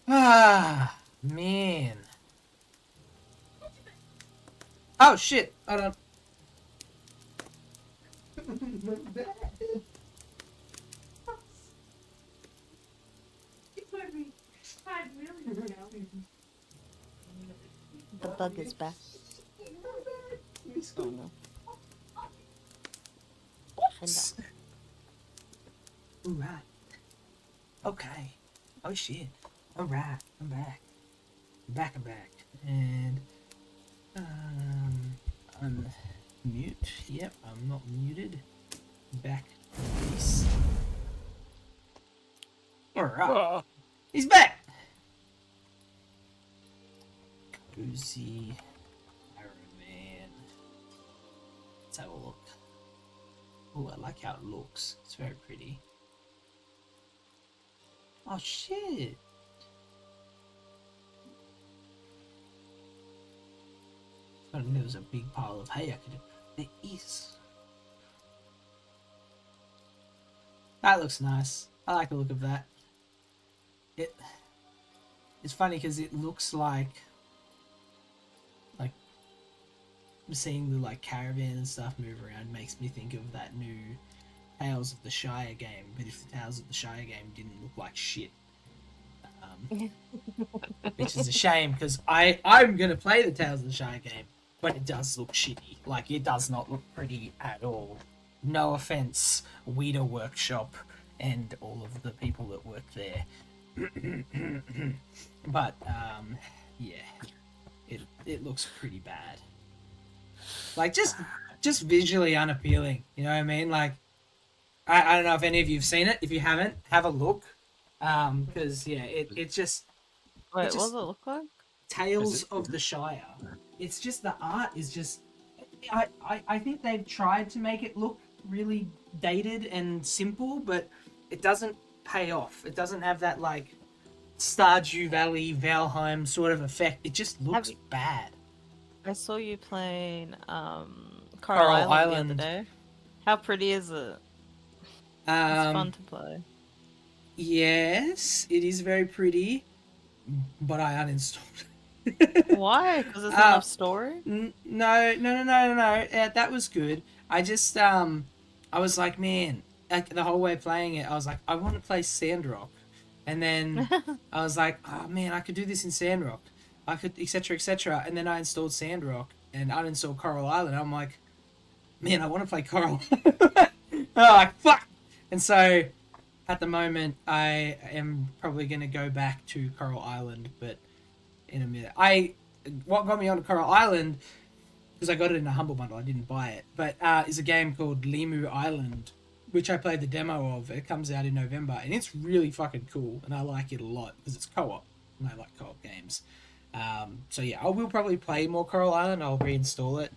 Speaker 1: Ah, man. Oh, shit. Hold on.
Speaker 3: The bug is back. Oh no.
Speaker 1: Alright. Okay. Oh shit. Alright. I'm back. I'm back. And unmute. Yep, I'm not muted. Back to this. Alright. He's back! Cozy Arrow Man. Let's have a look. Oh, I like how it looks. It's very pretty. Oh shit! I didn't know there was a big pile of hay I could do. There is. That looks nice. I like the look of that. It's funny because it looks like seeing the like caravan and stuff move around makes me think of that new Tales of the Shire game, but if the Tales of the Shire game didn't look like shit. Which is a shame because I'm gonna play the Tales of the Shire game, but it does look shitty. Like it does not look pretty at all. No offense, Weeder Workshop and all of the people that work there. But yeah, it looks pretty bad. Like just visually unappealing. You know what I mean? Like I don't know if any of you've seen it. If you haven't, have a look. Because yeah, it's just.
Speaker 3: Wait,
Speaker 1: it just,
Speaker 3: what does it look like?
Speaker 1: Tales of the Shire. It's just the art is just. I think they've tried to make it look really dated and simple, but it doesn't pay off. It doesn't have that like Stardew Valley, Valheim sort of effect. It just looks bad.
Speaker 3: I saw you playing Coral
Speaker 1: Coral
Speaker 3: Island the
Speaker 1: Island.
Speaker 3: other day. How pretty is it? It's fun to play.
Speaker 1: Yes, it is very pretty, but I uninstalled it.
Speaker 3: Why? Because there's not enough story?
Speaker 1: No. That was good. I just I was like, man, like the whole way playing it, I was like, I want to play Sandrock, and then I was like, oh man, I could do this in Sandrock, I could, etc. And then I installed Sandrock and uninstalled Coral Island. I'm like, man, I want to play Coral. I'm like, fuck. And so, at the moment, I am probably gonna go back to Coral Island, but in a minute. What got me onto Coral Island, because I got it in a Humble Bundle, I didn't buy it, but is a game called Limu Island, which I played the demo of. It comes out in November, and it's really fucking cool, and I like it a lot, because it's co-op, and I like co-op games. So yeah, I will probably play more Coral Island. I'll reinstall it.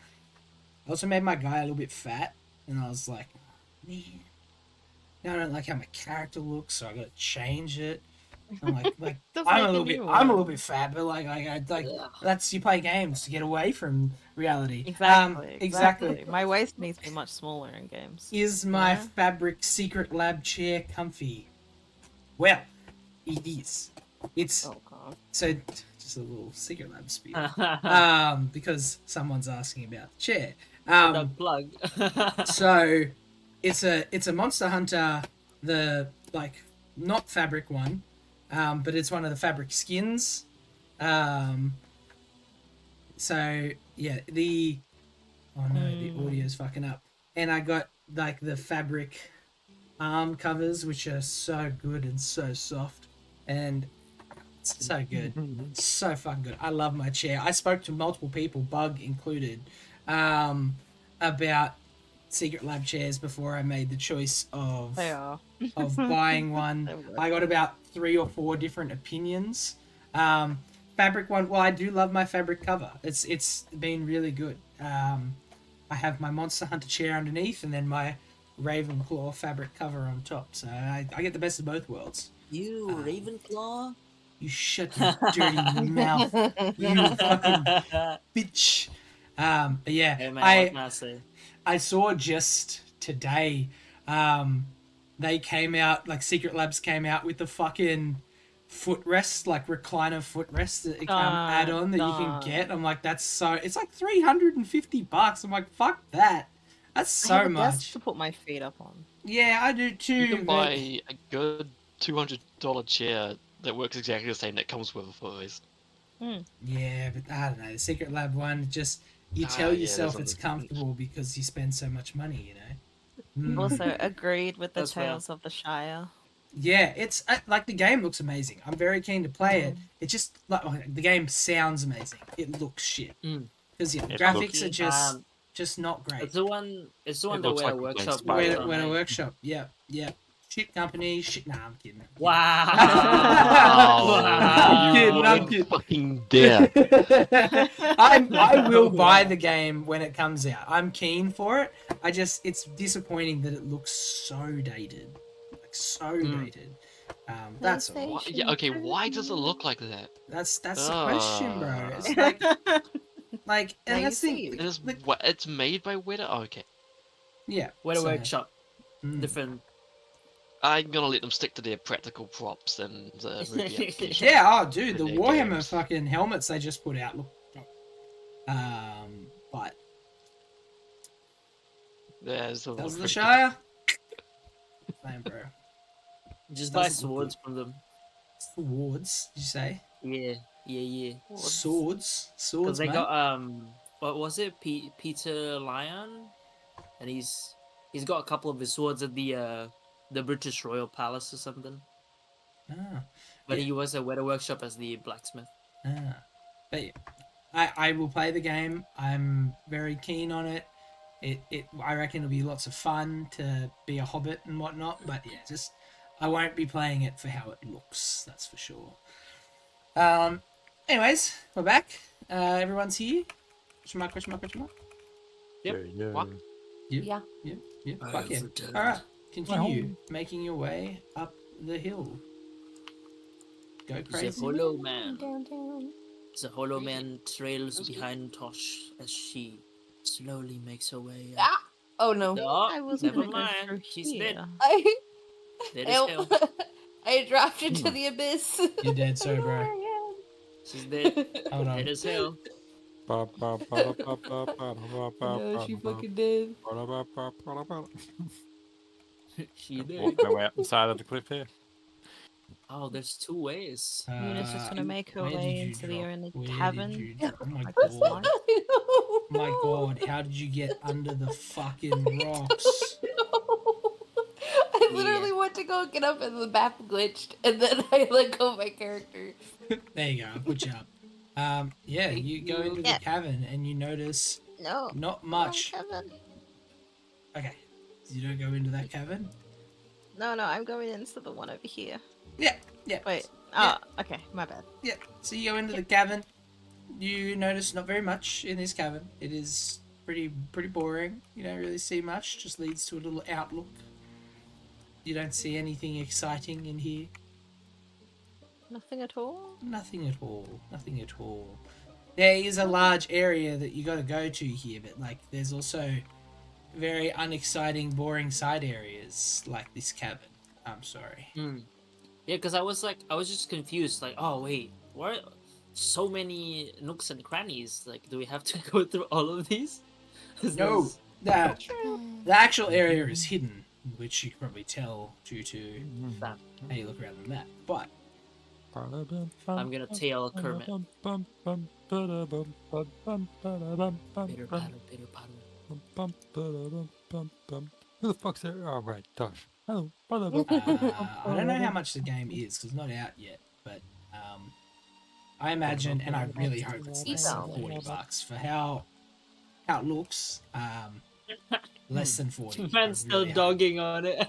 Speaker 1: I also made my guy a little bit fat, and I was like, man, now I don't like how my character looks, so I gotta change it. I'm like I'm a little bit fat, but like that's, you play games to get away from reality.
Speaker 3: Exactly. My waist needs to be much smaller in games.
Speaker 1: Is my fabric secret lab chair comfy? Well, it is. It's so just a little secret lab spiel. Because someone's asking about the chair.
Speaker 4: The plug.
Speaker 1: So it's a Monster Hunter, the like not fabric one, but it's one of the fabric skins. So yeah, the audio's fucking up. And I got like the fabric arm covers, which are so good and so soft, and it's so good, so fucking good. I love my chair. I spoke to multiple people, Bug included, about Secret Lab chairs before I made the choice of buying one. I got about 3 or 4 different opinions. Fabric one, well, I do love my fabric cover. It's been really good. I have my Monster Hunter chair underneath, and then my Ravenclaw fabric cover on top. So I get the best of both worlds.
Speaker 4: You Ravenclaw?
Speaker 1: You shut your dirty mouth, you fucking bitch. But yeah,
Speaker 4: Hey man, what can I say?
Speaker 1: I saw just today, they came out, like Secret Labs came out with the fucking footrest, like recliner footrest add-on that you can get. I'm like, that's so. It's like $350. I'm like, fuck that. That's
Speaker 3: I have
Speaker 1: so
Speaker 3: a desk
Speaker 1: much.
Speaker 3: to put my feet up on.
Speaker 1: Yeah, I do too.
Speaker 2: You can
Speaker 1: but-
Speaker 2: buy a good $200 chair that works exactly the same that comes with a footrest.
Speaker 1: Yeah, but I don't know. The Secret Lab one, just you
Speaker 2: Ah,
Speaker 1: tell
Speaker 2: yeah,
Speaker 1: yourself
Speaker 2: there's
Speaker 1: it's
Speaker 2: other-
Speaker 1: comfortable because you spend so much money, you know. Mm.
Speaker 3: Also, agreed with the
Speaker 4: That's fair.
Speaker 3: Tales of the Shire.
Speaker 1: Yeah, it's like the game looks amazing. I'm very keen to play it. It just like the game sounds amazing. It looks shit
Speaker 4: Mm.
Speaker 1: because the
Speaker 5: It
Speaker 1: graphics
Speaker 5: looks-
Speaker 1: are just not great.
Speaker 4: It's the one. It's the one
Speaker 5: It
Speaker 4: that
Speaker 5: looks
Speaker 4: Weta
Speaker 5: like a blank
Speaker 4: Workshop.
Speaker 5: spider.
Speaker 4: worked
Speaker 1: Where
Speaker 4: on,
Speaker 1: when a
Speaker 4: right?
Speaker 1: workshop, yeah, shit company, shit. Nah, I'm kidding.
Speaker 4: Wow.
Speaker 1: I'm kidding, I'm
Speaker 2: You
Speaker 1: kidding.
Speaker 2: fucking dare.
Speaker 1: I will buy the game when it comes out. I'm keen for it. It's disappointing that it looks so dated, like so dated. That's all.
Speaker 2: Why, yeah, okay, why does it look like that?
Speaker 1: That's the question, bro. It's
Speaker 2: Ah.
Speaker 1: like,
Speaker 3: Now
Speaker 1: and
Speaker 3: you
Speaker 1: that's the
Speaker 3: see.
Speaker 2: It is,
Speaker 1: like,
Speaker 2: it's made by Weta? Oh, okay.
Speaker 1: yeah.
Speaker 4: Weta
Speaker 1: so,
Speaker 4: Workshop.
Speaker 1: mm.
Speaker 4: Different.
Speaker 2: I'm gonna let them stick to their practical props and movie application.
Speaker 1: Yeah, oh, dude, the
Speaker 2: in their
Speaker 1: Warhammer
Speaker 2: games.
Speaker 1: fucking helmets they just put out look. But
Speaker 2: There's a
Speaker 1: that was the
Speaker 2: pretty-
Speaker 1: Shire. Man, bro.
Speaker 4: Just buy
Speaker 1: Doesn't look
Speaker 4: swords from them.
Speaker 1: Swords, did you say?
Speaker 4: Yeah.
Speaker 1: Swords,
Speaker 4: Because they
Speaker 1: mate.
Speaker 4: got what was it? Peter Lyon, and he's got a couple of his swords at the British Royal Palace or something.
Speaker 1: Ah,
Speaker 4: But
Speaker 1: Yeah.
Speaker 4: he was at Weta Workshop as the blacksmith.
Speaker 1: ah. But yeah, I will play the game. I'm very keen on it. I reckon it'll be lots of fun to be a hobbit and whatnot. But yeah, just I won't be playing it for how it looks. That's for sure. Anyways, we're back. Everyone's here. Question mark, question mark, question mark.
Speaker 4: Yep.
Speaker 5: Yeah.
Speaker 2: What?
Speaker 1: Yeah.
Speaker 4: I
Speaker 1: Fuck yeah.
Speaker 4: have returned.
Speaker 1: All right. Continue making your way up the hill. Go
Speaker 4: The
Speaker 1: crazy.
Speaker 4: Hollow Man.
Speaker 6: Downtown.
Speaker 4: The Hollow Man trails behind Tosh as she slowly makes her way.
Speaker 6: Ah! Oh no.
Speaker 4: No,
Speaker 3: I was
Speaker 4: never
Speaker 3: gonna go through
Speaker 4: mind. She's dead.
Speaker 3: here.
Speaker 6: I
Speaker 4: Dead as
Speaker 6: help.
Speaker 4: hell.
Speaker 6: I dropped into the abyss.
Speaker 1: You're dead, so bro.
Speaker 4: She's dead.
Speaker 1: Hold on.
Speaker 4: Dead as hell.
Speaker 6: No, she fucking did.
Speaker 4: She dead.
Speaker 5: Walk my way up the side of the cliff here.
Speaker 4: Oh, there's two ways.
Speaker 3: Eunice is gonna make her
Speaker 1: where
Speaker 3: way
Speaker 1: did you
Speaker 3: into the
Speaker 1: drop?
Speaker 3: only
Speaker 1: Where did
Speaker 3: cavern.
Speaker 1: you drop? Oh my
Speaker 3: Like
Speaker 1: god.
Speaker 3: this one.
Speaker 1: Oh my god, how did you get under the fucking rocks?
Speaker 6: I literally went to go get up and the map glitched, and then I let go of my character.
Speaker 1: There you go, I'll put you up. Yeah, you go into the
Speaker 3: Yeah.
Speaker 1: cavern and you notice
Speaker 3: No.
Speaker 1: not much.
Speaker 3: Kevin.
Speaker 1: Okay, you don't go into that cavern?
Speaker 3: No, I'm going into the one over here.
Speaker 1: Yeah.
Speaker 3: Wait.
Speaker 1: Yeah.
Speaker 3: Oh, okay. My bad.
Speaker 1: Yeah, so you go into the cavern. You notice not very much in this cavern. It is pretty boring. You don't really see much. Just leads to a little outlook. You don't see anything exciting in here.
Speaker 3: Nothing at all.
Speaker 1: Nothing at all. Nothing at all. There is a large area that you got to go to here, but like there's also very unexciting, boring side areas like this cavern. I'm sorry.
Speaker 4: Hmm. Yeah, because I was just confused. Like, oh wait, what? So many nooks and crannies. Like, do we have to go through all of these? 'Cause
Speaker 1: No,
Speaker 4: there's-
Speaker 1: the actual area is hidden, which you can probably tell due to
Speaker 4: That.
Speaker 1: how you look around the map. But
Speaker 4: I'm gonna tail Kermit. Pitter patter, pitter patter.
Speaker 5: Who the fuck's there? Oh, right, Tosh. Hello.
Speaker 1: I don't know how much the game is because it's not out yet. But I imagine, and I really hope it's less than $40 for how it looks. Less than 40. I
Speaker 4: Man's still
Speaker 1: really hope.
Speaker 4: dogging on it.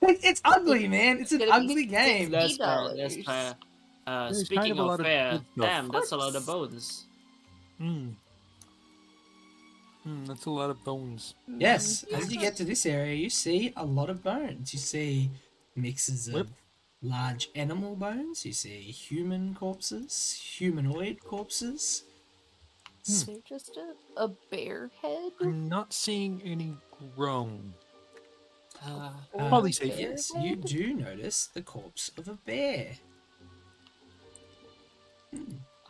Speaker 1: It's ugly, man. It's an
Speaker 6: Gonna be
Speaker 1: ugly game.
Speaker 4: That's fair. That's
Speaker 6: $60.
Speaker 4: fair.
Speaker 5: There's
Speaker 4: Speaking
Speaker 5: kind of a
Speaker 4: of
Speaker 5: lot of
Speaker 4: fair,
Speaker 5: good stuff.
Speaker 4: damn, that's a lot of bones.
Speaker 5: That's a lot of bones.
Speaker 1: Yes, as you get to this area, you see a lot of bones. You see mixes of
Speaker 5: Yep.
Speaker 1: large animal bones. You see human corpses, humanoid corpses.
Speaker 6: Is there just a bear head?
Speaker 5: I'm not seeing any grown. Probably safe.
Speaker 1: Yes, you do notice the corpse of a bear.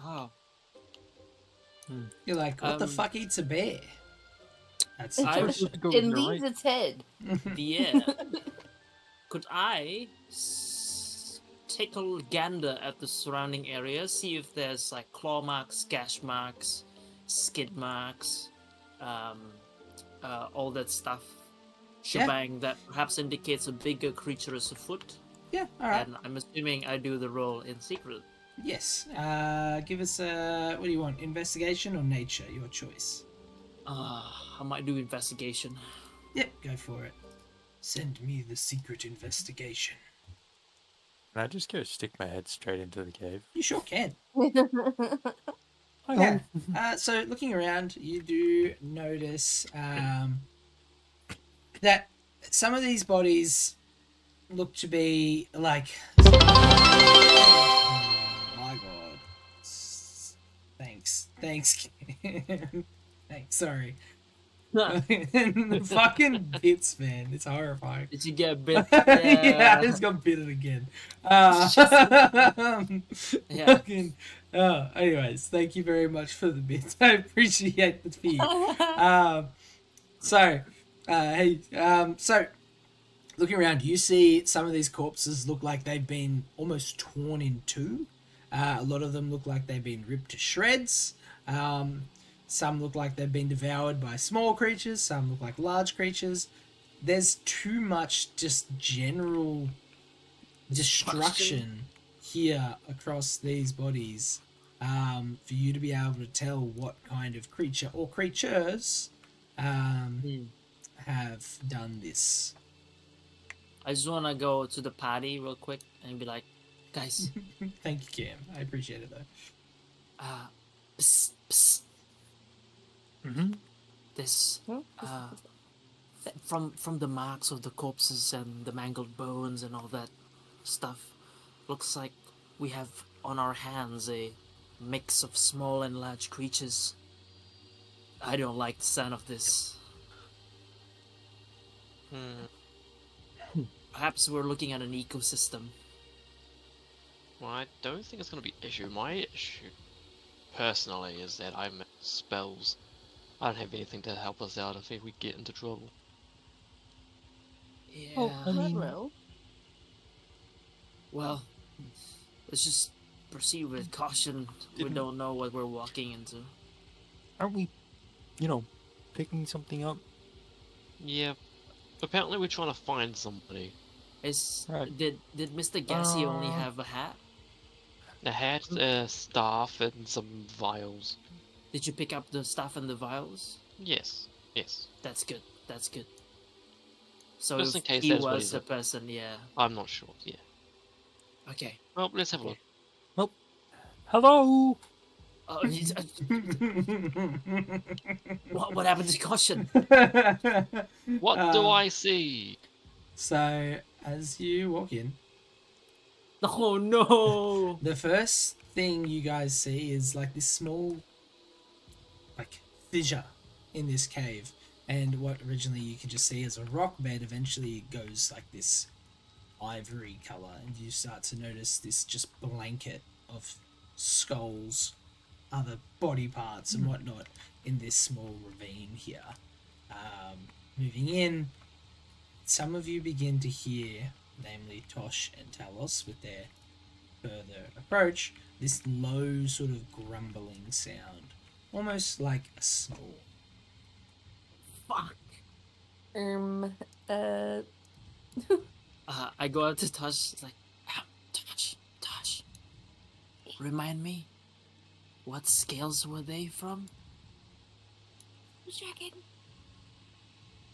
Speaker 4: Oh,
Speaker 1: You're like, what the
Speaker 4: Um,
Speaker 1: fuck eats a bear? That's
Speaker 6: It
Speaker 1: the
Speaker 4: I-
Speaker 1: question.
Speaker 5: Go
Speaker 6: It
Speaker 5: with your
Speaker 6: leaves
Speaker 5: right.
Speaker 6: its head.
Speaker 4: yeah. Could I take a gander at the surrounding area, see if there's like claw marks, gash marks, skid marks, all that stuff, shebang that perhaps indicates a bigger creature is afoot?
Speaker 1: Yeah, alright.
Speaker 4: And I'm assuming I do the roll in secret.
Speaker 1: Yes. Give us what do you want? Investigation or nature? Your choice.
Speaker 4: I might do investigation.
Speaker 1: Yep, go for it. Send me the secret investigation.
Speaker 5: Can I just go stick my head straight into the cave?
Speaker 1: You sure can.
Speaker 5: Hi,
Speaker 1: Yeah.
Speaker 5: hon.
Speaker 1: So looking around, you do notice that some of these bodies look to be like. Oh my god. Thanks. Thanks. Thanks. Sorry. The fucking bits, man. It's horrifying.
Speaker 4: Did you get bit?
Speaker 1: Yeah, I just got bitten again.
Speaker 4: Yeah.
Speaker 1: Fucking, anyways, thank you very much for the bits. I appreciate the feed. So looking around, you see some of these corpses look like they've been almost torn in two. A lot of them look like they've been ripped to shreds. Some look like they've been devoured by small creatures. Some look like large creatures. There's too much just general destruction here across these bodies for you to be able to tell what kind of creature or creatures have done this.
Speaker 4: I just want to go to the party real quick and be like, guys,
Speaker 1: Thank you, Cam. I appreciate it though.
Speaker 4: psst, psst.
Speaker 5: Mm-hmm.
Speaker 4: This, from the marks of the corpses and the mangled bones and all that stuff, looks like we have on our hands a mix of small and large creatures. I don't like the sound of this. Perhaps we're looking at an ecosystem.
Speaker 2: Well, I don't think it's going to be an issue. My issue, personally, is that I'm spells. I don't have anything to help us out if we get into trouble.
Speaker 4: Yeah.
Speaker 6: Oh, hello.
Speaker 4: Well, let's just proceed with caution. We
Speaker 5: Didn't-
Speaker 4: don't know what we're walking into.
Speaker 5: Aren't we, picking something up?
Speaker 2: Yeah. Apparently we're trying to find somebody.
Speaker 5: Right.
Speaker 4: Did Mr. Gassy only have a hat?
Speaker 2: A hat, a staff, and some vials.
Speaker 4: Did you pick up the stuff and the vials?
Speaker 2: Yes. Yes.
Speaker 4: That's good. That's good. So
Speaker 2: Just
Speaker 4: if
Speaker 2: in case
Speaker 4: he
Speaker 2: that's what
Speaker 4: was
Speaker 2: he's
Speaker 4: the
Speaker 2: up to.
Speaker 4: person, yeah.
Speaker 2: I'm not sure. Yeah.
Speaker 4: Okay.
Speaker 2: Well, let's have a look.
Speaker 5: Hello.
Speaker 4: Oh, what happened to caution?
Speaker 2: What do I see?
Speaker 1: So, as you walk in,
Speaker 4: Oh no!
Speaker 1: the first thing you guys see is like this small, like, fissure in this cave. And what originally you could just see as a rock bed eventually goes like this ivory color, and you start to notice this just blanket of skulls, other body parts, and whatnot in this small ravine here. Moving in, some of you begin to hear, namely Tosh and Talos, with their further approach, this low sort of grumbling sound, almost like a snore.
Speaker 4: Fuck!
Speaker 6: Uh,
Speaker 4: I go up to Tosh, like, Tosh. Remind me, what scales were they from?
Speaker 6: dragon.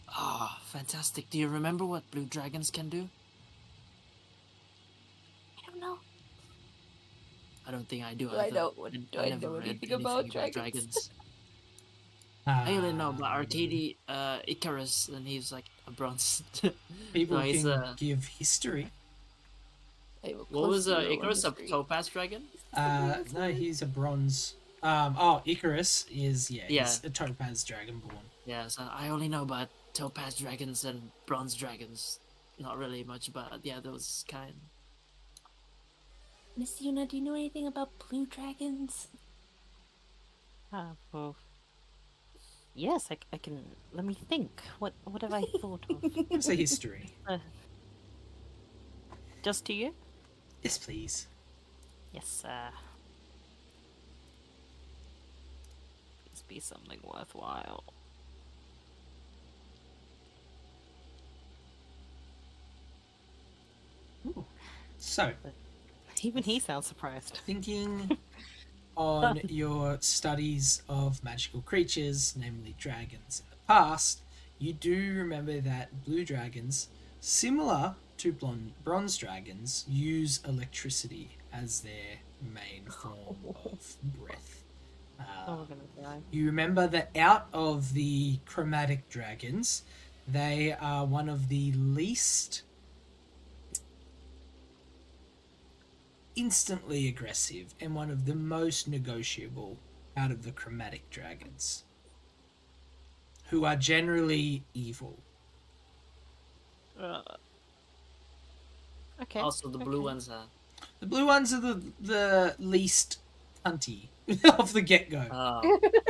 Speaker 4: Ah, fantastic. Do you remember what blue dragons can do?
Speaker 6: I don't know.
Speaker 4: I don't think I do.
Speaker 6: Do I
Speaker 4: either.
Speaker 6: know what- do I
Speaker 4: never
Speaker 6: know
Speaker 4: read
Speaker 6: anything about dragons?
Speaker 4: I only know about Arcady Icarus, and he's like a bronze.
Speaker 1: People
Speaker 4: No, he's
Speaker 1: can
Speaker 4: a-
Speaker 1: give history.
Speaker 6: I have a
Speaker 4: What
Speaker 6: close
Speaker 4: was
Speaker 6: zero on
Speaker 4: Icarus? A
Speaker 6: history.
Speaker 4: topaz dragon?
Speaker 1: No, he's a bronze. Icarus is he's a topaz dragonborn.
Speaker 4: Yeah, so I only know about topaz dragons and bronze dragons. Not really much, but yeah, those kind.
Speaker 6: Miss Yuna, do you know anything about blue dragons?
Speaker 3: Well, yes, I can. Let me think. What have I thought of?
Speaker 1: It's a history.
Speaker 3: Just to you?
Speaker 1: Yes, please.
Speaker 3: Yes, please be something worthwhile.
Speaker 1: Ooh. So,
Speaker 3: Even he sounds surprised.
Speaker 1: thinking on your studies of magical creatures, namely dragons in the past, you do remember that blue dragons, similar to bronze dragons, use electricity as their main form of breath.
Speaker 3: Oh, we're gonna die.
Speaker 1: You remember that out of the chromatic dragons, they are one of the least instantly aggressive and one of the most negotiable out of the chromatic dragons, who are generally evil.
Speaker 3: Okay.
Speaker 4: Also, the blue
Speaker 3: okay.
Speaker 4: ones are.
Speaker 1: The blue ones are the least cunty off the get-go.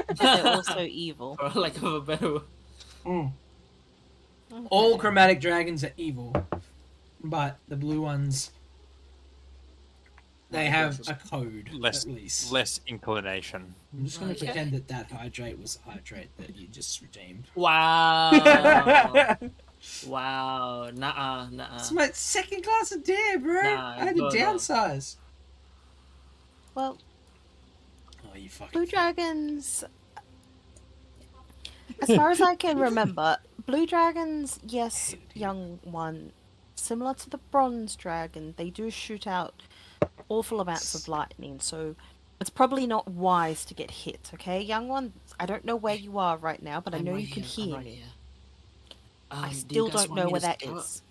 Speaker 3: But they're also evil.
Speaker 4: For lack of a better word.
Speaker 1: Mm. All
Speaker 3: Okay.
Speaker 1: chromatic dragons are evil, but the blue ones, they have a code,
Speaker 5: Less
Speaker 1: at least.
Speaker 5: less inclination.
Speaker 1: I'm just going to
Speaker 4: Okay.
Speaker 1: pretend that hydrate was the hydrate that you just redeemed.
Speaker 4: Wow.
Speaker 1: It's
Speaker 4: Wow. Nuh-uh.
Speaker 1: my second glass of dare, bro.
Speaker 4: Nah,
Speaker 1: I had to
Speaker 4: no.
Speaker 1: downsize.
Speaker 3: Well,
Speaker 1: Oh, you fucking.
Speaker 3: blue dragons. As far as I can remember, blue dragons, yes,
Speaker 1: Hated you.
Speaker 3: young one, similar to the bronze dragon, they do shoot out awful amounts of lightning, so it's probably not wise to get hit, okay? Young one, I don't know where you are right now, but I
Speaker 4: I'm
Speaker 3: know
Speaker 4: right
Speaker 3: you can
Speaker 4: here, I'm
Speaker 3: hear
Speaker 4: right
Speaker 3: me.
Speaker 4: here.
Speaker 3: I
Speaker 4: Do you
Speaker 3: still
Speaker 4: guys
Speaker 3: don't
Speaker 4: want
Speaker 3: know
Speaker 4: me
Speaker 3: where
Speaker 4: to
Speaker 3: that
Speaker 4: scout-
Speaker 3: is.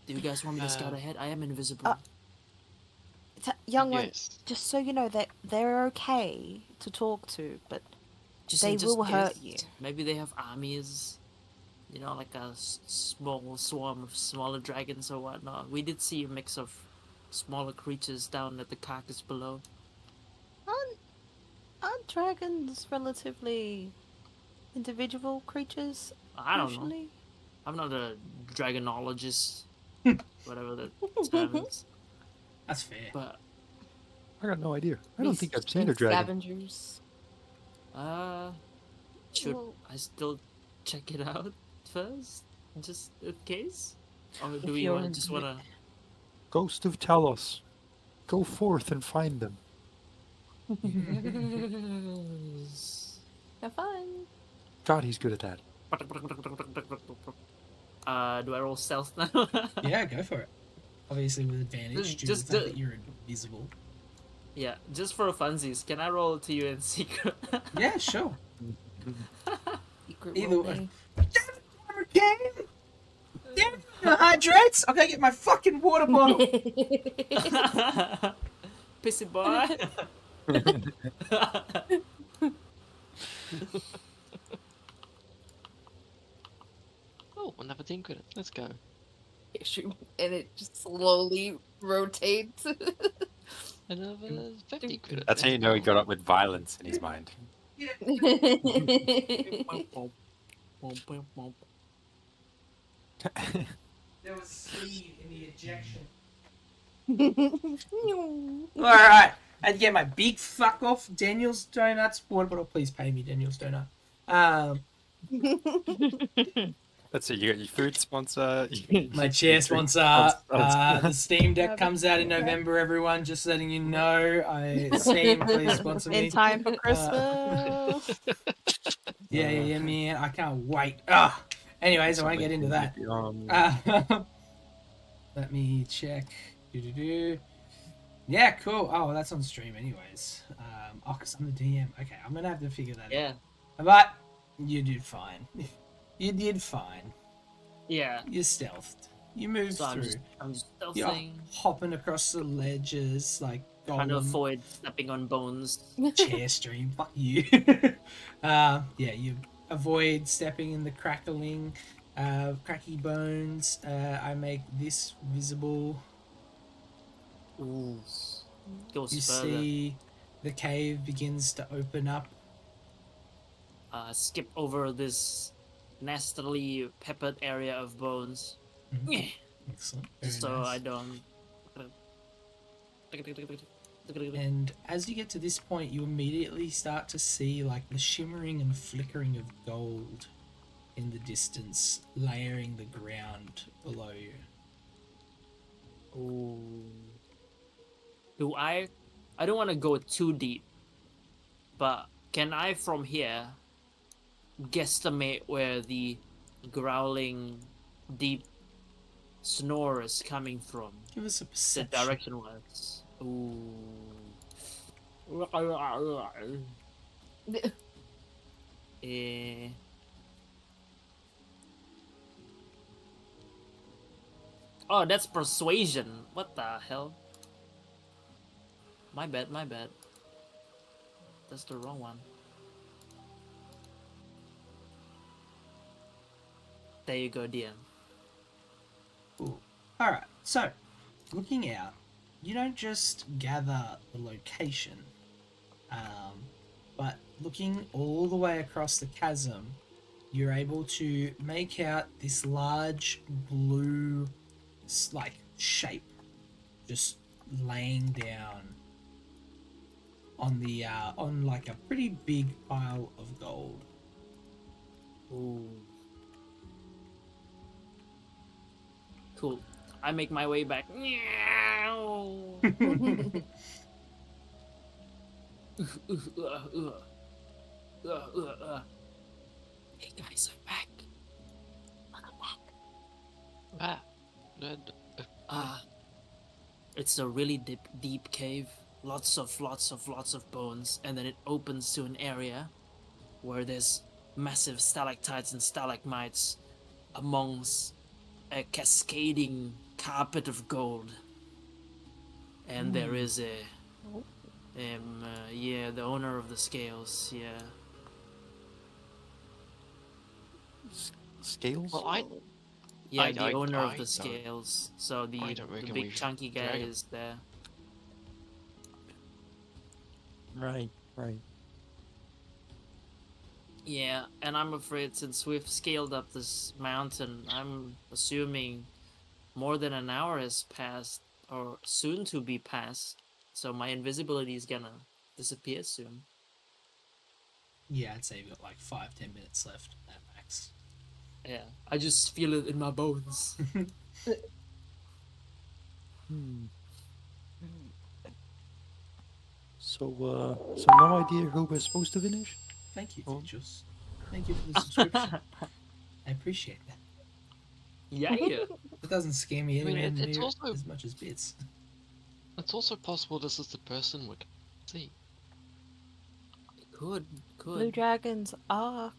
Speaker 4: Do you guys want me to scout ahead? I am invisible.
Speaker 3: Young one,
Speaker 2: Yes.
Speaker 3: just so you know that they're okay to talk to, but
Speaker 4: Just
Speaker 3: they
Speaker 4: in just
Speaker 3: will hurt
Speaker 4: case.
Speaker 3: you.
Speaker 4: Maybe they have armies. You know, like a small swarm of smaller dragons or whatnot. We did see a mix of smaller creatures down at the carcass below.
Speaker 3: aren't dragons relatively individual creatures?
Speaker 4: I don't know.
Speaker 3: Usually?
Speaker 4: I'm not a dragonologist, whatever the term is.
Speaker 1: That's fair.
Speaker 4: But
Speaker 5: I got no idea. I don't think I've
Speaker 6: Beasts
Speaker 5: seen a
Speaker 6: and
Speaker 5: dragon.
Speaker 6: Scavengers.
Speaker 4: should
Speaker 3: Well-
Speaker 4: I still check it out first, just in case, or
Speaker 3: If
Speaker 4: do we
Speaker 3: you're
Speaker 4: just
Speaker 3: in-
Speaker 4: wanna?
Speaker 5: Ghost of Talos. Go forth and find them.
Speaker 6: Have fun.
Speaker 5: God, he's good at that.
Speaker 4: Do I roll stealth now?
Speaker 1: Yeah, go for it. Obviously with advantage due to
Speaker 4: Just
Speaker 1: the fact
Speaker 4: do-
Speaker 1: that you're invisible.
Speaker 4: Yeah, just for funsies, can I roll to you in secret?
Speaker 1: Yeah, sure.
Speaker 6: Secret
Speaker 1: Either
Speaker 6: roll
Speaker 1: way.
Speaker 6: day.
Speaker 1: Damn it, the hydrates! I gotta get my fucking water bottle.
Speaker 4: Pissy boy.
Speaker 2: Oh, another 10 credit. Let's go.
Speaker 6: And it just slowly rotates.
Speaker 2: Another 50 credit.
Speaker 5: That's how you know he got up with violence in his mind.
Speaker 1: There was speed in the ejection. Alright. I had to get my big fuck off Daniel's Donuts. Water bottle, please pay me, Daniel's Donut.
Speaker 5: That's it. You got your food sponsor.
Speaker 1: My chair sponsor. The Steam Deck comes out in November, everyone. Just letting you know. Steam, please sponsor me.
Speaker 3: In time for Christmas.
Speaker 1: Yeah, man. I can't wait. Ah. Anyways, I won't get into that. Let me check. Doo-doo-doo. Yeah, cool. Oh, well, that's on stream anyways. Oh, because I'm the DM. Okay, I'm going to have to figure that
Speaker 4: Yeah,
Speaker 1: out. But you did fine. You did fine.
Speaker 4: yeah.
Speaker 1: You stealthed. You moved
Speaker 4: So
Speaker 1: through.
Speaker 4: I'm just
Speaker 1: You're
Speaker 4: stealthing,
Speaker 1: hopping across the ledges like
Speaker 4: trying to
Speaker 1: Gollum.
Speaker 4: avoid stepping on bones.
Speaker 1: Chair stream. Fuck you. Yeah, you avoid stepping in the crackling Cracky bones. I make this visible.
Speaker 4: Ooh. Goes
Speaker 1: You
Speaker 4: further.
Speaker 1: see the cave begins to open up.
Speaker 4: Skip over this nastily peppered area of bones.
Speaker 1: Mhm. Excellent. Very
Speaker 4: Just so
Speaker 1: nice.
Speaker 4: I don't.
Speaker 1: And as you get to this point, you immediately start to see like the shimmering and flickering of gold in the distance, layering the ground below you.
Speaker 4: Ooh. Do I don't want to go too deep, but can I from here guesstimate where the growling, deep snore is coming from?
Speaker 1: Give us a
Speaker 4: The
Speaker 1: perception.
Speaker 4: direction was. Ooh. Eh. Oh, that's persuasion. What the hell? My bad, my bad. That's the wrong one. There you go, DM.
Speaker 1: Cool. All right. So, looking out, you don't just gather the location, but looking all the way across the chasm, you're able to make out this large blue, like shape, just laying down on the on like a pretty big pile of gold.
Speaker 4: Ooh. Cool. I make my way back. Meow. Hey guys, I'm back.
Speaker 2: Ah,
Speaker 4: Ah, it's a really deep cave. Lots of bones, and then it opens to an area where there's massive stalactites and stalagmites amongst a cascading carpet of gold. And there is a yeah, the owner of the scales, yeah.
Speaker 5: Scales?
Speaker 2: well,
Speaker 4: Yeah, the owner of
Speaker 2: I
Speaker 4: the
Speaker 2: don't-
Speaker 4: scales. So the
Speaker 2: don't
Speaker 4: the
Speaker 2: reckon we
Speaker 4: big
Speaker 2: should
Speaker 4: chunky guy
Speaker 2: drag him.
Speaker 4: is there.
Speaker 5: Right, right.
Speaker 4: Yeah, and I'm afraid since we've scaled up this mountain, I'm assuming more than an hour has passed, or soon to be passed. So my invisibility is gonna disappear soon.
Speaker 1: Yeah, I'd say you've got like 5-10 minutes left at max.
Speaker 4: Yeah, I just feel it in my bones.
Speaker 5: Hmm. So no idea who we're supposed to finish?
Speaker 1: Thank you,
Speaker 5: Oh.
Speaker 1: Features. Thank you for the subscription. I appreciate that.
Speaker 4: Yeah, yeah.
Speaker 1: It doesn't scare me
Speaker 2: I mean,
Speaker 1: anywhere
Speaker 2: it's
Speaker 1: near
Speaker 2: also-
Speaker 1: as much as Bits.
Speaker 2: It's also possible this is the person we can see.
Speaker 4: Could.
Speaker 3: Blue dragons are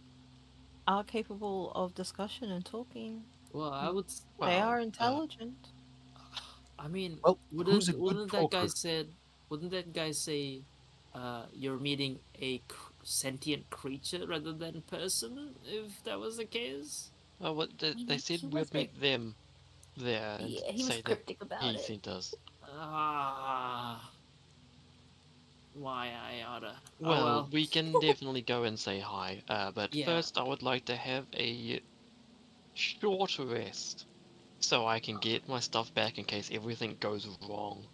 Speaker 3: capable of discussion and talking.
Speaker 4: Well, I would.
Speaker 3: They
Speaker 2: Well,
Speaker 3: are intelligent.
Speaker 4: I mean,
Speaker 5: Well, who's a good
Speaker 4: wouldn't that guy
Speaker 5: talker?
Speaker 4: said? Wouldn't that guy say, you're meeting a sentient creature rather than person? If that was the case.
Speaker 2: well, what they
Speaker 6: He
Speaker 2: said
Speaker 6: was
Speaker 2: we'd meet them there and
Speaker 6: Yeah, he was
Speaker 2: say that
Speaker 6: cryptic about
Speaker 2: he
Speaker 6: it.
Speaker 2: sent us.
Speaker 4: Ah. Why I oughta.
Speaker 2: Well,
Speaker 4: Oh well.
Speaker 2: we can definitely go and say hi. But
Speaker 4: Yeah.
Speaker 2: first, I would like to have a short rest so I can get my stuff back in case everything goes wrong.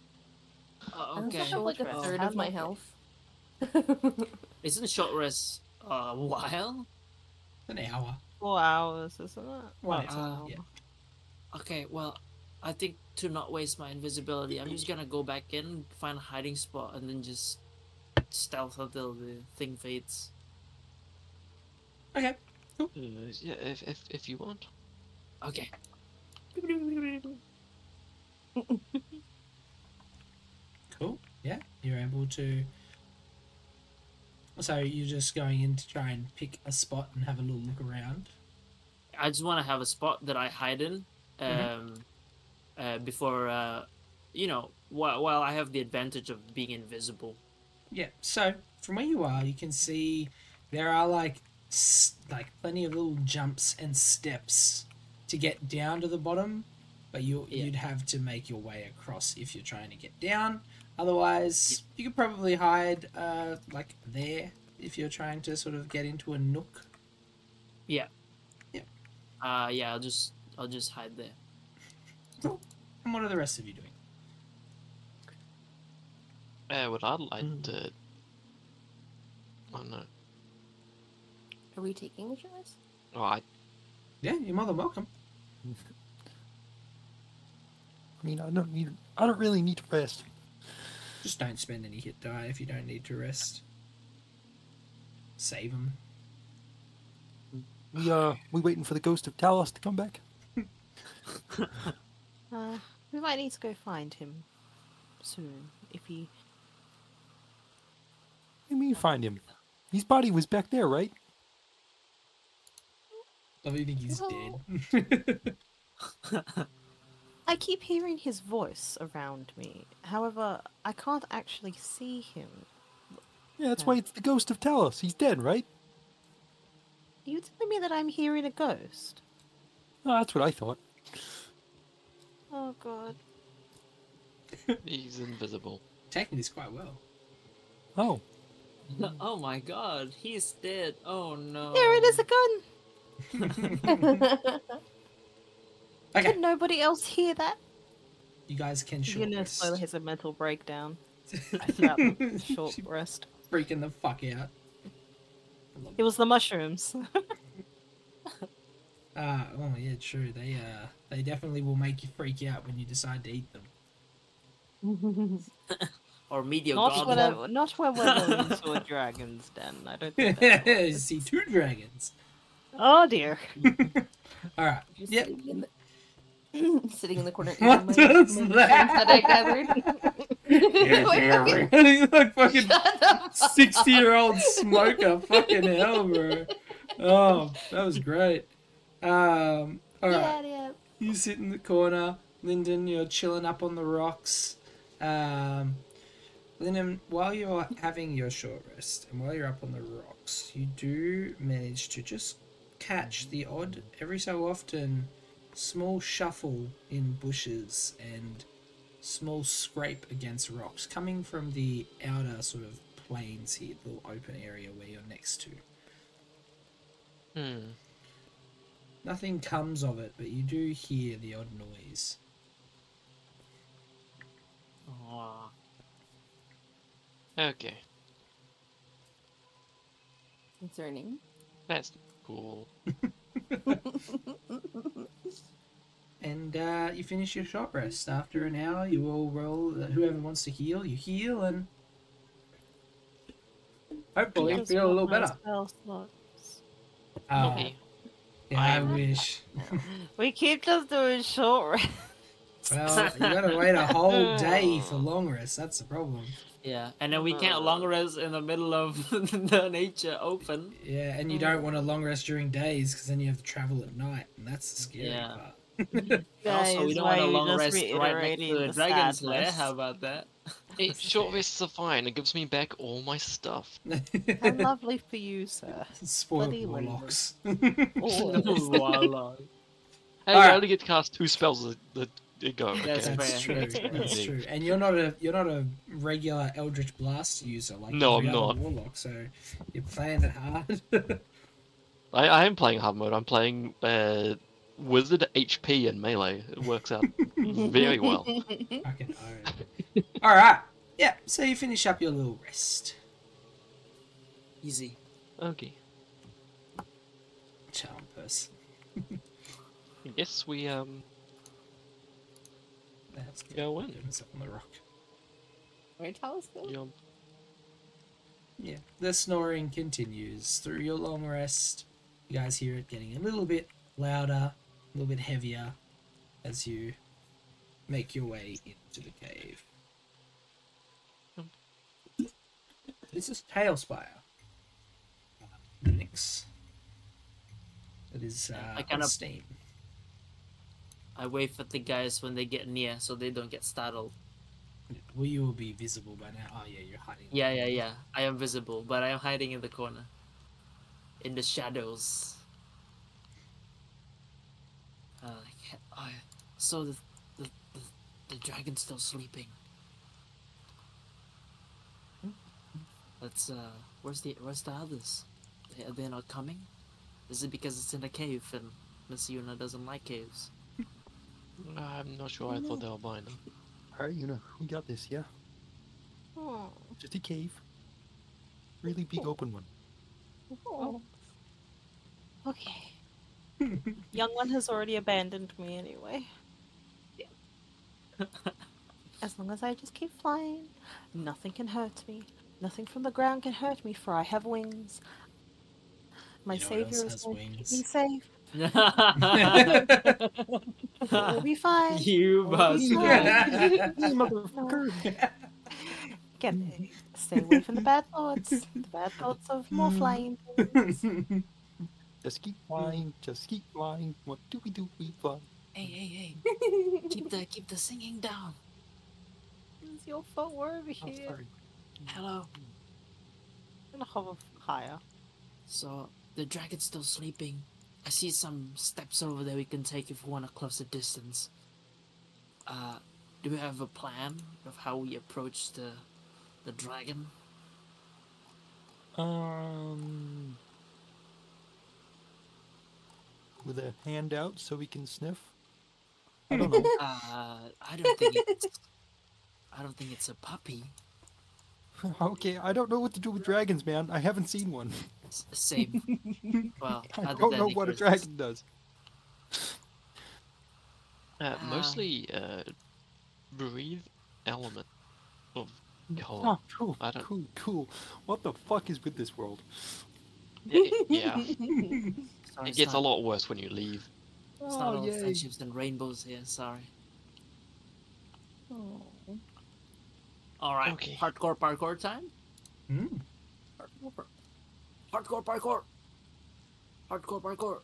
Speaker 6: I
Speaker 4: Okay.
Speaker 6: also have like a
Speaker 3: Short rest.
Speaker 6: third
Speaker 3: How
Speaker 6: of my
Speaker 3: long?
Speaker 6: health.
Speaker 4: Isn't short rest a while?
Speaker 1: An hour.
Speaker 3: 4 hours, isn't it?
Speaker 1: One
Speaker 3: Well,
Speaker 1: hour,
Speaker 4: uh,
Speaker 1: yeah.
Speaker 4: Okay, well, I think to not waste my invisibility, I'm just gonna go back in, find a hiding spot, and then just stealth until the thing fades.
Speaker 1: Okay.
Speaker 2: Yeah, if you want.
Speaker 4: Okay.
Speaker 1: Cool. Yeah, you're able to. So you're just going in to try and pick a spot and have a little look around.
Speaker 4: I just want to have a spot that I hide in, before, while I have the advantage of being invisible.
Speaker 1: Yeah. So from where you are, you can see there are like plenty of little jumps and steps to get down to the bottom, but
Speaker 4: Yeah.
Speaker 1: you'd have to make your way across if you're trying to get down. Otherwise, you could probably hide like there if you're trying to sort of get into a nook.
Speaker 4: Yeah.
Speaker 1: Yeah.
Speaker 4: Yeah. I'll just hide there.
Speaker 1: And what are the rest of you doing?
Speaker 2: What I'd like to. Oh no.
Speaker 6: Are we taking a choice?
Speaker 2: Oh, I
Speaker 1: Yeah, you're more than welcome.
Speaker 5: I mean, I don't really need to rest.
Speaker 1: Just don't spend any hit die if you don't need to rest. Save them.
Speaker 5: We waiting for the ghost of Talos to come back?
Speaker 3: We might need to go find him soon. If he.
Speaker 5: What do you mean find him? His body was back there, right?
Speaker 1: I don't think he's
Speaker 3: Well-
Speaker 1: dead.
Speaker 3: I keep hearing his voice around me. However, I can't actually see him.
Speaker 5: Yeah, that's why it's the ghost of Talos. He's dead, right?
Speaker 3: Are you telling me that I'm hearing a ghost?
Speaker 5: Oh, that's what I thought.
Speaker 3: Oh god.
Speaker 2: he's invisible.
Speaker 1: Taking this quite well.
Speaker 5: Oh,
Speaker 4: Oh my god, he's dead. Oh no.
Speaker 3: There it is again!
Speaker 1: Okay,
Speaker 3: Could nobody else hear that?
Speaker 1: you guys can short
Speaker 3: Eunice
Speaker 1: rest.
Speaker 3: slowly has a mental breakdown throughout the short
Speaker 1: She
Speaker 3: rest.
Speaker 1: freaking the fuck out. I love
Speaker 3: It was the mushrooms.
Speaker 1: Oh yeah, true. They definitely will make you freak out when you decide to eat them.
Speaker 4: Or media
Speaker 3: not,
Speaker 4: god.
Speaker 3: not when we're going into a dragon's den. I don't think that
Speaker 1: See two dragons.
Speaker 3: Oh dear.
Speaker 1: All right.
Speaker 6: Just
Speaker 1: Yep.
Speaker 6: sitting in the corner.
Speaker 1: What
Speaker 6: eating my
Speaker 1: does
Speaker 6: mushrooms
Speaker 1: that?
Speaker 6: that I gathered.
Speaker 1: like fucking
Speaker 6: Shut up.
Speaker 1: 60-year-old smoker. Fucking hell, bro. Oh, that was great. All right.
Speaker 6: Yeah.
Speaker 1: You sit in the corner, Lyndon. You're chilling up on the rocks. Lyndon, while you're having your short rest and while you're up on the rocks, you do manage to just catch the odd, every so often, small shuffle in bushes and small scrape against rocks coming from the outer sort of plains here, little open area where you're next to. Nothing comes of it, but you do hear the odd noise.
Speaker 4: Aw.
Speaker 2: Okay,
Speaker 6: Concerning.
Speaker 2: that's cool.
Speaker 1: And you finish your short rest. After an hour, you all roll. Whoever wants to heal, you heal, and hopefully
Speaker 3: Because
Speaker 1: feel a little
Speaker 3: we've got no
Speaker 1: better.
Speaker 3: spell slots.
Speaker 1: Oh,
Speaker 2: Okay.
Speaker 1: yeah, I wish.
Speaker 3: We keep just doing short rest.
Speaker 1: Well, you gotta wait a whole day for long rest. That's the problem.
Speaker 4: Yeah, and then we can't long rest in the middle of the nature open.
Speaker 1: Yeah, and you don't want to long rest during days because then you have to travel at night, and that's the scary
Speaker 4: Yeah.
Speaker 1: part.
Speaker 4: And also, we
Speaker 3: Guys,
Speaker 4: don't
Speaker 3: why
Speaker 4: want to
Speaker 3: you
Speaker 4: long
Speaker 3: just
Speaker 4: rest right next
Speaker 3: reiterating
Speaker 4: to a
Speaker 3: the
Speaker 4: dragon's lair.
Speaker 3: sadness?
Speaker 4: How about that?
Speaker 2: Short rests are fine. It gives me back all my stuff.
Speaker 3: How lovely for you, sir.
Speaker 1: Spoiled
Speaker 3: Bloody Lyndon.
Speaker 1: warlocks.
Speaker 3: Oh,
Speaker 4: Voila.
Speaker 2: Hey,
Speaker 1: Alright.
Speaker 2: I only get to cast 2 spells a go. Okay.
Speaker 4: That's
Speaker 1: That's
Speaker 4: fair,
Speaker 1: true.
Speaker 4: that's fair.
Speaker 1: That's true. And you're not a regular Eldritch Blast user like
Speaker 2: No,
Speaker 1: every
Speaker 2: I'm
Speaker 1: other
Speaker 2: not.
Speaker 1: warlock. So you're playing it hard.
Speaker 2: I am playing hard mode. I'm playing Wizard HP and melee. It works out very well.
Speaker 1: Fucking own. All right. Yeah. So you finish up your little rest.
Speaker 4: Easy.
Speaker 2: Okay.
Speaker 1: Charm person.
Speaker 2: I guess we
Speaker 1: That's good.
Speaker 2: go in.
Speaker 1: Doing this up on the rock.
Speaker 6: Where Talos go?
Speaker 2: Jump.
Speaker 1: Yeah. The snoring continues through your long rest. You guys hear it getting a little bit louder, a little bit heavier as you make your way into the cave. This is Tailspire. Unix. It is
Speaker 4: I
Speaker 1: on
Speaker 4: kinda-
Speaker 1: Steam.
Speaker 4: I wave at the guys when they get near so they don't get startled.
Speaker 1: Well, you will be visible by now. Oh yeah, you're hiding.
Speaker 4: Yeah. I am visible, but I am hiding in the corner. In the shadows. So the, the the dragon's still sleeping. Where's the others? They're not coming? Is it because it's in a cave and Miss Yuna doesn't like caves?
Speaker 2: I'm not sure. I thought they were mine.
Speaker 5: Alright, we got this, yeah?
Speaker 3: Oh.
Speaker 5: Just a cave. Really big open one.
Speaker 3: Oh. Okay. Young one has already abandoned me anyway. As long as I just keep flying, nothing can hurt me. Nothing from the ground can hurt me, for I have wings. My
Speaker 1: You know what
Speaker 3: savior
Speaker 1: else
Speaker 3: is
Speaker 1: has
Speaker 3: going to keep
Speaker 1: wings?
Speaker 3: me safe.
Speaker 4: You
Speaker 3: It will be fine.
Speaker 4: bastard!
Speaker 5: Motherfucker!
Speaker 3: Get stay away from the bad thoughts. The bad thoughts of more flying things.
Speaker 5: Just keep flying, just keep flying. What do? We fly.
Speaker 4: Hey! Keep the singing down.
Speaker 3: It's your fault we're over
Speaker 5: Oh,
Speaker 3: here.
Speaker 5: sorry.
Speaker 4: Hello.
Speaker 3: I'm gonna hover higher.
Speaker 4: So the dragon's still sleeping. I see some steps over there we can take if we want a closer distance. Do we have a plan of how we approach the dragon?
Speaker 5: With a hand out so we can sniff. I don't know.
Speaker 4: I don't think it's a puppy.
Speaker 5: Okay, I don't know what to do with dragons, man. I haven't seen one.
Speaker 4: Same. Well,
Speaker 5: I
Speaker 4: other
Speaker 5: don't
Speaker 4: than
Speaker 5: know what a
Speaker 4: Icarus.
Speaker 5: dragon does.
Speaker 2: Mostly breathe element of cold.
Speaker 5: Oh, cool,
Speaker 2: I don't-
Speaker 5: cool. What the fuck is with this world?
Speaker 2: Yeah,
Speaker 4: Sorry,
Speaker 2: it gets a lot worse when you leave.
Speaker 4: It's not
Speaker 5: Oh,
Speaker 4: all
Speaker 5: yay.
Speaker 4: friendships and rainbows here. Sorry.
Speaker 3: Oh.
Speaker 4: All right.
Speaker 2: Okay.
Speaker 4: Hardcore parkour time.
Speaker 1: Mm.
Speaker 4: Hardcore parkour. Hardcore parkour.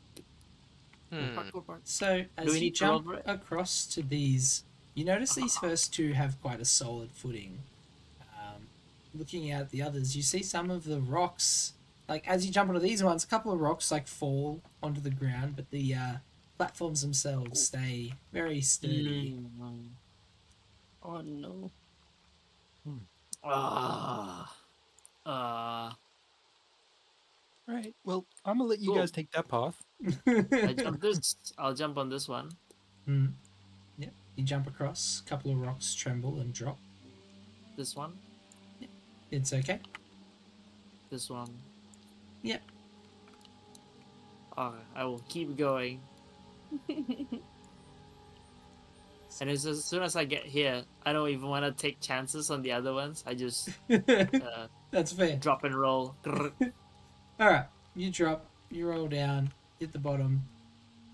Speaker 2: Hmm.
Speaker 4: Hardcore parkour.
Speaker 1: So
Speaker 4: Do
Speaker 1: as
Speaker 4: we
Speaker 1: you
Speaker 4: need to roll
Speaker 1: jump
Speaker 4: for it?
Speaker 1: across to these, you notice these first two have quite a solid footing. Looking at the others, you see some of the rocks. Like as you jump onto these ones, a couple of rocks like fall onto the ground, but the platforms themselves stay very sturdy.
Speaker 3: Oh no.
Speaker 5: Right. Well, I'm gonna let you
Speaker 4: Cool.
Speaker 5: guys take that path.
Speaker 4: I jump this. I'll jump on this one.
Speaker 1: Mm. Yep. You jump across, a couple of rocks tremble and drop.
Speaker 4: This one.
Speaker 1: It's okay.
Speaker 4: This one.
Speaker 1: Yep.
Speaker 4: Okay, I will keep going. And as soon as I get here, I don't even want to take chances on the other ones. I just
Speaker 1: That's fair.
Speaker 4: drop and roll.
Speaker 1: Alright. You drop, you roll down, hit the bottom.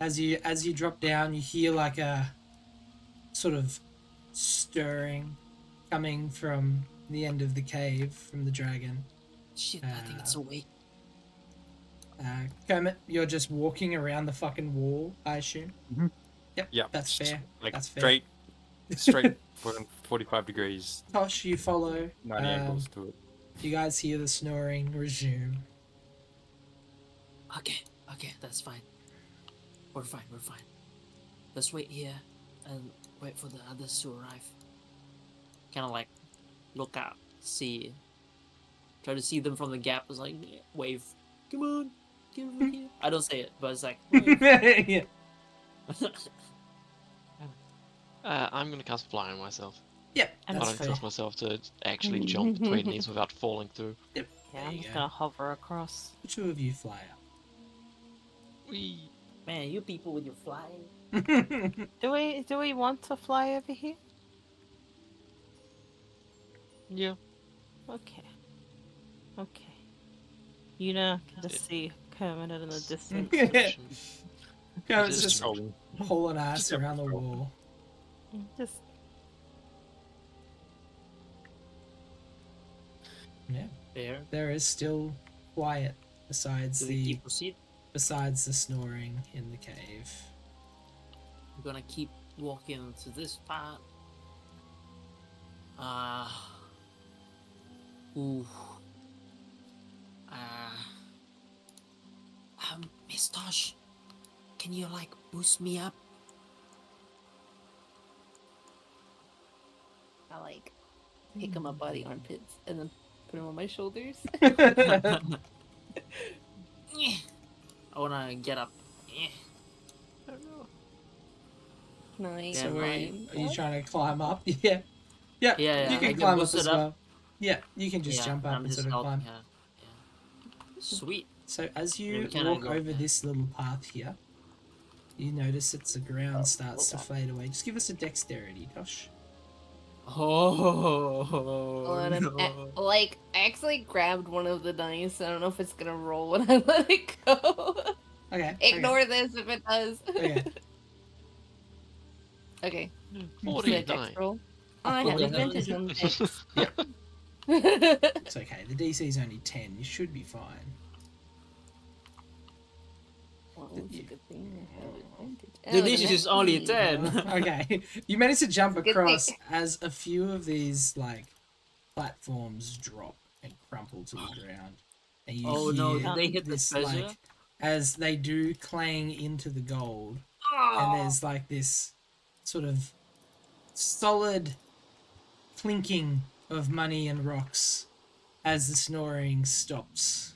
Speaker 1: As you drop down, you hear like a sort of stirring coming from the end of the cave from the dragon.
Speaker 4: Shit, I think it's awake.
Speaker 1: Kermit, you're just walking around the fucking wall, I assume.
Speaker 5: Mhm.
Speaker 1: Yep,
Speaker 5: Yeah,
Speaker 1: that's fair.
Speaker 5: Like
Speaker 1: That's fair.
Speaker 5: straight 45 degrees,
Speaker 1: Tosh, you follow.
Speaker 5: 90 angles to it.
Speaker 1: You guys hear the snoring resume.
Speaker 4: Okay, that's fine. We're fine. Let's wait here and wait for the others to arrive. Kind of like look out, see, try to see them from the gap. It's like wave. Come on, get over here. I don't say it, but it's like. Wave.
Speaker 1: Yeah.
Speaker 2: I'm gonna cast fly on myself.
Speaker 1: Yep,
Speaker 2: I
Speaker 1: that's
Speaker 2: don't
Speaker 1: fair.
Speaker 2: trust myself to actually jump between these without falling through.
Speaker 1: Yep.
Speaker 3: Yeah,
Speaker 1: there
Speaker 3: I'm
Speaker 1: you
Speaker 3: just
Speaker 1: go.
Speaker 3: gonna hover across.
Speaker 1: The two of you fly
Speaker 2: Whee!
Speaker 4: Man, you people with your flying.
Speaker 1: up.
Speaker 3: Do we want to fly over here?
Speaker 2: Yeah.
Speaker 3: Okay. Yuna can just see Kermit in the distance.
Speaker 1: Kermit's
Speaker 2: Just
Speaker 1: just
Speaker 5: Rolling.
Speaker 1: hauling ass
Speaker 5: Just
Speaker 1: around the
Speaker 5: roll.
Speaker 1: wall.
Speaker 3: Just
Speaker 1: Yeah.
Speaker 4: There.
Speaker 1: There is still quiet besides
Speaker 4: Do we
Speaker 1: the
Speaker 4: keep proceed?
Speaker 1: snoring in the cave.
Speaker 4: I'm gonna keep walking to this part. Ooh. Miss Tosh, can you like boost me up
Speaker 6: pick him up by the armpits and then put him on my shoulders.
Speaker 4: I wanna get up.
Speaker 6: Nice.
Speaker 4: Yeah,
Speaker 1: So
Speaker 4: mine.
Speaker 1: are you trying to climb up? Yeah. Yeah,
Speaker 4: Yeah,
Speaker 1: you
Speaker 4: I
Speaker 1: can
Speaker 4: can
Speaker 1: climb up
Speaker 4: boost
Speaker 1: as
Speaker 4: it up.
Speaker 1: well. Yeah, you can just
Speaker 4: Yeah,
Speaker 1: jump up
Speaker 4: I'm
Speaker 1: and
Speaker 4: just
Speaker 1: sort of
Speaker 4: helping
Speaker 1: climb.
Speaker 4: her. Yeah. Sweet.
Speaker 1: So as
Speaker 4: Maybe
Speaker 1: you
Speaker 4: can I
Speaker 1: walk
Speaker 4: go-
Speaker 1: over this little path here, you notice that the ground starts to
Speaker 6: hold on.
Speaker 1: fade away. Just give us a dexterity, Tosh.
Speaker 4: Oh, no.
Speaker 6: I actually grabbed one of the dice. I don't know if it's gonna roll when I let it go.
Speaker 1: Okay.
Speaker 6: Ignore this if it does.
Speaker 1: Okay.
Speaker 6: Okay. So
Speaker 2: 49.
Speaker 6: dex roll. I
Speaker 4: What
Speaker 6: have
Speaker 4: the
Speaker 6: advantage
Speaker 4: hell?
Speaker 6: on dex.
Speaker 1: Yep. It's okay. The DC is only 10. You should be fine.
Speaker 6: Well, it's a good thing I have advantage.
Speaker 4: The
Speaker 6: Oh,
Speaker 4: dish is only 10.
Speaker 1: Okay. You manage to jump
Speaker 6: Good thing.
Speaker 1: across as a few of these like platforms drop and crumple to the ground. And you
Speaker 4: Oh no,
Speaker 1: hear
Speaker 4: did they hit the
Speaker 1: this
Speaker 4: treasure?
Speaker 1: like as they do clang into the gold. And
Speaker 4: Oh,
Speaker 1: there's like this sort of solid clinking of money and rocks as the snoring stops.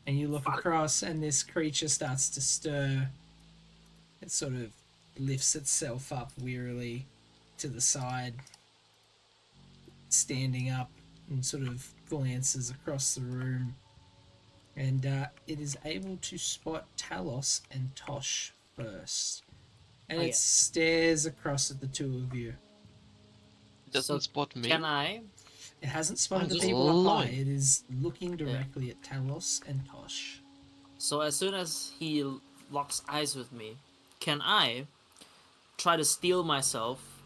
Speaker 1: And you look across and this creature starts to stir. It sort of lifts itself up wearily to the side, standing up and sort of glances across the room. And it is able to spot Talos and Tosh first. And
Speaker 4: Oh,
Speaker 1: it
Speaker 4: yeah.
Speaker 1: stares across at the two of you.
Speaker 2: It doesn't spot me.
Speaker 4: can I?
Speaker 1: It hasn't spotted
Speaker 4: I'm
Speaker 1: the
Speaker 4: just
Speaker 1: people up high.
Speaker 2: lying.
Speaker 1: It is looking directly at Talos and Tosh.
Speaker 4: So as soon as he locks eyes with me, can I try to steal myself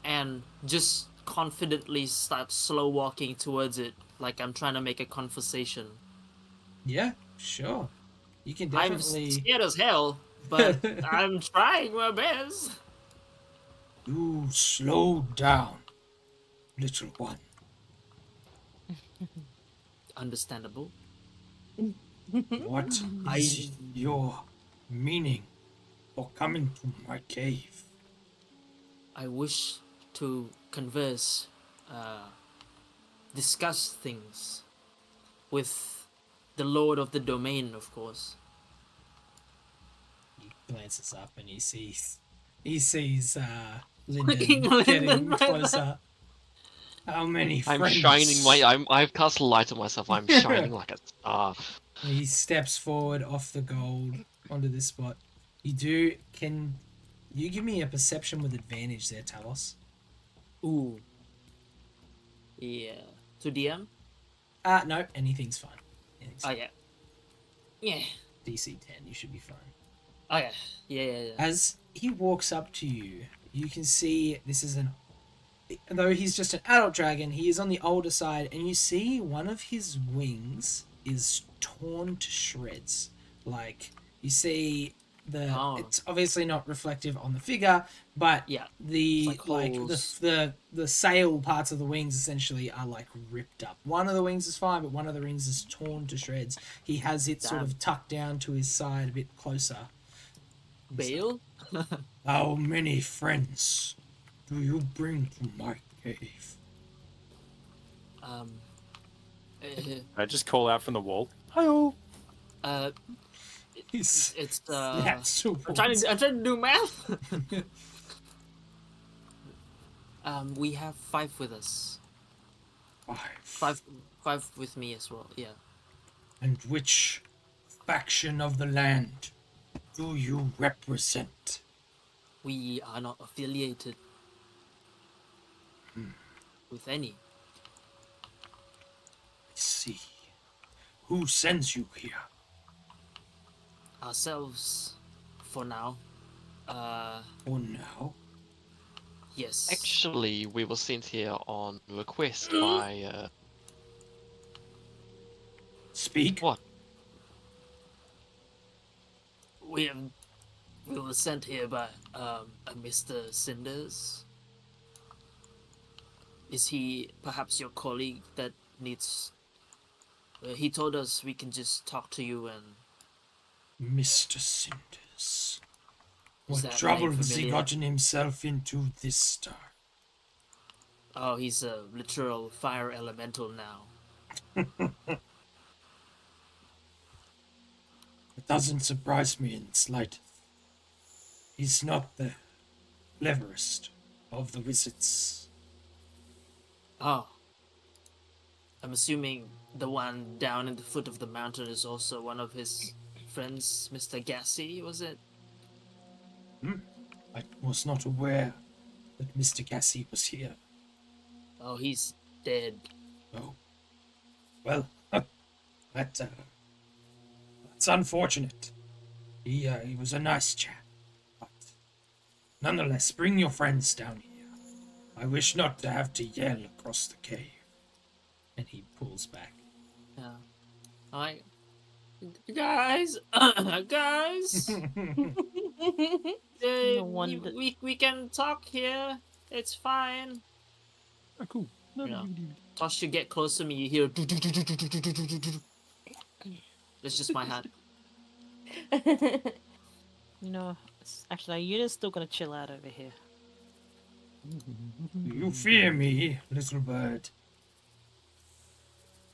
Speaker 4: and just confidently start slow walking towards it, like I'm trying to make a conversation?
Speaker 1: Yeah, sure. You can
Speaker 4: I'm
Speaker 1: definitely.
Speaker 4: scared as hell, but I'm trying my best.
Speaker 1: You slow down, little one.
Speaker 4: Understandable.
Speaker 1: What is your meaning for coming to my cave?
Speaker 4: I wish to converse, discuss things with the Lord of the Domain, of course.
Speaker 1: He glances up and he sees Lyndon
Speaker 4: Fucking
Speaker 1: getting
Speaker 4: Lyndon, right
Speaker 1: closer. How many
Speaker 2: I'm
Speaker 1: friends?
Speaker 2: shining I've cast a light on myself. I'm shining like a star.
Speaker 1: He steps forward off the gold onto this spot. Can you give me a perception with advantage there, Talos?
Speaker 4: Ooh. Yeah. To DM?
Speaker 1: No, anything's fine. Anything's
Speaker 4: Oh
Speaker 1: fine.
Speaker 4: yeah. Yeah.
Speaker 1: DC 10, you should be fine.
Speaker 4: Oh yeah. Yeah.
Speaker 1: As he walks up to you, you can see this is though he's just an adult dragon, he is on the older side, and you see one of his wings is torn to shreds. Like, you see it's obviously not reflective on the figure, but
Speaker 4: Yeah.
Speaker 1: the
Speaker 4: It's
Speaker 1: like
Speaker 4: holes.
Speaker 1: the sail parts of the wings essentially are like ripped up. One of the wings is fine, but one of the wings is torn to shreds. He has it sort of tucked down to his side a bit closer.
Speaker 4: Bale?
Speaker 1: How many friends do you bring to my cave?
Speaker 5: I just call out from the wall. Hi-oh.
Speaker 1: He's
Speaker 4: It's
Speaker 1: snaps
Speaker 4: I'm trying to do math. We have 5 with us.
Speaker 1: five.
Speaker 4: Five with me as well. Yeah.
Speaker 1: And which faction of the land do you represent?
Speaker 4: We are not affiliated with any.
Speaker 1: I see. Who sends you here?
Speaker 4: Ourselves, for now.
Speaker 1: For now?
Speaker 4: Yes.
Speaker 2: Actually, we were sent here on request by
Speaker 1: Speak.
Speaker 2: what?
Speaker 4: We were sent here by a Mr. Cinders. Is he perhaps your colleague that needs? He told us we can just talk to you and.
Speaker 1: Mr. Cinders.
Speaker 4: Is
Speaker 1: What
Speaker 4: that
Speaker 1: trouble
Speaker 4: name
Speaker 1: has he
Speaker 4: familiar?
Speaker 1: gotten himself into this time?
Speaker 4: Oh, he's a literal fire elemental now.
Speaker 1: It doesn't surprise me in the slightest. He's not the cleverest of the wizards.
Speaker 4: Oh, I'm assuming the one down in the foot of the mountain is also one of his friends, Mr. Gassy, was it?
Speaker 1: I was not aware that Mr. Gassy was here.
Speaker 4: Oh, he's dead.
Speaker 1: Oh, well, that's unfortunate. He was a nice chap, but nonetheless, bring your friends down here. I wish not to have to yell across the cave. And he pulls back.
Speaker 4: Yeah. Alright. Guys! Guys!
Speaker 3: No wonder-
Speaker 4: we can talk here. It's fine.
Speaker 5: Oh, cool. No,
Speaker 4: Yeah.
Speaker 5: no, no, no.
Speaker 4: Tosh, you get close to me, you hear. It's just my hat.
Speaker 3: You know, actually, Yuna's still gonna chill out over here.
Speaker 1: You fear me, little bird.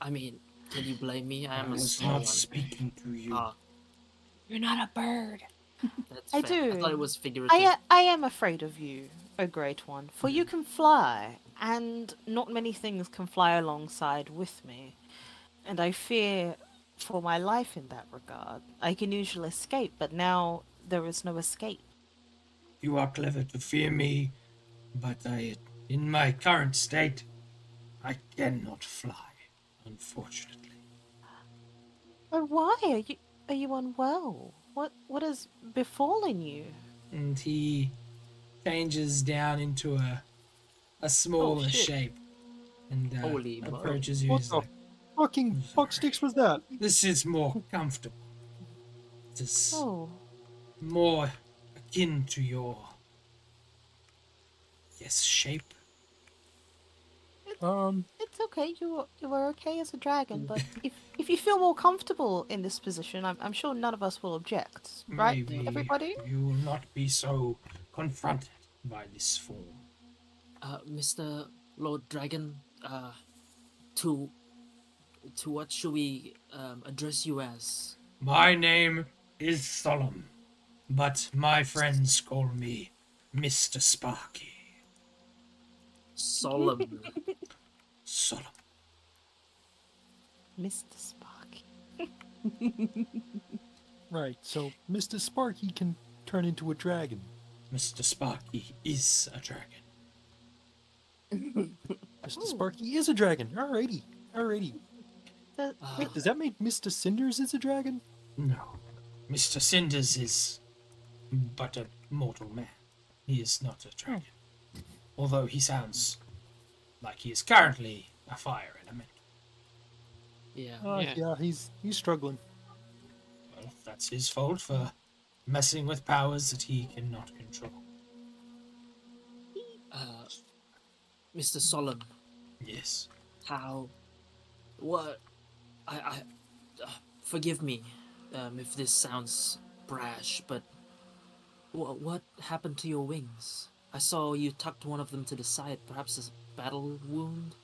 Speaker 4: I mean, can you blame me? I
Speaker 1: I
Speaker 4: am a
Speaker 1: was
Speaker 4: small
Speaker 1: not
Speaker 4: one.
Speaker 1: speaking to you.
Speaker 4: Ah,
Speaker 3: You're not a bird.
Speaker 4: that's
Speaker 3: I
Speaker 4: fair. I
Speaker 3: do.
Speaker 4: thought it was figurative.
Speaker 3: I am afraid of you, O Great One, for you can fly, and not many things can fly alongside with me. And I fear for my life in that regard. I can usually escape, but now there is no escape.
Speaker 1: You are clever to fear me, but in my current state, I cannot fly, unfortunately.
Speaker 3: Oh, why are you unwell? What has befallen you?
Speaker 1: And he changes down into a smaller
Speaker 3: shit.
Speaker 1: shape and
Speaker 4: Holy moly.
Speaker 1: approaches you.
Speaker 5: What
Speaker 1: He's
Speaker 5: the
Speaker 1: like,
Speaker 5: fucking fuck sticks was that?
Speaker 1: this is more comfortable. It is
Speaker 3: Oh,
Speaker 1: more akin to your shape.
Speaker 3: it's okay. You are okay as a dragon, but if you feel more comfortable in this position, I'm sure none of us will object, right?
Speaker 1: Maybe
Speaker 3: Everybody.
Speaker 1: you will not be so confronted by this form.
Speaker 4: Mr. Lord Dragon, to what should we address you as?
Speaker 1: My name is Solemn, but my friends call me Mr. Sparky.
Speaker 4: Solemn.
Speaker 1: Solemn.
Speaker 3: Mr. Sparky.
Speaker 5: Right, so Mr. Sparky can turn into a dragon.
Speaker 1: Mr. Sparky is a dragon.
Speaker 5: Mr. Sparky is a dragon. Alrighty. Alrighty.
Speaker 3: The-
Speaker 5: Wait, does that mean Mr. Cinders is a dragon?
Speaker 1: No. Mr. Cinders is but a mortal man. He is not a dragon. Although he sounds like he is currently a fire element.
Speaker 4: Yeah.
Speaker 2: Yeah.
Speaker 5: Yeah, he's struggling.
Speaker 1: Well, that's his fault for messing with powers that he cannot control.
Speaker 4: Mr. Solemn,
Speaker 1: Yes.
Speaker 4: how? What? Forgive me, if this sounds brash, but what happened to your wings? I saw you tucked one of them to the side, perhaps as a battle wound.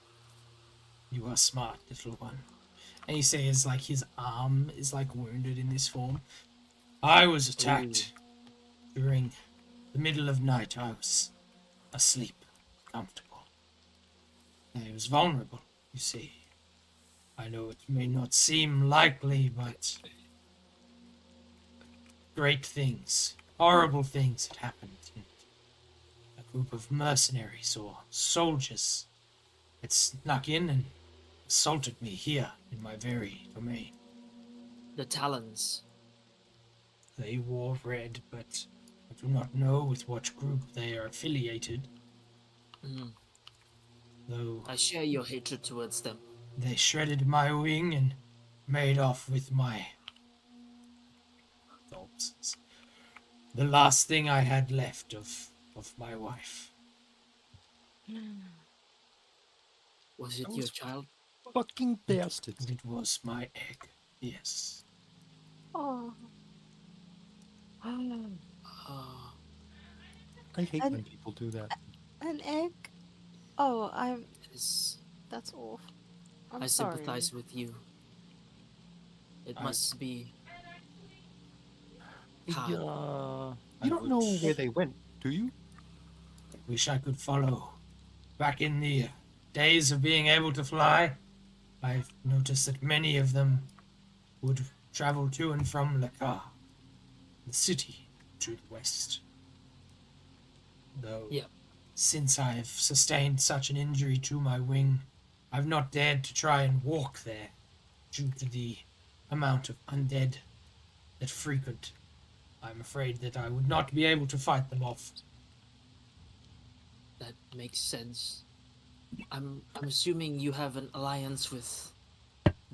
Speaker 1: You are smart, little one. And you see his his arm is wounded in this form. I was attacked during the middle of night. I was asleep, comfortable. I was vulnerable, you see. I know it may not seem likely, but great things, horrible things had happened. And a group of mercenaries or soldiers had snuck in and assaulted me here in my very domain.
Speaker 4: The Talons.
Speaker 1: They wore red, but I do not know with what group they are affiliated,
Speaker 4: Mm,
Speaker 1: though
Speaker 4: I share your hatred towards them.
Speaker 1: they shredded my wing and made off with my thoughts. The last thing I had left of my wife.
Speaker 4: Was it
Speaker 5: That
Speaker 4: your
Speaker 5: was-
Speaker 4: child?
Speaker 5: Fucking bastards.
Speaker 1: It was my egg, yes.
Speaker 3: Oh.
Speaker 4: Oh,
Speaker 5: I hate
Speaker 3: And-
Speaker 5: when people do that.
Speaker 3: An egg? Oh,
Speaker 4: It's,
Speaker 3: that's awful. I'm
Speaker 4: I
Speaker 3: sorry.
Speaker 4: sympathize with you. It
Speaker 1: I-
Speaker 4: must be
Speaker 5: You
Speaker 4: hard.
Speaker 5: don't know where they went, do you?
Speaker 1: Wish I could follow. Back in the days of being able to fly, I've noticed that many of them would travel to and from Lakar, the city to the west. Though,
Speaker 4: Yeah.
Speaker 1: since I've sustained such an injury to my wing, I've not dared to try and walk there due to the amount of undead that frequent. I'm afraid that I would not be able to fight them off.
Speaker 4: That makes sense. I'm assuming you have an alliance with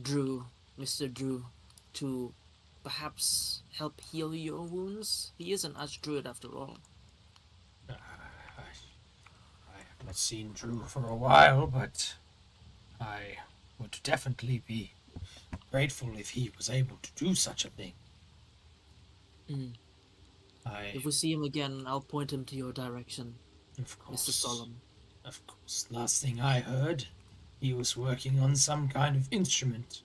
Speaker 4: Drew, Mr. Drew, to perhaps help heal your wounds. He is an archdruid after all.
Speaker 1: I have not seen Drew for a while, but I would definitely be grateful if he was able to do such a thing.
Speaker 4: Mm.
Speaker 1: I,
Speaker 4: If we see him again, I'll point him to your direction,
Speaker 1: of course,
Speaker 4: Mr. Solemn.
Speaker 1: Of course, last thing I heard, he was working on some kind of instrument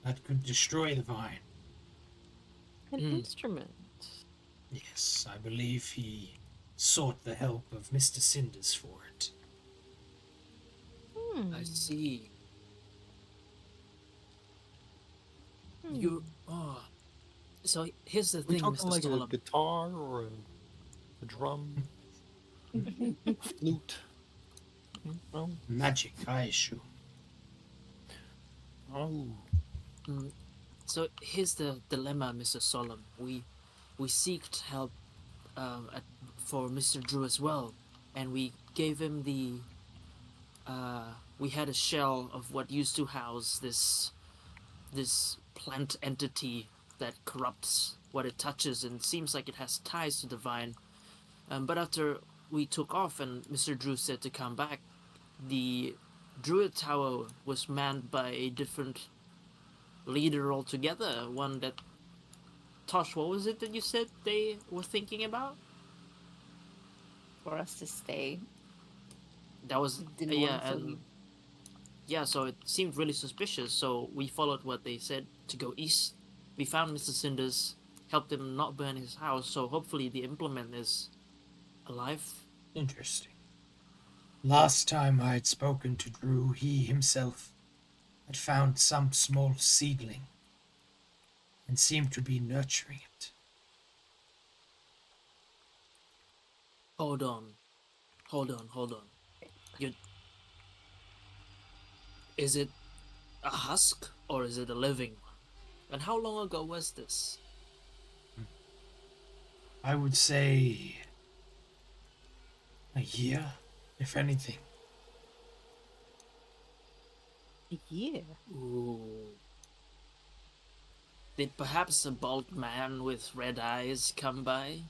Speaker 1: that could destroy the vine.
Speaker 3: An
Speaker 4: Mm.
Speaker 3: instrument.
Speaker 1: Yes, I believe he sought the help of Mr. Cinders for it.
Speaker 4: I see.
Speaker 3: Hmm.
Speaker 4: You. Oh. So here's the
Speaker 5: We
Speaker 4: thing,
Speaker 5: talking
Speaker 4: Mr.
Speaker 5: like a
Speaker 4: Solemn.
Speaker 5: guitar or a drum, flute? No.
Speaker 1: Magic, I assume.
Speaker 5: Oh.
Speaker 4: So here's the dilemma, Mr. Solemn. We seeked help for Mr. Drew as well, and we gave him the. We had a shell of what used to house this plant entity that corrupts what it touches and seems like it has ties to the vine. But after we took off and Mr. Drew said to come back, the Druid Tower was manned by a different leader altogether. One that. Tosh, what was it that you said they were thinking about?
Speaker 6: For us to stay.
Speaker 4: That was.
Speaker 6: Didn't
Speaker 4: Yeah,
Speaker 6: want to
Speaker 4: and.
Speaker 6: leave.
Speaker 4: Yeah, so it seemed really suspicious, so we followed what they said to go east. We found Mr. Cinders, helped him not burn his house, so hopefully the implement is alive.
Speaker 1: Interesting. Last time I had spoken to Drew, he himself had found some small seedling and seemed to be nurturing it.
Speaker 4: Hold on. Is it a husk or is it a living one? And how long ago was this?
Speaker 1: I would say a year, if anything.
Speaker 3: A year.
Speaker 4: Ooh. Did perhaps a bald man with red eyes come by?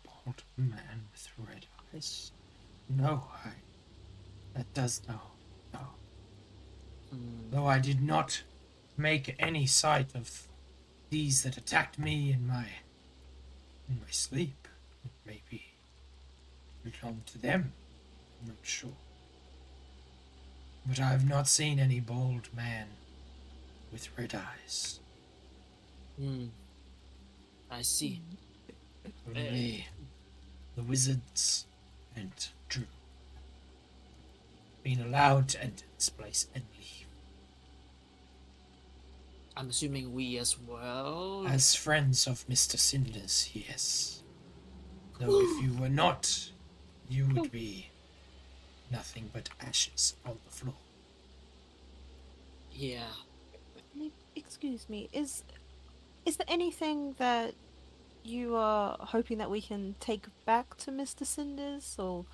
Speaker 1: Bald man with red eyes. No, that does no. Though I did not make any sight of these that attacked me in my sleep. It maybe belonged to them. I'm not sure. But I have not seen any bald man with red eyes.
Speaker 4: I see.
Speaker 1: Only the wizards and Drew been allowed to enter this place and leave.
Speaker 4: I'm assuming we as well.
Speaker 1: As friends of Mr. Cinders, yes. Though if you were not, you would be nothing but ashes on the floor.
Speaker 4: Yeah.
Speaker 3: Excuse me, is there anything that you are hoping that we can take back to Mr. Cinders, or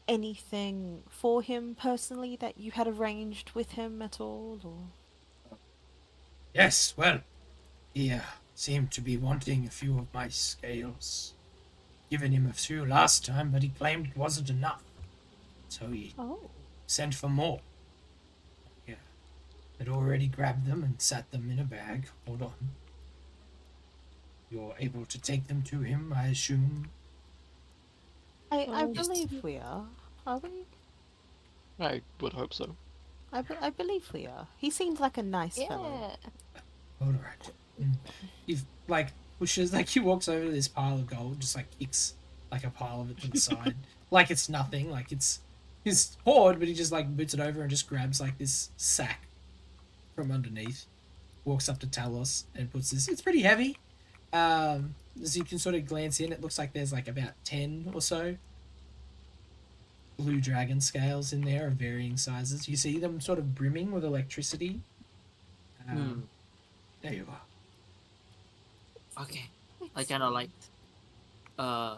Speaker 3: anything for him personally that you had arranged with him at all, or?
Speaker 1: Yes, well, he seemed to be wanting a few of my scales. Given him a few last time, but he claimed it wasn't enough. So he
Speaker 3: Oh.
Speaker 1: sent for more. Yeah. Had already grabbed them and sat them in a bag. Hold on. You're able to take them to him, I assume?
Speaker 3: I
Speaker 6: Oh,
Speaker 3: believe we are. Are we?
Speaker 2: I would hope so.
Speaker 3: I believe we are. He seems like a nice fellow.
Speaker 6: yeah.
Speaker 1: All right. You've like pushes like he walks over to this pile of gold, just like kicks like a pile of it to the side, like it's nothing, like it's his hoard, but he just like boots it over and just grabs like this sack from underneath, walks up to Talos and puts this. It's pretty heavy. As you can sort of glance in, it looks like there's like about 10 or so blue dragon scales in there of varying sizes. You see them sort of brimming with electricity. There you are.
Speaker 4: Okay. I kind of like, I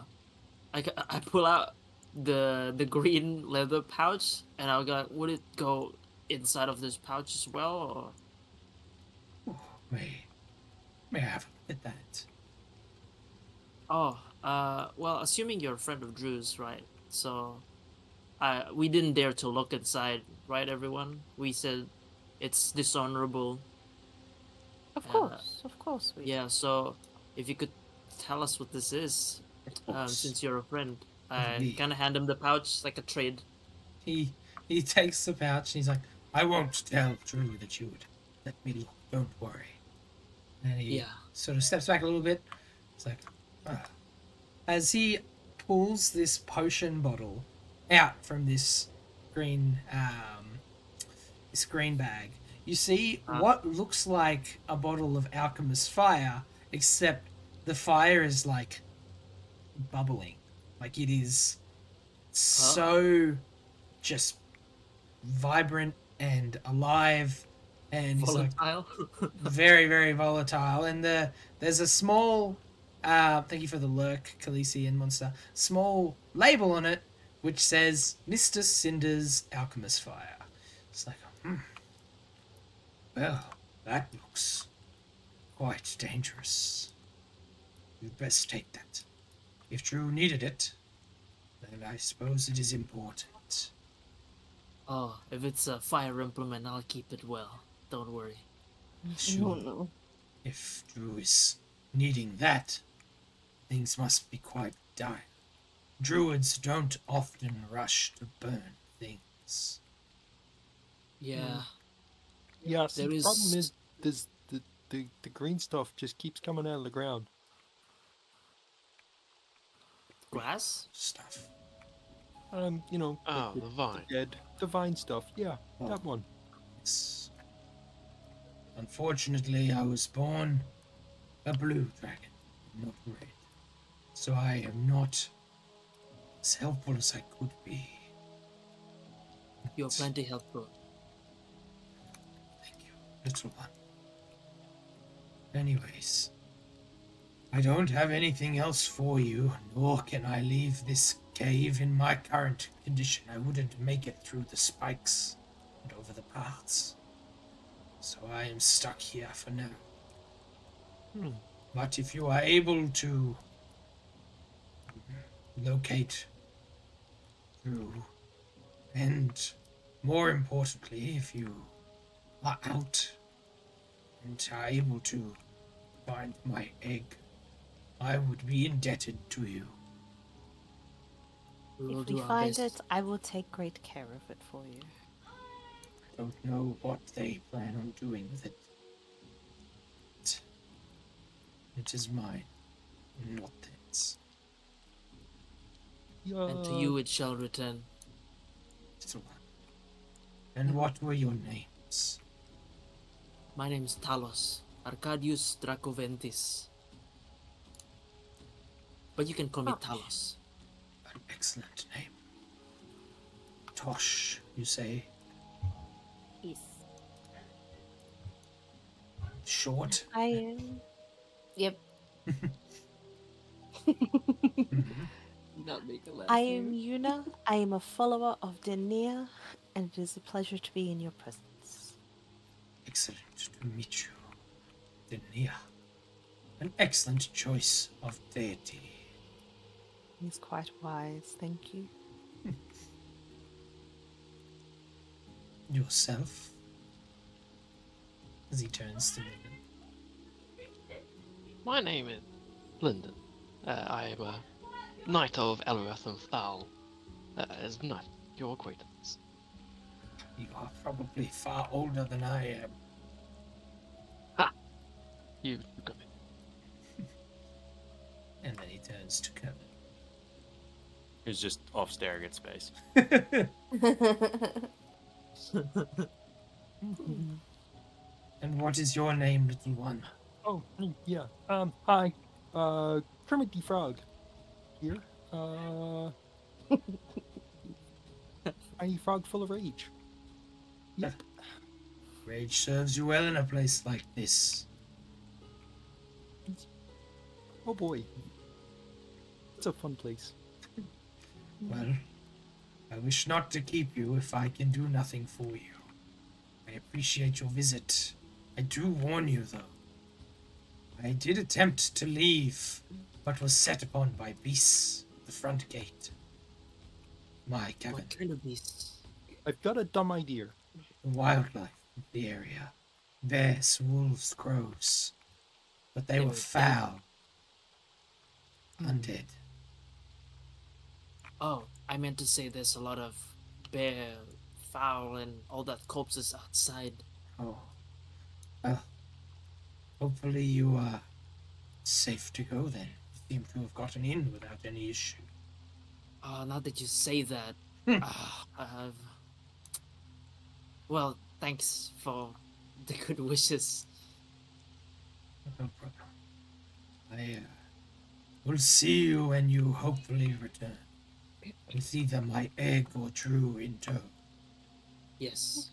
Speaker 4: pull out the green leather pouch, and I'll go. Would it go inside of this pouch as well, or?
Speaker 1: May I have a look at that?
Speaker 4: Oh, well, assuming you're a friend of Drew's, right? So, we didn't dare to look inside, right, everyone? We said it's dishonorable.
Speaker 3: Of course we.
Speaker 4: Yeah, so if you could tell us what this is,
Speaker 1: Of course.
Speaker 4: since you're a friend, I
Speaker 1: Indeed.
Speaker 4: kind of hand him the pouch like a trade.
Speaker 1: He takes the pouch and he's like, I won't tell Drew that you would let me look. Don't worry. And he
Speaker 4: Yeah.
Speaker 1: sort of steps back a little bit. It's like, ah. As he pulls this potion bottle out from this green bag, you see what looks like a bottle of alchemist fire, except the fire is like bubbling, like it is so just vibrant and alive, and he's like
Speaker 4: Volatile.
Speaker 1: very, very volatile. And there's a small thank you for the lurk, Khaleesi and Monster, small label on it which says Mr. Cinder's Alchemist Fire. It's like, well, that looks quite dangerous. You'd best take that. If Drew needed it, then I suppose it is important.
Speaker 4: Oh, if it's a fire implement, I'll keep it well. Don't worry.
Speaker 1: Sure.
Speaker 6: No.
Speaker 1: If Drew is needing that, things must be quite dire. Druids don't often rush to burn things.
Speaker 4: Yeah.
Speaker 7: Yeah, see,
Speaker 4: There
Speaker 7: the problem
Speaker 4: is-
Speaker 7: is there's the green stuff just keeps coming out of the ground.
Speaker 4: Grass?
Speaker 1: Stuff.
Speaker 7: You know,
Speaker 2: Oh, the vine.
Speaker 7: dead, the vine stuff. Yeah,
Speaker 1: Oh.
Speaker 7: that one.
Speaker 1: Yes. Unfortunately, I was born a blue dragon, not red. So I am not as helpful as I could be.
Speaker 4: You're plenty helpful.
Speaker 1: Thank you, little one. Anyways, I don't have anything else for you, nor can I leave this cave in my current condition. I wouldn't make it through the spikes and over the paths. So I am stuck here for now. But if you are able to locate Drew, and more importantly, if you are out and are able to find my egg, I would be indebted to you.
Speaker 4: We will
Speaker 3: If
Speaker 4: do
Speaker 3: we
Speaker 4: our
Speaker 3: find
Speaker 4: best.
Speaker 3: it, I will take great care of it for you.
Speaker 1: I don't know what they plan on doing with it. It is mine, not theirs.
Speaker 7: Yeah.
Speaker 4: And to you it shall return.
Speaker 1: Little one. And what were your names?
Speaker 4: My name's Talos. Arcadius Dracoventis. But you can call me Talos.
Speaker 1: An excellent name. Tosh, you say?
Speaker 6: Yes.
Speaker 1: Short?
Speaker 3: I am.
Speaker 6: Yep.
Speaker 1: Mhm.
Speaker 6: Not make a laugh.
Speaker 3: I am Yuna. I am a follower of Denia, and it is a pleasure to be in your presence.
Speaker 1: Excellent to meet you, Denia. An excellent choice of deity.
Speaker 3: He's quite wise, thank you.
Speaker 1: Yourself? As he turns to Lyndon.
Speaker 2: My name is Lyndon. I am a Knight of Elrathan Thal. As not your acquaintance.
Speaker 1: You are probably far older than I am.
Speaker 2: You come in.
Speaker 1: And then he turns to
Speaker 5: Who's just off staring at space.
Speaker 1: Kermit. And what is your name, little one?
Speaker 7: Oh, yeah. Hi. Kermit the Frog. Here. Tiny frog full of rage. Yep.
Speaker 1: Rage serves you well in a place like this.
Speaker 7: Oh boy. It's a fun place.
Speaker 1: Well, I wish not to keep you if I can do nothing for you. I appreciate your visit. I do warn you, though. I did attempt to leave, but was set upon by beasts at the front gate. My cabin,
Speaker 4: What kind of beasts?
Speaker 7: I've got a dumb idea.
Speaker 1: the wildlife of the area. Bears, wolves, crows. But they
Speaker 4: They
Speaker 1: were
Speaker 4: were dead.
Speaker 1: foul. Undead.
Speaker 4: Oh, I meant to say there's a lot of bear, fowl, and all that corpses outside.
Speaker 1: Oh. Well, hopefully you are safe to go then. You seem to have gotten in without any issue.
Speaker 4: Now that you say that,
Speaker 1: Hmm.
Speaker 4: I have. Well, thanks for the good wishes.
Speaker 1: No problem. I will see you when you hopefully return. With either my egg or Drew in tow.
Speaker 4: Yes.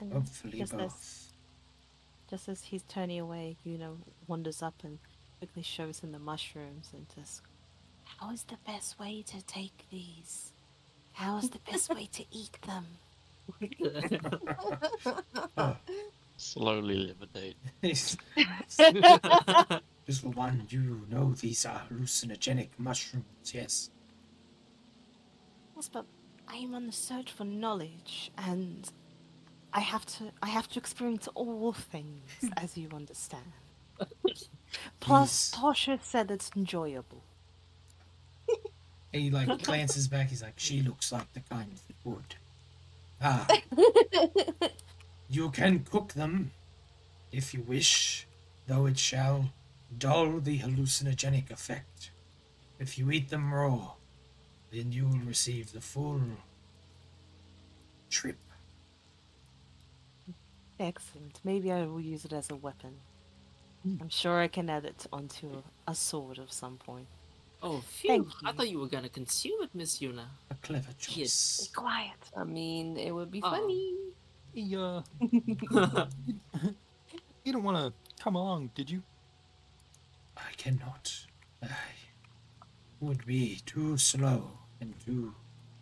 Speaker 3: And
Speaker 1: Hopefully
Speaker 3: just
Speaker 1: both.
Speaker 3: as he's turning away, wanders up and quickly shows him the mushrooms and just, how is the best way to take these? How is the best way to eat them?
Speaker 1: Oh,
Speaker 2: Slowly eliminate.
Speaker 1: just one, you know these are hallucinogenic mushrooms, yes.
Speaker 3: Yes, but I am on the search for knowledge, and I have to experience all things, as you understand. Plus,
Speaker 1: Please.
Speaker 3: Tasha said it's enjoyable.
Speaker 1: He glances back, he's like, she looks like the kind that would. Ah, you can cook them if you wish, though it shall dull the hallucinogenic effect. If you eat them raw, then you will receive the full trip.
Speaker 3: Excellent. Maybe I will use it as a weapon. I'm sure I can add it onto a sword of some point.
Speaker 4: Oh, phew!
Speaker 3: Thank
Speaker 4: I
Speaker 3: you.
Speaker 4: thought you were gonna consume it, Miss Yuna.
Speaker 1: A clever
Speaker 3: Be
Speaker 1: choice.
Speaker 3: quiet.
Speaker 6: I mean, it would be
Speaker 4: Oh.
Speaker 6: funny.
Speaker 7: Hey, you don't want to come along, did you?
Speaker 1: I cannot. I would be too slow and too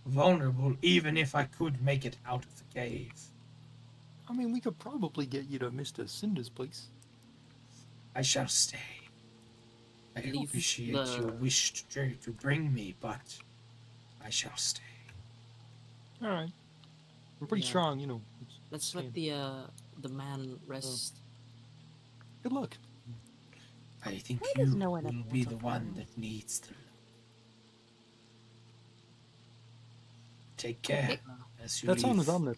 Speaker 1: vulnerable even if I could make it out of the cave.
Speaker 7: I mean, we could probably get you to Mr. Cinder's place.
Speaker 1: I shall stay. I
Speaker 4: Leave
Speaker 1: appreciate
Speaker 4: the-
Speaker 1: your wish to bring me, but I shall stay.
Speaker 7: All right. We're pretty
Speaker 4: Yeah.
Speaker 7: strong, you know.
Speaker 4: Let's
Speaker 7: Yeah.
Speaker 4: let the man rest.
Speaker 7: Good luck.
Speaker 1: I think
Speaker 3: Why
Speaker 1: you
Speaker 3: does no one
Speaker 1: will
Speaker 3: ever
Speaker 1: be
Speaker 3: want
Speaker 1: the
Speaker 3: to
Speaker 1: one
Speaker 3: follow?
Speaker 1: that needs them. Take care as you
Speaker 7: That
Speaker 1: leave.
Speaker 7: sounds ominous.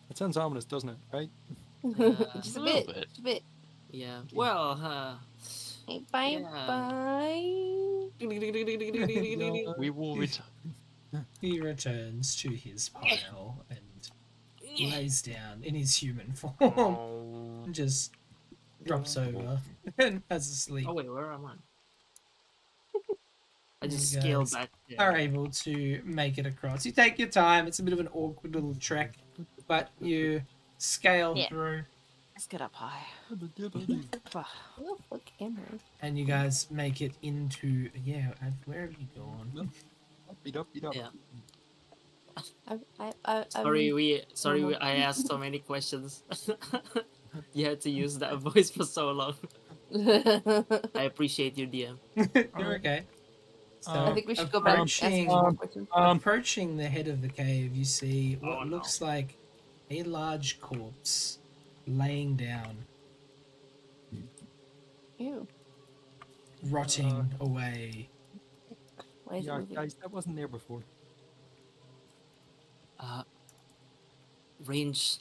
Speaker 7: That sounds ominous, doesn't it? Right?
Speaker 6: Just
Speaker 2: a
Speaker 6: a
Speaker 2: little
Speaker 6: bit.
Speaker 2: bit.
Speaker 6: Just a bit.
Speaker 4: Yeah. Well,
Speaker 6: Hey, bye
Speaker 4: Yeah.
Speaker 6: bye.
Speaker 2: We will return.
Speaker 1: He returns to his pile and lays down in his human form and just drops over and has a sleep.
Speaker 4: Oh wait, where am I? I
Speaker 1: You
Speaker 4: just
Speaker 1: guys
Speaker 4: scaled back.
Speaker 1: Are able to make it across. You take your time. It's a bit of an awkward little trek, but you scale
Speaker 6: Yeah.
Speaker 1: through,
Speaker 3: Let's get up high. Ah,
Speaker 6: Oh, fuck camera.
Speaker 1: and you guys make it into and where have you gone?
Speaker 7: Beat up, beat up.
Speaker 4: Yeah. I asked so many questions. You had to use that voice for so long. I appreciate you, DM.
Speaker 1: You're okay. So
Speaker 7: I
Speaker 6: think we should go back and ask some more questions.
Speaker 1: approaching the head of the cave, you see what
Speaker 4: Oh, no.
Speaker 1: looks like a large corpse laying down,
Speaker 6: Ew.
Speaker 1: rotting away
Speaker 6: Why is it
Speaker 7: Yeah,
Speaker 6: moving?
Speaker 7: guys, that wasn't there before.
Speaker 4: Range.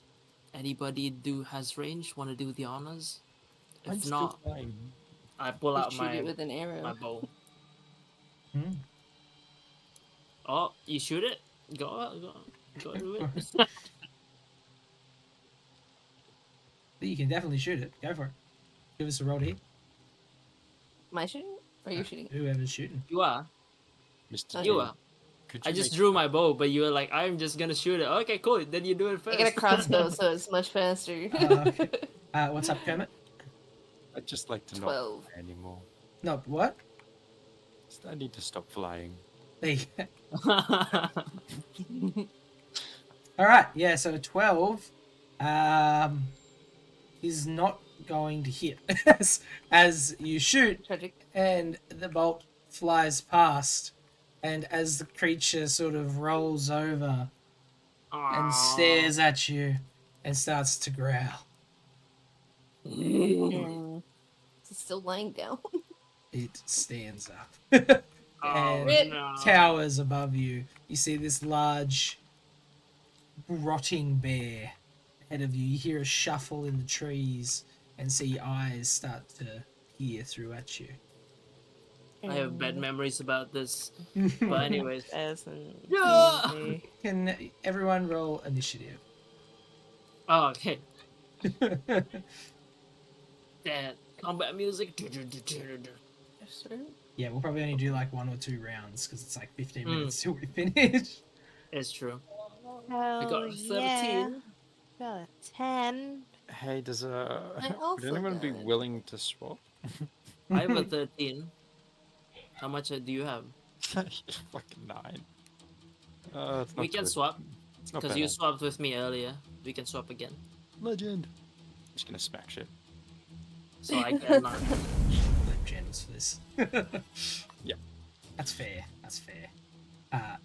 Speaker 4: Anybody has range? Want to do the honors? If
Speaker 7: I'm
Speaker 4: not,
Speaker 7: still flying.
Speaker 4: I pull
Speaker 6: Just
Speaker 4: out
Speaker 6: shoot it
Speaker 4: my
Speaker 6: with an arrow.
Speaker 4: bow.
Speaker 1: Hmm.
Speaker 4: Oh, you shoot it? Go do it.
Speaker 1: You can definitely shoot it. Go for it. Give us a roll here.
Speaker 6: Am I shooting? Or you're shooting?
Speaker 1: Whoever's shooting.
Speaker 4: You are.
Speaker 7: Mr.
Speaker 6: Okay.
Speaker 4: You
Speaker 7: J,
Speaker 4: are.
Speaker 7: could
Speaker 4: I
Speaker 7: you
Speaker 4: just
Speaker 7: make-
Speaker 4: drew my bow, but you were like, I'm just gonna shoot it. Okay, cool. Then you do it first.
Speaker 6: I got a crossbow, so it's much faster.
Speaker 1: Okay. What's up, Kermit?
Speaker 7: I'd just like to not
Speaker 6: 12.
Speaker 7: fly anymore.
Speaker 1: No, what?
Speaker 7: I need to stop flying.
Speaker 1: There you go. All right, yeah. So 12 is not going to hit as you shoot,
Speaker 6: Tragic.
Speaker 1: and the bolt flies past, and as the creature sort of rolls over and stares at you and starts to growl,
Speaker 6: And it's still lying down.
Speaker 1: it stands up and
Speaker 6: Rip.
Speaker 1: towers above you. You see this large, rotting bear ahead of you. You hear a shuffle in the trees and see eyes start to peer through at you.
Speaker 4: I have bad memories about this.
Speaker 1: Can
Speaker 4: But anyways.
Speaker 3: Yeah.
Speaker 1: everyone roll initiative?
Speaker 4: Oh, okay. That combat music.
Speaker 1: Yeah, we'll probably only do like 1 or 2 rounds because it's like 15
Speaker 4: Mm.
Speaker 1: minutes till we finish.
Speaker 4: It's true.
Speaker 3: Hell
Speaker 4: I got a 13.
Speaker 3: yeah. Got a 10.
Speaker 5: Hey, does
Speaker 6: I
Speaker 5: would
Speaker 6: also
Speaker 5: anyone be
Speaker 6: got-
Speaker 5: willing to swap?
Speaker 4: I have a 13. How much do you have?
Speaker 5: Fucking 9. It's not
Speaker 4: We can
Speaker 5: good.
Speaker 4: swap.
Speaker 5: It's not
Speaker 4: Because
Speaker 5: bad.
Speaker 4: you swapped with me earlier. We can swap again.
Speaker 7: Legend.
Speaker 5: I'm just gonna smack shit.
Speaker 4: So I cannot.
Speaker 1: Blame Jandals for this.
Speaker 5: Yeah.
Speaker 1: That's fair. That's fair.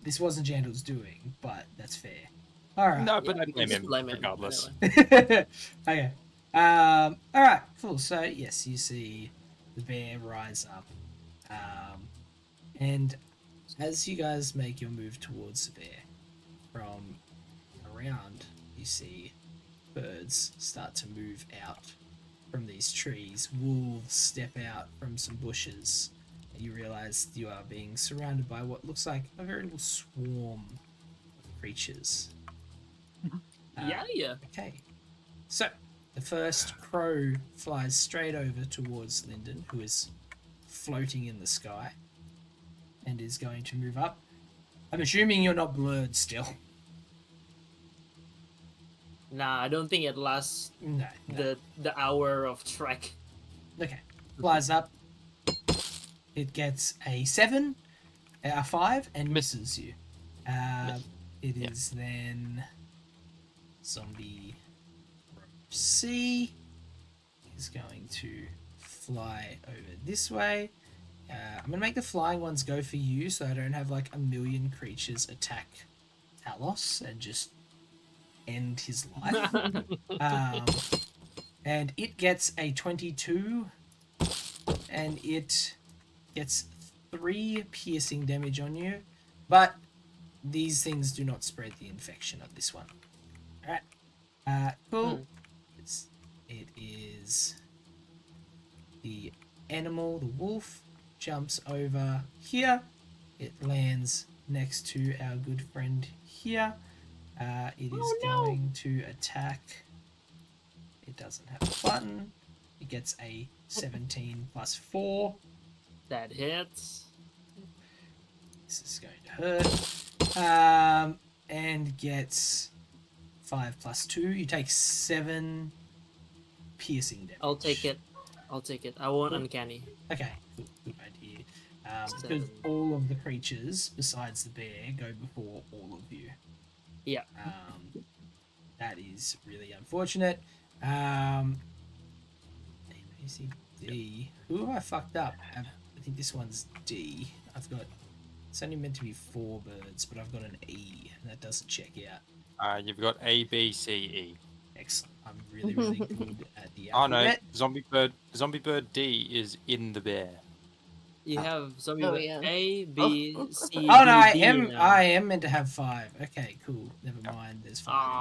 Speaker 1: This wasn't Jandal's doing, but that's fair. All right.
Speaker 5: No, but
Speaker 4: Yeah,
Speaker 5: I blame
Speaker 4: just
Speaker 5: him
Speaker 4: blame him,
Speaker 5: regardless.
Speaker 4: anyway.
Speaker 1: Okay. All right. Cool. So yes, you see the bear rise up, and as you guys make your move towards the bear, from around you see birds start to move out from these trees. Wolves step out from some bushes. And you realize you are being surrounded by what looks like a very little swarm of creatures.
Speaker 4: Yeah.
Speaker 1: Okay. So, the first crow flies straight over towards Lyndon, who is floating in the sky, and is going to move up. I'm assuming you're not blurred still.
Speaker 4: Nah, I don't think it lasts
Speaker 1: No. no.
Speaker 4: the hour of trek.
Speaker 1: Okay. Flies up. It gets a 7, a 5, and misses you. It
Speaker 2: Yeah.
Speaker 1: is then zombie C is going to fly over this way. I'm gonna make the flying ones go for you, so I don't have like a million creatures attack Talos and just end his life. And it gets a 22, and it gets 3 piercing damage on you, but these things do not spread the infection of this one. Alright. Cool. It is the animal, the wolf, jumps over here. It lands next to our good friend here. It is going to attack. It doesn't have a button. It gets a 17 plus 4.
Speaker 4: That hits.
Speaker 1: This is going to hurt. And gets 5 plus 2. You take 7 piercing damage.
Speaker 4: I'll take it. I want uncanny.
Speaker 1: Okay, good idea. Because
Speaker 4: Seven.
Speaker 1: all of the creatures besides the bear go before all of you.
Speaker 4: Yeah.
Speaker 1: That is really unfortunate. A, B, C, D. Who have I fucked up? I think this one's D. I've got. It's only meant to be 4 birds, but I've got an E, and that doesn't check out.
Speaker 5: You've got A, B, C, E.
Speaker 1: Excellent. I'm really, really good at the
Speaker 5: Oh no,
Speaker 1: alphabet.
Speaker 5: Zombie Bird D is in the bear.
Speaker 4: You have zombie
Speaker 6: Oh,
Speaker 4: bird
Speaker 6: yeah.
Speaker 4: A, B, C,
Speaker 1: Oh no,
Speaker 4: D, D now.
Speaker 1: I am meant to have 5. Okay, cool. Never mind. There's 5 in the thing.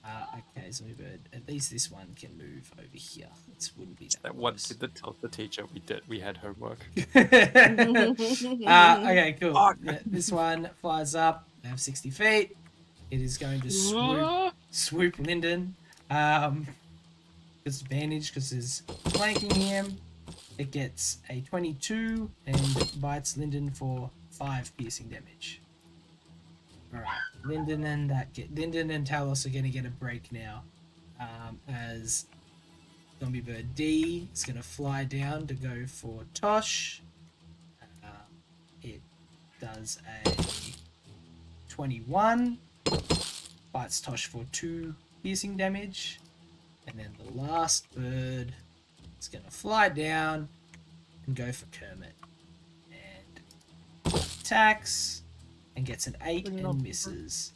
Speaker 4: Ah,
Speaker 1: Okay, zombie bird. At least this one can move over here. It wouldn't be that
Speaker 5: That one
Speaker 1: close.
Speaker 5: did that tell the teacher we had homework.
Speaker 1: Okay, cool.
Speaker 5: Fuck.
Speaker 1: Yeah, this one flies up. They have 60 feet. It is going to swoop Lyndon. It's advantage because there's flanking him. It gets a 22 and bites Lyndon for 5 piercing damage. Alright, Lyndon and Talos are going to get a break now. As Zombie Bird D is going to fly down to go for Tosh. It does a 21. Bites Tosh for 2 piercing damage. And then the last bird is going to fly down and go for Kermit. And attacks and gets an 8 and misses.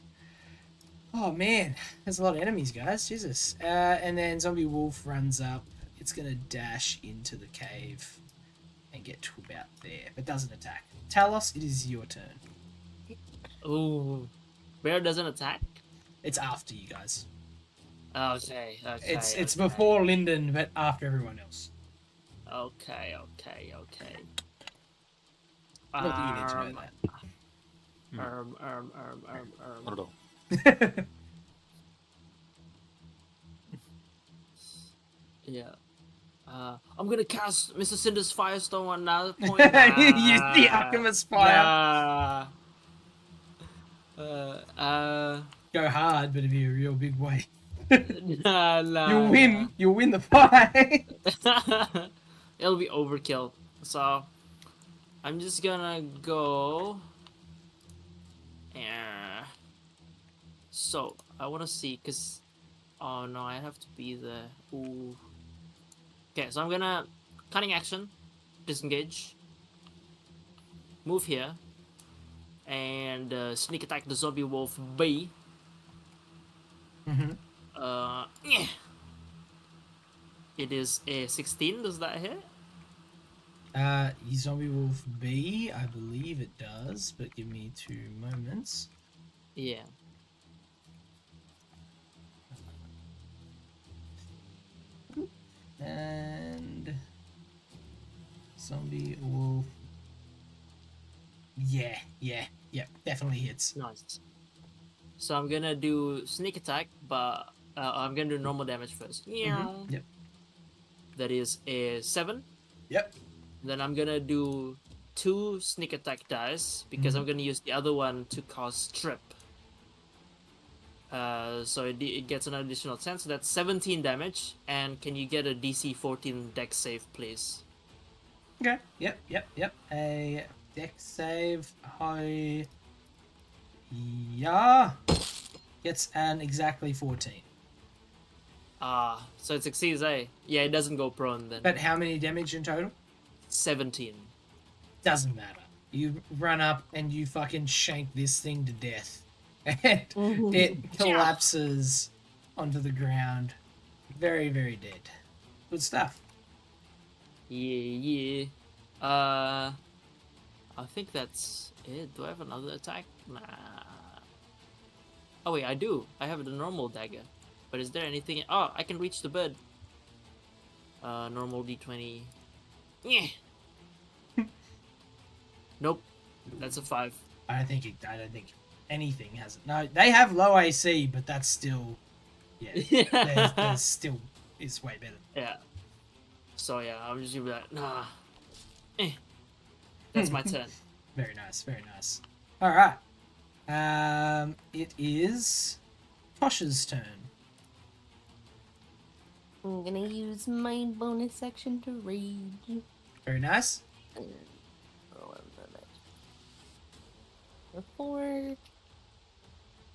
Speaker 1: Oh man, there's a lot of enemies, guys. Jesus. And then Zombie Wolf runs up. It's going to dash into the cave and get to about there, but doesn't attack. Talos, it is your turn.
Speaker 4: ooh. Bear doesn't attack?
Speaker 1: It's after you guys.
Speaker 4: Okay, okay.
Speaker 1: It's
Speaker 4: okay.
Speaker 1: before Lyndon, but after everyone else.
Speaker 4: Okay.
Speaker 1: Not that you need to know that.
Speaker 5: Not at all.
Speaker 4: Yeah. I'm gonna cast Mr. Cinder's Firestone on another point.
Speaker 1: Use the Alchemist Fire. Go hard, but it'd be a real big way.
Speaker 4: Nah.
Speaker 1: You'll win. You'll win the fight.
Speaker 4: It'll be overkill. So, I'm just gonna go. So, I wanna see, cause. Oh no, I have to be there. Ooh. Okay, so I'm gonna cunning action, disengage, move here, and sneak attack the zombie wolf B. Yeah. It is a 16. Does that hit?
Speaker 1: Zombie Wolf B, I believe it does, but give me 2 moments.
Speaker 4: Yeah.
Speaker 1: And Zombie Wolf. Yeah, definitely hits.
Speaker 4: Nice. So I'm gonna do sneak attack, but I'm gonna do normal damage first.
Speaker 1: Yep.
Speaker 4: That is a 7.
Speaker 1: Yep.
Speaker 4: Then I'm gonna do 2 sneak attack dice because I'm gonna use the other one to cause trip. So it gets an additional 10, so that's 17 damage. And can you get a DC 14 dex save, please?
Speaker 1: Okay. Yep. A dex save. Hi. Yeah. Gets an exactly 14.
Speaker 4: So it succeeds, eh? Yeah, it doesn't go prone then.
Speaker 1: But how many damage in total?
Speaker 4: 17.
Speaker 1: Doesn't matter. You run up and you fucking shank this thing to death. And it collapses onto the ground. Very, very dead. Good stuff.
Speaker 4: Yeah. I think that's it. Do I have another attack? Nah. Oh wait, I do. I have the normal dagger. But is there anything? Oh, I can reach the bird. Normal D20. Yeah. Nope. That's a 5.
Speaker 1: I don't think anything has it. No, they have low AC, but that's still, yeah, there's still is way better.
Speaker 4: Yeah. So yeah, I'm just gonna be like, nah. That's my turn.
Speaker 1: Very nice. All right. It is Tosh's turn.
Speaker 6: I'm gonna use my bonus action to rage.
Speaker 1: Very nice.
Speaker 6: Four.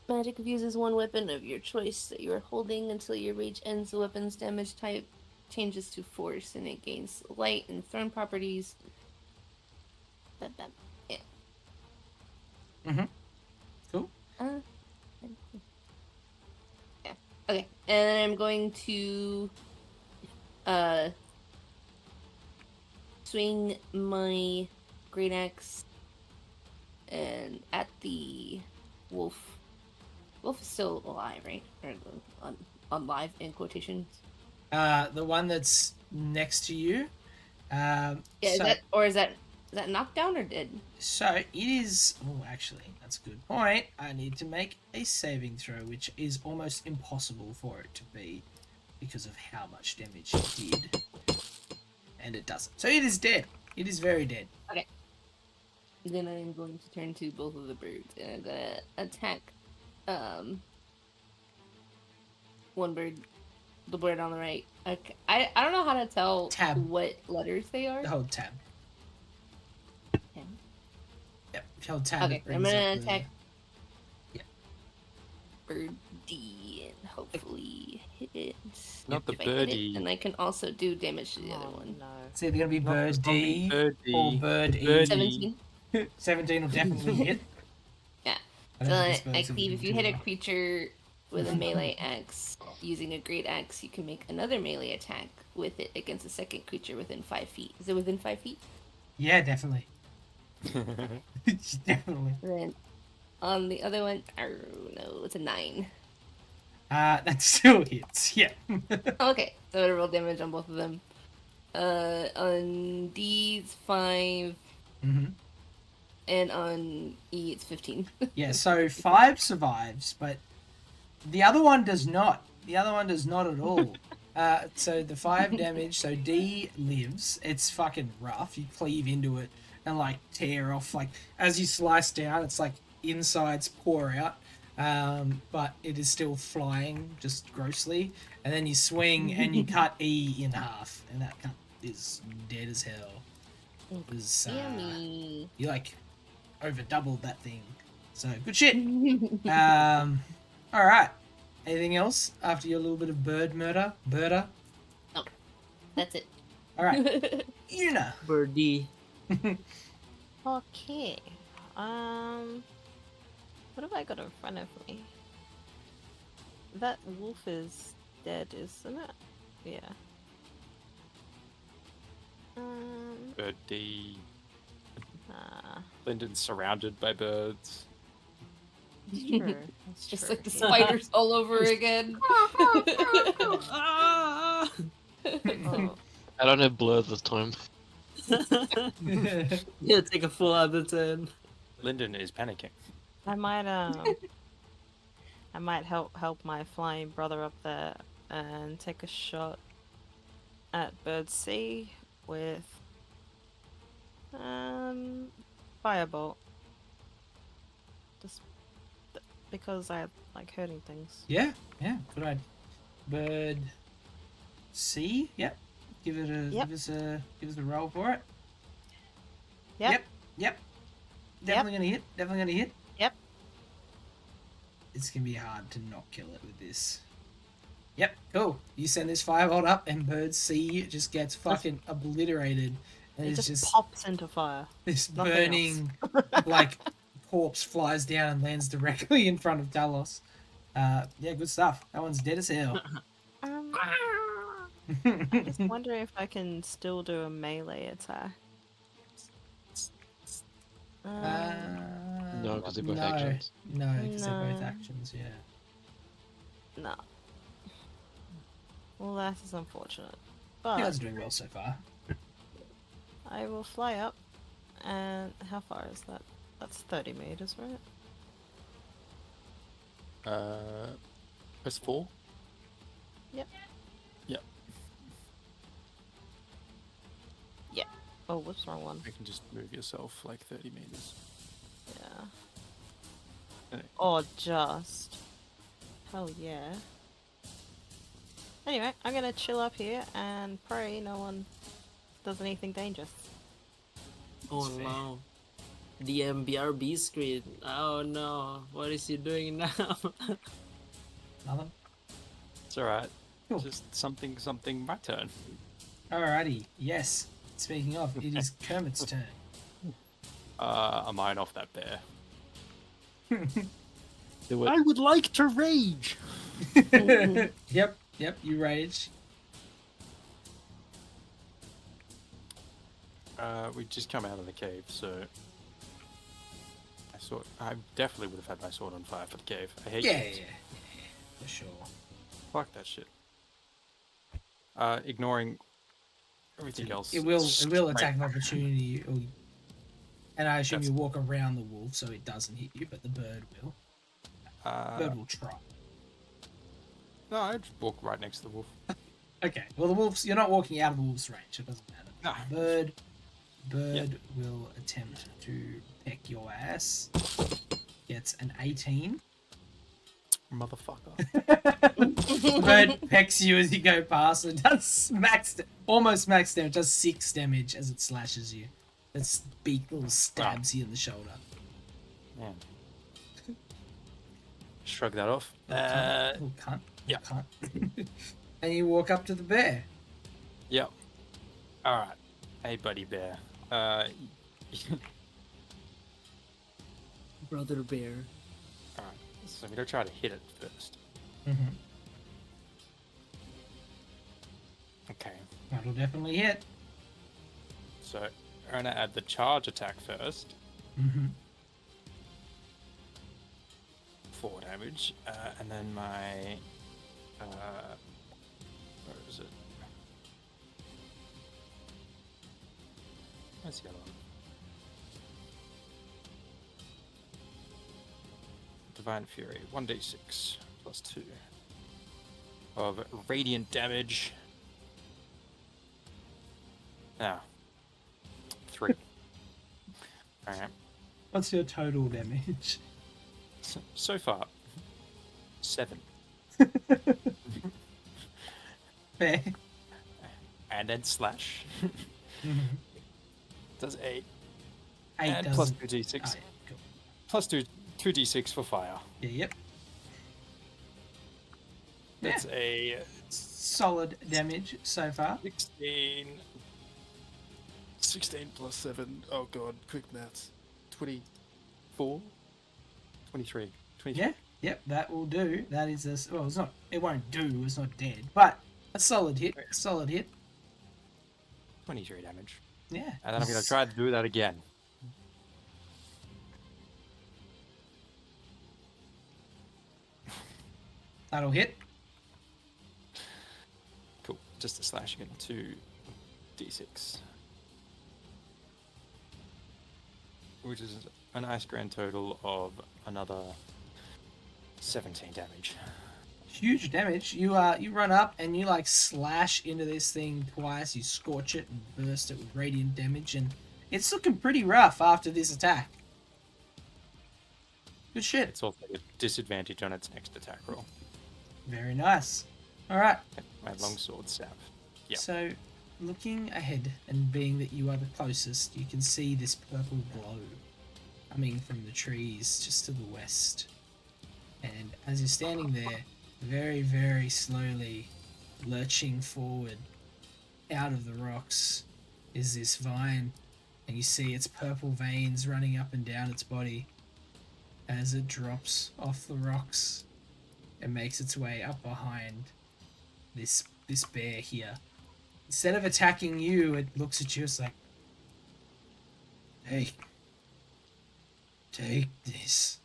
Speaker 6: Magic fuses one weapon of your choice that you are holding until your rage ends. The weapon's damage type changes to force, and it gains light and thrown properties. Yeah.
Speaker 1: Cool.
Speaker 6: Yeah. Okay, and then I'm going to swing my great axe and at the wolf. Wolf is still alive, right? Or alive in quotations.
Speaker 1: The one that's next to you.
Speaker 6: Yeah,
Speaker 1: So,
Speaker 6: is that knockdown or dead?
Speaker 1: so it is. Oh, actually, that's a good point. I need to make a saving throw, which is almost impossible for it to be because of how much damage it did, and it doesn't. So it is dead. It is very dead.
Speaker 6: Then I'm going to turn to both of the birds and I'm gonna attack one bird, the bird on the right. Okay. I don't know how to tell
Speaker 1: Tab.
Speaker 6: what letters they are.
Speaker 1: Hold tab.
Speaker 6: Tab.
Speaker 1: Yep. If you hold tab,
Speaker 6: Okay,
Speaker 1: it brings
Speaker 6: I'm gonna
Speaker 1: up the-
Speaker 6: attack
Speaker 1: Yep.
Speaker 6: bird D and hopefully hit it.
Speaker 5: Not the
Speaker 6: If I hit it,
Speaker 5: birdie.
Speaker 6: and I can also do damage to the other
Speaker 3: Oh,
Speaker 6: one.
Speaker 3: no.
Speaker 1: It's either gonna be
Speaker 5: Not the
Speaker 1: bird
Speaker 5: zombie
Speaker 1: D
Speaker 5: birdie.
Speaker 1: or bird E.
Speaker 5: Birdie.
Speaker 6: 17.
Speaker 1: 17 will definitely hit.
Speaker 6: Yeah.
Speaker 1: I
Speaker 6: So
Speaker 1: don't think this
Speaker 6: I
Speaker 1: bird's gonna
Speaker 6: cleave.
Speaker 1: do
Speaker 6: If you
Speaker 1: too
Speaker 6: hit a
Speaker 1: well.
Speaker 6: creature with a melee axe using a great axe, you can make another melee attack with it against a second creature within 5 feet. Is it within 5 feet?
Speaker 1: Yeah, definitely. Definitely.
Speaker 6: And then on the other one, oh no, it's a 9.
Speaker 1: That still hits. Yeah.
Speaker 6: Okay, so I roll damage on both of them. On D it's 5,
Speaker 1: hmm
Speaker 6: and on E it's 15.
Speaker 1: Yeah. So 5 survives, but the other one does not. The other one does not at all. So the 5 damage. So D lives. It's fucking rough. You cleave into it and like tear off. Like as you slice down, it's like insides pour out. But it is still flying just grossly. And then you swing and you cut E in half, and that cut is dead as hell. It was,
Speaker 6: Yummy.
Speaker 1: you like over doubled that thing. So good shit. All right. Anything else after your little bit of bird murder? Birder?
Speaker 6: That's it.
Speaker 1: All right. Una.
Speaker 4: Birdie.
Speaker 3: Okay. What have I got in front of me? That wolf is dead, isn't it? Yeah.
Speaker 5: Birdie.
Speaker 3: Ah,
Speaker 5: Lyndon's surrounded by birds.
Speaker 3: it's true.
Speaker 6: It's
Speaker 3: It's
Speaker 6: just
Speaker 3: true.
Speaker 6: like the spiders all over again.
Speaker 4: Ah!
Speaker 3: Oh,
Speaker 2: I don't have blur this time.
Speaker 4: Yeah, take a full out of 10.
Speaker 5: Lyndon is panicking.
Speaker 3: I might help my flying brother up there and take a shot at bird C with firebolt. Just because I like hurting things.
Speaker 1: Yeah, good idea. Bird C, yep. Give it a
Speaker 3: Yep.
Speaker 1: give us a roll for it.
Speaker 3: Yep.
Speaker 1: Yep. Definitely gonna hit. Definitely gonna hit.
Speaker 3: Yep.
Speaker 1: It's gonna be hard to not kill it with this. Yep, cool. You send this firebolt up and bird C just gets fucking obliterated. And
Speaker 3: It
Speaker 1: it's
Speaker 3: just
Speaker 1: just
Speaker 3: pops into fire.
Speaker 1: this
Speaker 3: nothing
Speaker 1: burning like corpse flies down and lands directly in front of Talos. Yeah, good stuff. That one's dead as hell.
Speaker 3: I'm just wondering if I can still do a melee attack.
Speaker 2: No, because they're both
Speaker 1: no,
Speaker 2: actions.
Speaker 1: No, because they're both
Speaker 3: No.
Speaker 1: actions, yeah.
Speaker 3: No. Well, that is unfortunate.
Speaker 1: You guys
Speaker 3: But
Speaker 1: are doing well so far.
Speaker 3: I will fly up. And how far is that? That's 30 meters, right?
Speaker 5: Press 4.
Speaker 3: Oh, whoops, wrong one.
Speaker 5: You can just move yourself like 30 meters.
Speaker 3: Yeah.
Speaker 5: Okay.
Speaker 3: Or just. Hell yeah. Anyway, I'm gonna chill up here and pray no one does anything dangerous.
Speaker 4: Oh
Speaker 1: That's fair.
Speaker 4: no. The MBRB screen. Oh no. What is he doing now?
Speaker 1: Nothing?
Speaker 5: It's alright.
Speaker 1: Cool.
Speaker 5: Just something, my turn.
Speaker 1: Alrighty, yes. Speaking of, it is Kermit's turn.
Speaker 5: I'm eyeing off that bear.
Speaker 2: Do it.
Speaker 7: I would like to rage.
Speaker 1: Yep, you rage.
Speaker 5: We just come out of the cave, so I definitely would have had my sword on fire for the cave. I hate
Speaker 1: Yeah,
Speaker 5: caves.
Speaker 1: for sure.
Speaker 5: Fuck that shit. Ignoring everything else.
Speaker 1: It will
Speaker 5: straight
Speaker 1: attack of opportunity, and I assume
Speaker 5: That's-
Speaker 1: you walk around the wolf so it doesn't hit you, but the bird will. Bird will try.
Speaker 5: No, I just walk right next to the wolf.
Speaker 1: Okay. Well, the wolves. You're not walking out of the wolf's range. It doesn't matter.
Speaker 5: Nah.
Speaker 1: Bird will attempt to peck your ass. Gets an 18.
Speaker 5: Motherfucker.
Speaker 1: The bird pecks you as you go past. It does almost max damage. It does 6 damage as it slashes you. Its beak little stabs you in the shoulder.
Speaker 5: Man. Shrug that off.
Speaker 1: Little cunt.
Speaker 5: yeah.
Speaker 1: Cunt. And you walk up to the bear.
Speaker 5: Yep. Alright. Hey, buddy bear.
Speaker 4: Brother bear.
Speaker 5: Alright. So I'm gonna try to hit it first.
Speaker 1: Mm-hmm.
Speaker 5: Okay.
Speaker 1: That'll definitely hit.
Speaker 5: So I'm gonna add the charge attack first.
Speaker 1: Mm-hmm.
Speaker 5: 4 damage. And then my... where is it? Where's the other one? Divine Fury, 1d6 plus 2 of radiant damage. Now, 3. Alright.
Speaker 1: What's your total damage?
Speaker 5: So far, 7.
Speaker 1: Fair.
Speaker 5: And then slash. Does 8.
Speaker 1: 8
Speaker 5: and
Speaker 1: doesn't.
Speaker 5: plus 2d6.
Speaker 1: Oh, yeah, cool.
Speaker 5: Plus 2d6 for fire.
Speaker 1: Yeah, yep.
Speaker 5: That's a
Speaker 1: Solid damage so far.
Speaker 5: 16. 16 plus 7. Oh god, quick maths. 24? 23. 23.
Speaker 1: Yeah, yep, that will do. That is a well. It's not. It won't do. It's not dead, but a solid hit. A solid hit.
Speaker 5: 23 damage.
Speaker 1: Yeah.
Speaker 5: And then I'm going to try to do that again.
Speaker 1: That'll hit.
Speaker 5: Cool. Just a slash again. 2d6. Which is a nice grand total of another 17 damage.
Speaker 1: Huge damage. You run up and you like slash into this thing twice. You scorch it and burst it with radiant damage, and it's looking pretty rough after this attack. Good shit.
Speaker 5: It's also a disadvantage on its next attack roll.
Speaker 1: Very nice. All right.
Speaker 5: My longsword stab. Yep.
Speaker 1: So, looking ahead and being that you are the closest, you can see this purple glow coming from the trees just to the west. And as you're standing there, very, very slowly lurching forward out of the rocks is this vine, and you see its purple veins running up and down its body as it drops off the rocks and makes its way up behind this bear here. Instead of attacking you, it looks at you. It's like, hey, take this.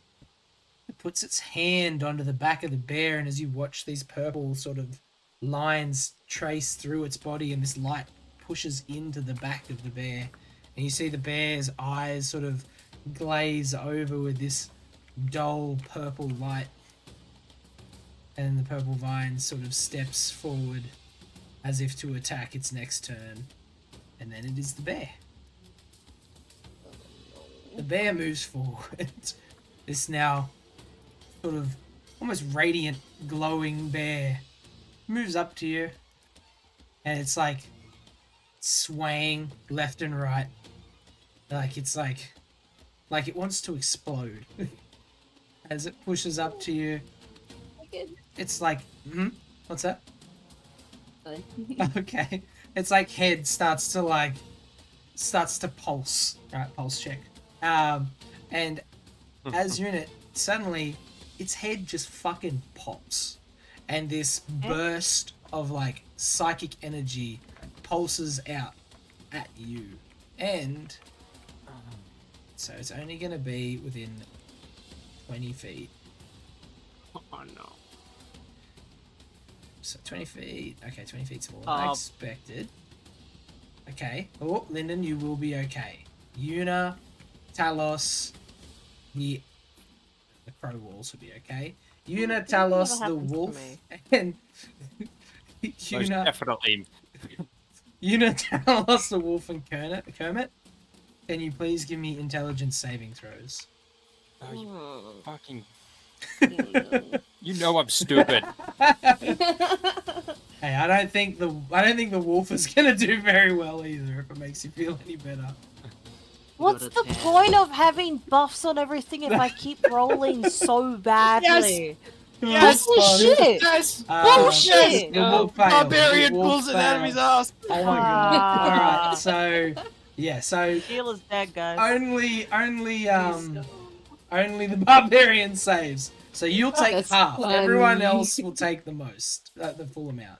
Speaker 1: It puts its hand onto the back of the bear, and as you watch these purple sort of lines trace through its body, and this light pushes into the back of the bear, and you see the bear's eyes sort of glaze over with this dull purple light, and the purple vine sort of steps forward as if to attack its next turn, and then it is the bear. The bear moves forward. This now sort of almost radiant, glowing bear moves up to you, and it's like swaying left and right, like it's like it wants to explode. As it pushes up to you, it's like, what's that? Okay, it's like head starts to pulse. Right, pulse check. And as you're in it, suddenly its head just fucking pops, and this burst of like psychic energy pulses out at you, And so it's only going to be within 20 feet.
Speaker 4: Oh no.
Speaker 1: So 20 feet. Okay, 20 feet's more than I expected. Okay. Oh, Lyndon, you will be okay. Una, Talos, the crow will also be okay. Una, Talos, the wolf, and
Speaker 5: Most
Speaker 1: Una,
Speaker 5: definitely.
Speaker 1: Una, Talos, the wolf, and Kermit. Can you please give me intelligence saving throws?
Speaker 5: Oh, you fucking.
Speaker 6: Mm.
Speaker 5: You know I'm stupid.
Speaker 1: Hey, I don't think the wolf is gonna do very well either. If it makes you feel any better.
Speaker 3: What's
Speaker 4: Got a
Speaker 3: the
Speaker 4: 10.
Speaker 3: point of having buffs on everything if I keep rolling so badly?
Speaker 1: Yes!
Speaker 3: Bullshit! Bullshit!
Speaker 1: The wolf failed.
Speaker 5: Barbarian
Speaker 1: The wolf
Speaker 5: pulls an enemy's
Speaker 1: failed.
Speaker 5: ass.
Speaker 1: Oh my god! All right, so yeah, so
Speaker 3: Healer's dead, guys.
Speaker 1: only the barbarian saves. So you'll take
Speaker 6: That's
Speaker 1: half. Everyone
Speaker 6: funny.
Speaker 1: else will take the most, the full amount.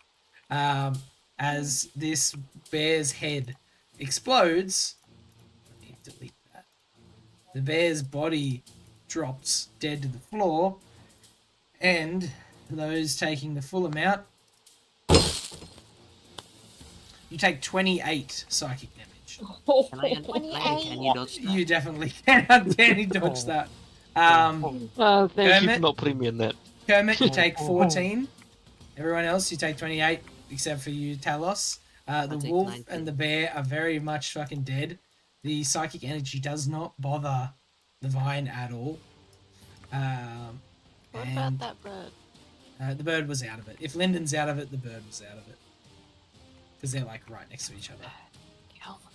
Speaker 1: As this bear's head explodes, let me delete that. The bear's body drops dead to the floor, and those taking the full amount, you take 28 psychic damage.
Speaker 4: Can I uncanny dodge that?
Speaker 1: You definitely can uncanny dodge that.
Speaker 2: Thank you
Speaker 1: Kermit?
Speaker 2: for not putting me in that.
Speaker 1: Kermit, you take 14. Everyone else, you take 28, except for you, Talos. The
Speaker 4: take
Speaker 1: wolf
Speaker 4: 19.
Speaker 1: and the bear are very much fucking dead. The psychic energy does not bother the vine at all.
Speaker 3: What
Speaker 1: and,
Speaker 3: about that bird?
Speaker 1: the bird was out of it. If Lyndon's out of it, the bird was out of it. Because they're like right next to each other.
Speaker 3: Kill the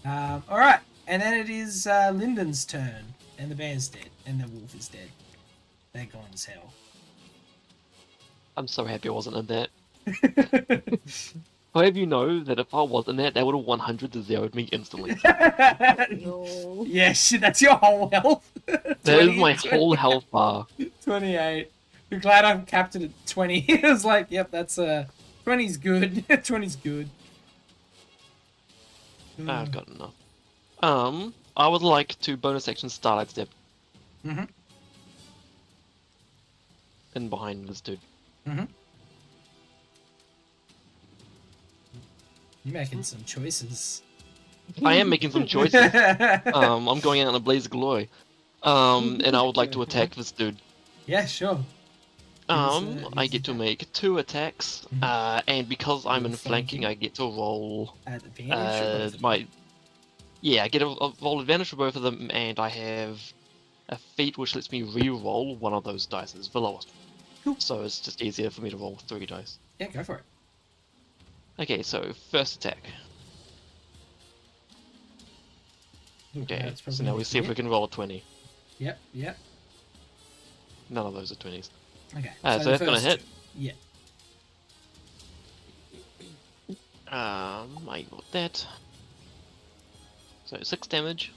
Speaker 3: bird.
Speaker 1: Alright, and then it is Lyndon's turn. And the bear's dead. And the wolf is dead. They're gone as hell.
Speaker 2: I'm so happy I wasn't in that. However, you know that if I was in that, they would have 100 to 0'd me instantly.
Speaker 6: No.
Speaker 1: Yeah, shit, that's your whole health.
Speaker 2: That is my whole health bar.
Speaker 1: 28. You're glad I'm capped it at 20. It was like, yep, that's 20's good. 20's good.
Speaker 2: I've got enough. I would like to bonus action Starlight Step.
Speaker 1: Mhm.
Speaker 2: In behind this dude.
Speaker 1: You're making some choices.
Speaker 2: I am making some choices. I'm going out in a blaze of glory. And I would like to attack this dude.
Speaker 1: Yeah, sure. He's
Speaker 2: I get to make 2 attacks, and because I'm in flanking, I get to roll
Speaker 1: At advantage.
Speaker 2: I get a roll advantage for both of them, and I have a feat which lets me re-roll one of those dice. It's the lowest.
Speaker 1: Cool.
Speaker 2: So it's just easier for me to roll 3 dice.
Speaker 1: Yeah, go for it.
Speaker 2: Okay, so first attack. Okay,
Speaker 1: That's
Speaker 2: so
Speaker 1: probably
Speaker 2: now we see if we
Speaker 1: hit.
Speaker 2: can roll a 20.
Speaker 1: Yep, yep.
Speaker 2: None of those are 20s.
Speaker 1: Okay.
Speaker 2: So
Speaker 1: the
Speaker 2: that's gonna
Speaker 1: first
Speaker 2: hit.
Speaker 1: two. Yeah.
Speaker 2: I got that. So 6 damage,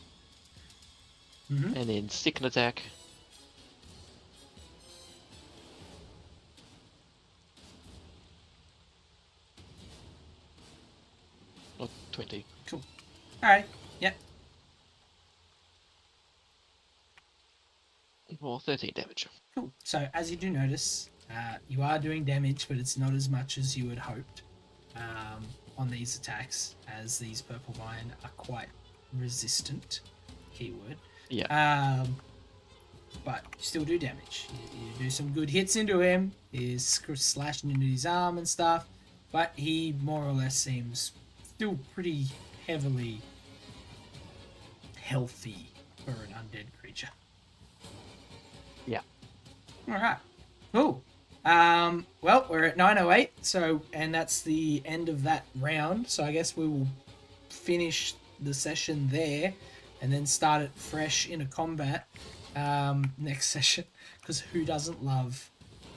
Speaker 1: Mhm.
Speaker 2: and then second attack. Not 20.
Speaker 1: Alright. Yep.
Speaker 2: Or 13 damage.
Speaker 1: Cool. So as you do notice, you are doing damage, but it's not as much as you had hoped on these attacks, as these purple vine are quite resistant. Keyword.
Speaker 2: Yeah.
Speaker 1: But you still do damage. You do some good hits into him. He's slashing into his arm and stuff, but he more or less seems still pretty heavily healthy for an undead creature.
Speaker 2: Yeah.
Speaker 1: All right. Cool. Well, we're at 9:08, and that's the end of that round. So I guess we will finish the session there, and then start it fresh in a combat next session. Because who doesn't love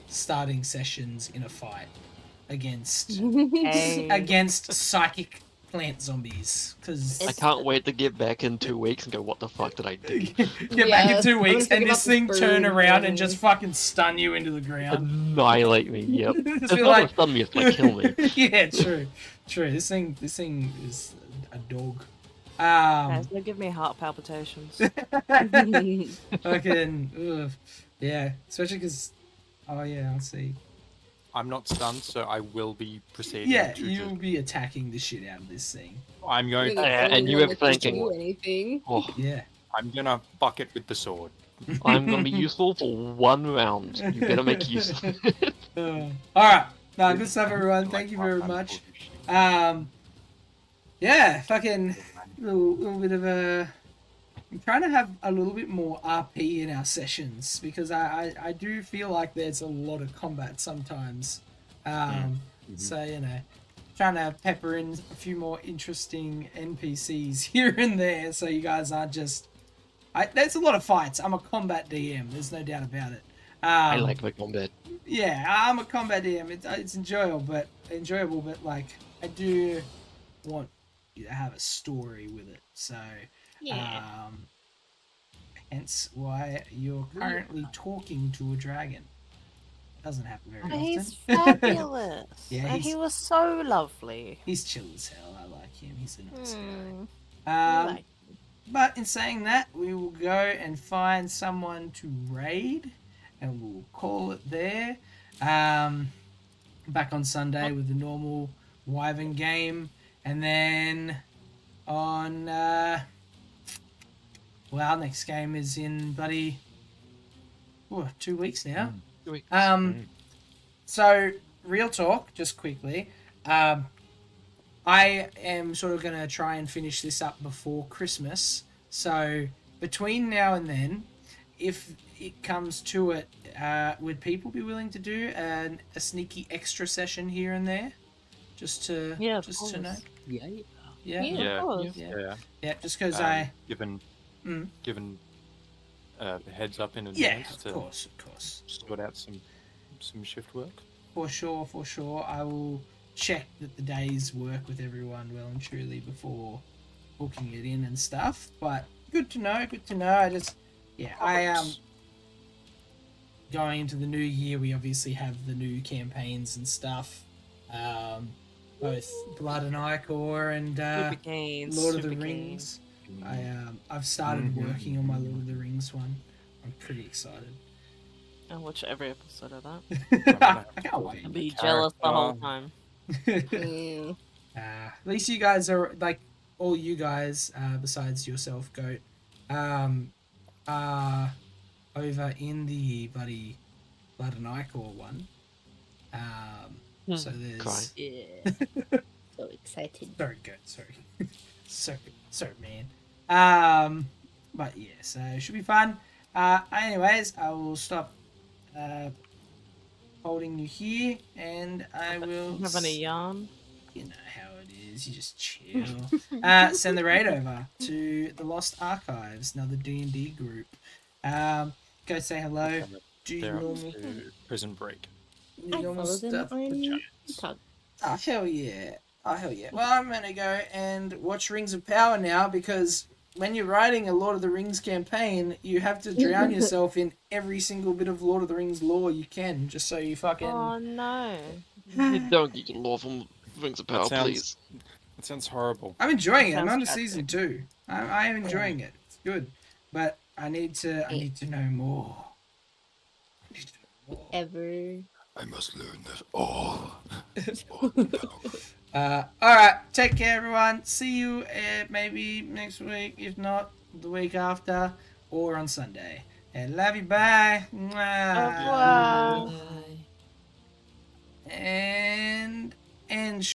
Speaker 1: starting sessions in a fight against against psychic plant zombies? Because
Speaker 2: I can't wait to get back in 2 weeks and go, what the fuck did I do?
Speaker 1: get back in 2
Speaker 6: I was
Speaker 1: weeks,
Speaker 6: thinking
Speaker 1: and this
Speaker 6: about
Speaker 1: thing
Speaker 6: the
Speaker 1: turn
Speaker 6: bird
Speaker 1: around and
Speaker 6: thing.
Speaker 1: just fucking stun you into the ground.
Speaker 2: Annihilate me, yep.
Speaker 1: Just
Speaker 2: It's
Speaker 1: be
Speaker 2: not
Speaker 1: like-
Speaker 2: gonna stun me, it's like kill me.
Speaker 1: Yeah, true. This thing is a dog.
Speaker 3: Guys, don't give me heart palpitations.
Speaker 1: Fucking, ugh. Yeah, especially because, oh yeah, I'll see.
Speaker 5: I'm not stunned, so I will be proceeding
Speaker 1: Yeah,
Speaker 5: to
Speaker 1: you'll
Speaker 5: just.
Speaker 1: be attacking the shit out of this thing.
Speaker 5: I'm going.
Speaker 6: You're the
Speaker 2: And
Speaker 6: only
Speaker 2: you
Speaker 6: one
Speaker 2: were
Speaker 6: that can
Speaker 2: thinking-
Speaker 6: do anything.
Speaker 2: Oh,
Speaker 1: Yeah.
Speaker 5: I'm gonna fuck it with the sword.
Speaker 2: I'm gonna be useful for 1 round. You better make use of it.
Speaker 1: All right. No, good stuff, everyone. Thank you very much. Yeah, fucking little bit of a. I'm trying to have a little bit more RP in our sessions because I do feel like there's a lot of combat sometimes. So you know, trying to pepper in a few more interesting NPCs here and there, so you guys aren't just. There's a lot of fights. I'm a combat DM. There's no doubt about it.
Speaker 2: I like the combat.
Speaker 1: Yeah, I'm a combat DM. It's enjoyable, but like I do want you to have a story with it. So, hence why you're currently talking to a dragon. Doesn't happen very often.
Speaker 3: He's fabulous.
Speaker 1: Yeah,
Speaker 3: and he
Speaker 1: he's-
Speaker 3: was so lovely.
Speaker 1: He's chill as hell. I like him. He's a nice
Speaker 3: Mm,
Speaker 1: guy.
Speaker 3: I like
Speaker 1: But in saying that, we will go and find someone to raid, and we'll call it there. Back on Sunday with the normal Wyvern game, and then on our next game is in bloody 2 weeks now.
Speaker 2: 2 weeks.
Speaker 1: So real talk, just quickly. I am sort of going to try and finish this up before Christmas. So between now and then, if it comes to it, would people be willing to do a sneaky extra session here and there? Just to
Speaker 3: Yeah, of
Speaker 1: just to know.
Speaker 3: course.
Speaker 4: Yeah.
Speaker 1: Yeah.
Speaker 3: Yeah,
Speaker 5: Yeah.
Speaker 3: of course.
Speaker 1: Yeah.
Speaker 5: Yeah.
Speaker 1: Just because
Speaker 5: Given
Speaker 1: Mm.
Speaker 5: the heads up in
Speaker 1: yeah,
Speaker 5: advance
Speaker 1: of course.
Speaker 5: sort out some shift work.
Speaker 1: For sure. I will check that the days work with everyone well and truly before booking it in and stuff. But good to know. I going into the new year, we obviously have the new campaigns and stuff. Both Blood and Ichor and
Speaker 3: Super gains.
Speaker 1: Lord of the
Speaker 3: super
Speaker 1: Rings. I've started working on my Lord of the Rings one. I'm pretty excited.
Speaker 3: I watch every episode of that.
Speaker 1: I can't wait.
Speaker 3: I'll be jealous the whole
Speaker 5: character.
Speaker 3: time.
Speaker 6: Mm.
Speaker 1: At least you guys are like all you guys, besides yourself, Goat, are over in the bloody Blood and Ichor one. So there's
Speaker 2: Cry.
Speaker 6: Yeah. So excited.
Speaker 1: sorry, Goat, sorry, sorry, man. But yeah, so it should be fun. Anyways, I will stop holding you here, and I will.
Speaker 3: Having a yarn.
Speaker 1: You know how it is. You just chill. Send the raid over to the Lost Archives, another D&D group. Go say hello. Do you
Speaker 5: They're up
Speaker 1: normal,
Speaker 5: to Prison Break.
Speaker 6: I
Speaker 1: normal
Speaker 6: follow them
Speaker 1: stuff?
Speaker 6: on TikTok.
Speaker 1: Oh, hell yeah. Well, I'm going to go and watch Rings of Power now because when you're writing a Lord of the Rings campaign, you have to drown yourself in every single bit of Lord of the Rings lore you can, just so you fucking...
Speaker 3: Oh no.
Speaker 2: You don't get your law from Rings of Power,
Speaker 5: sounds-
Speaker 2: please.
Speaker 5: That sounds horrible.
Speaker 1: I'm enjoying it. I'm
Speaker 3: Sounds
Speaker 1: on to
Speaker 3: tragic.
Speaker 1: season 2. I am enjoying it. It's good. But I need to know more.
Speaker 6: Ever.
Speaker 7: I must learn that all.
Speaker 1: Alright, take care everyone. See you maybe next week, if not the week after, or on Sunday. And love you, bye. Mwah.
Speaker 3: Au revoir.
Speaker 1: And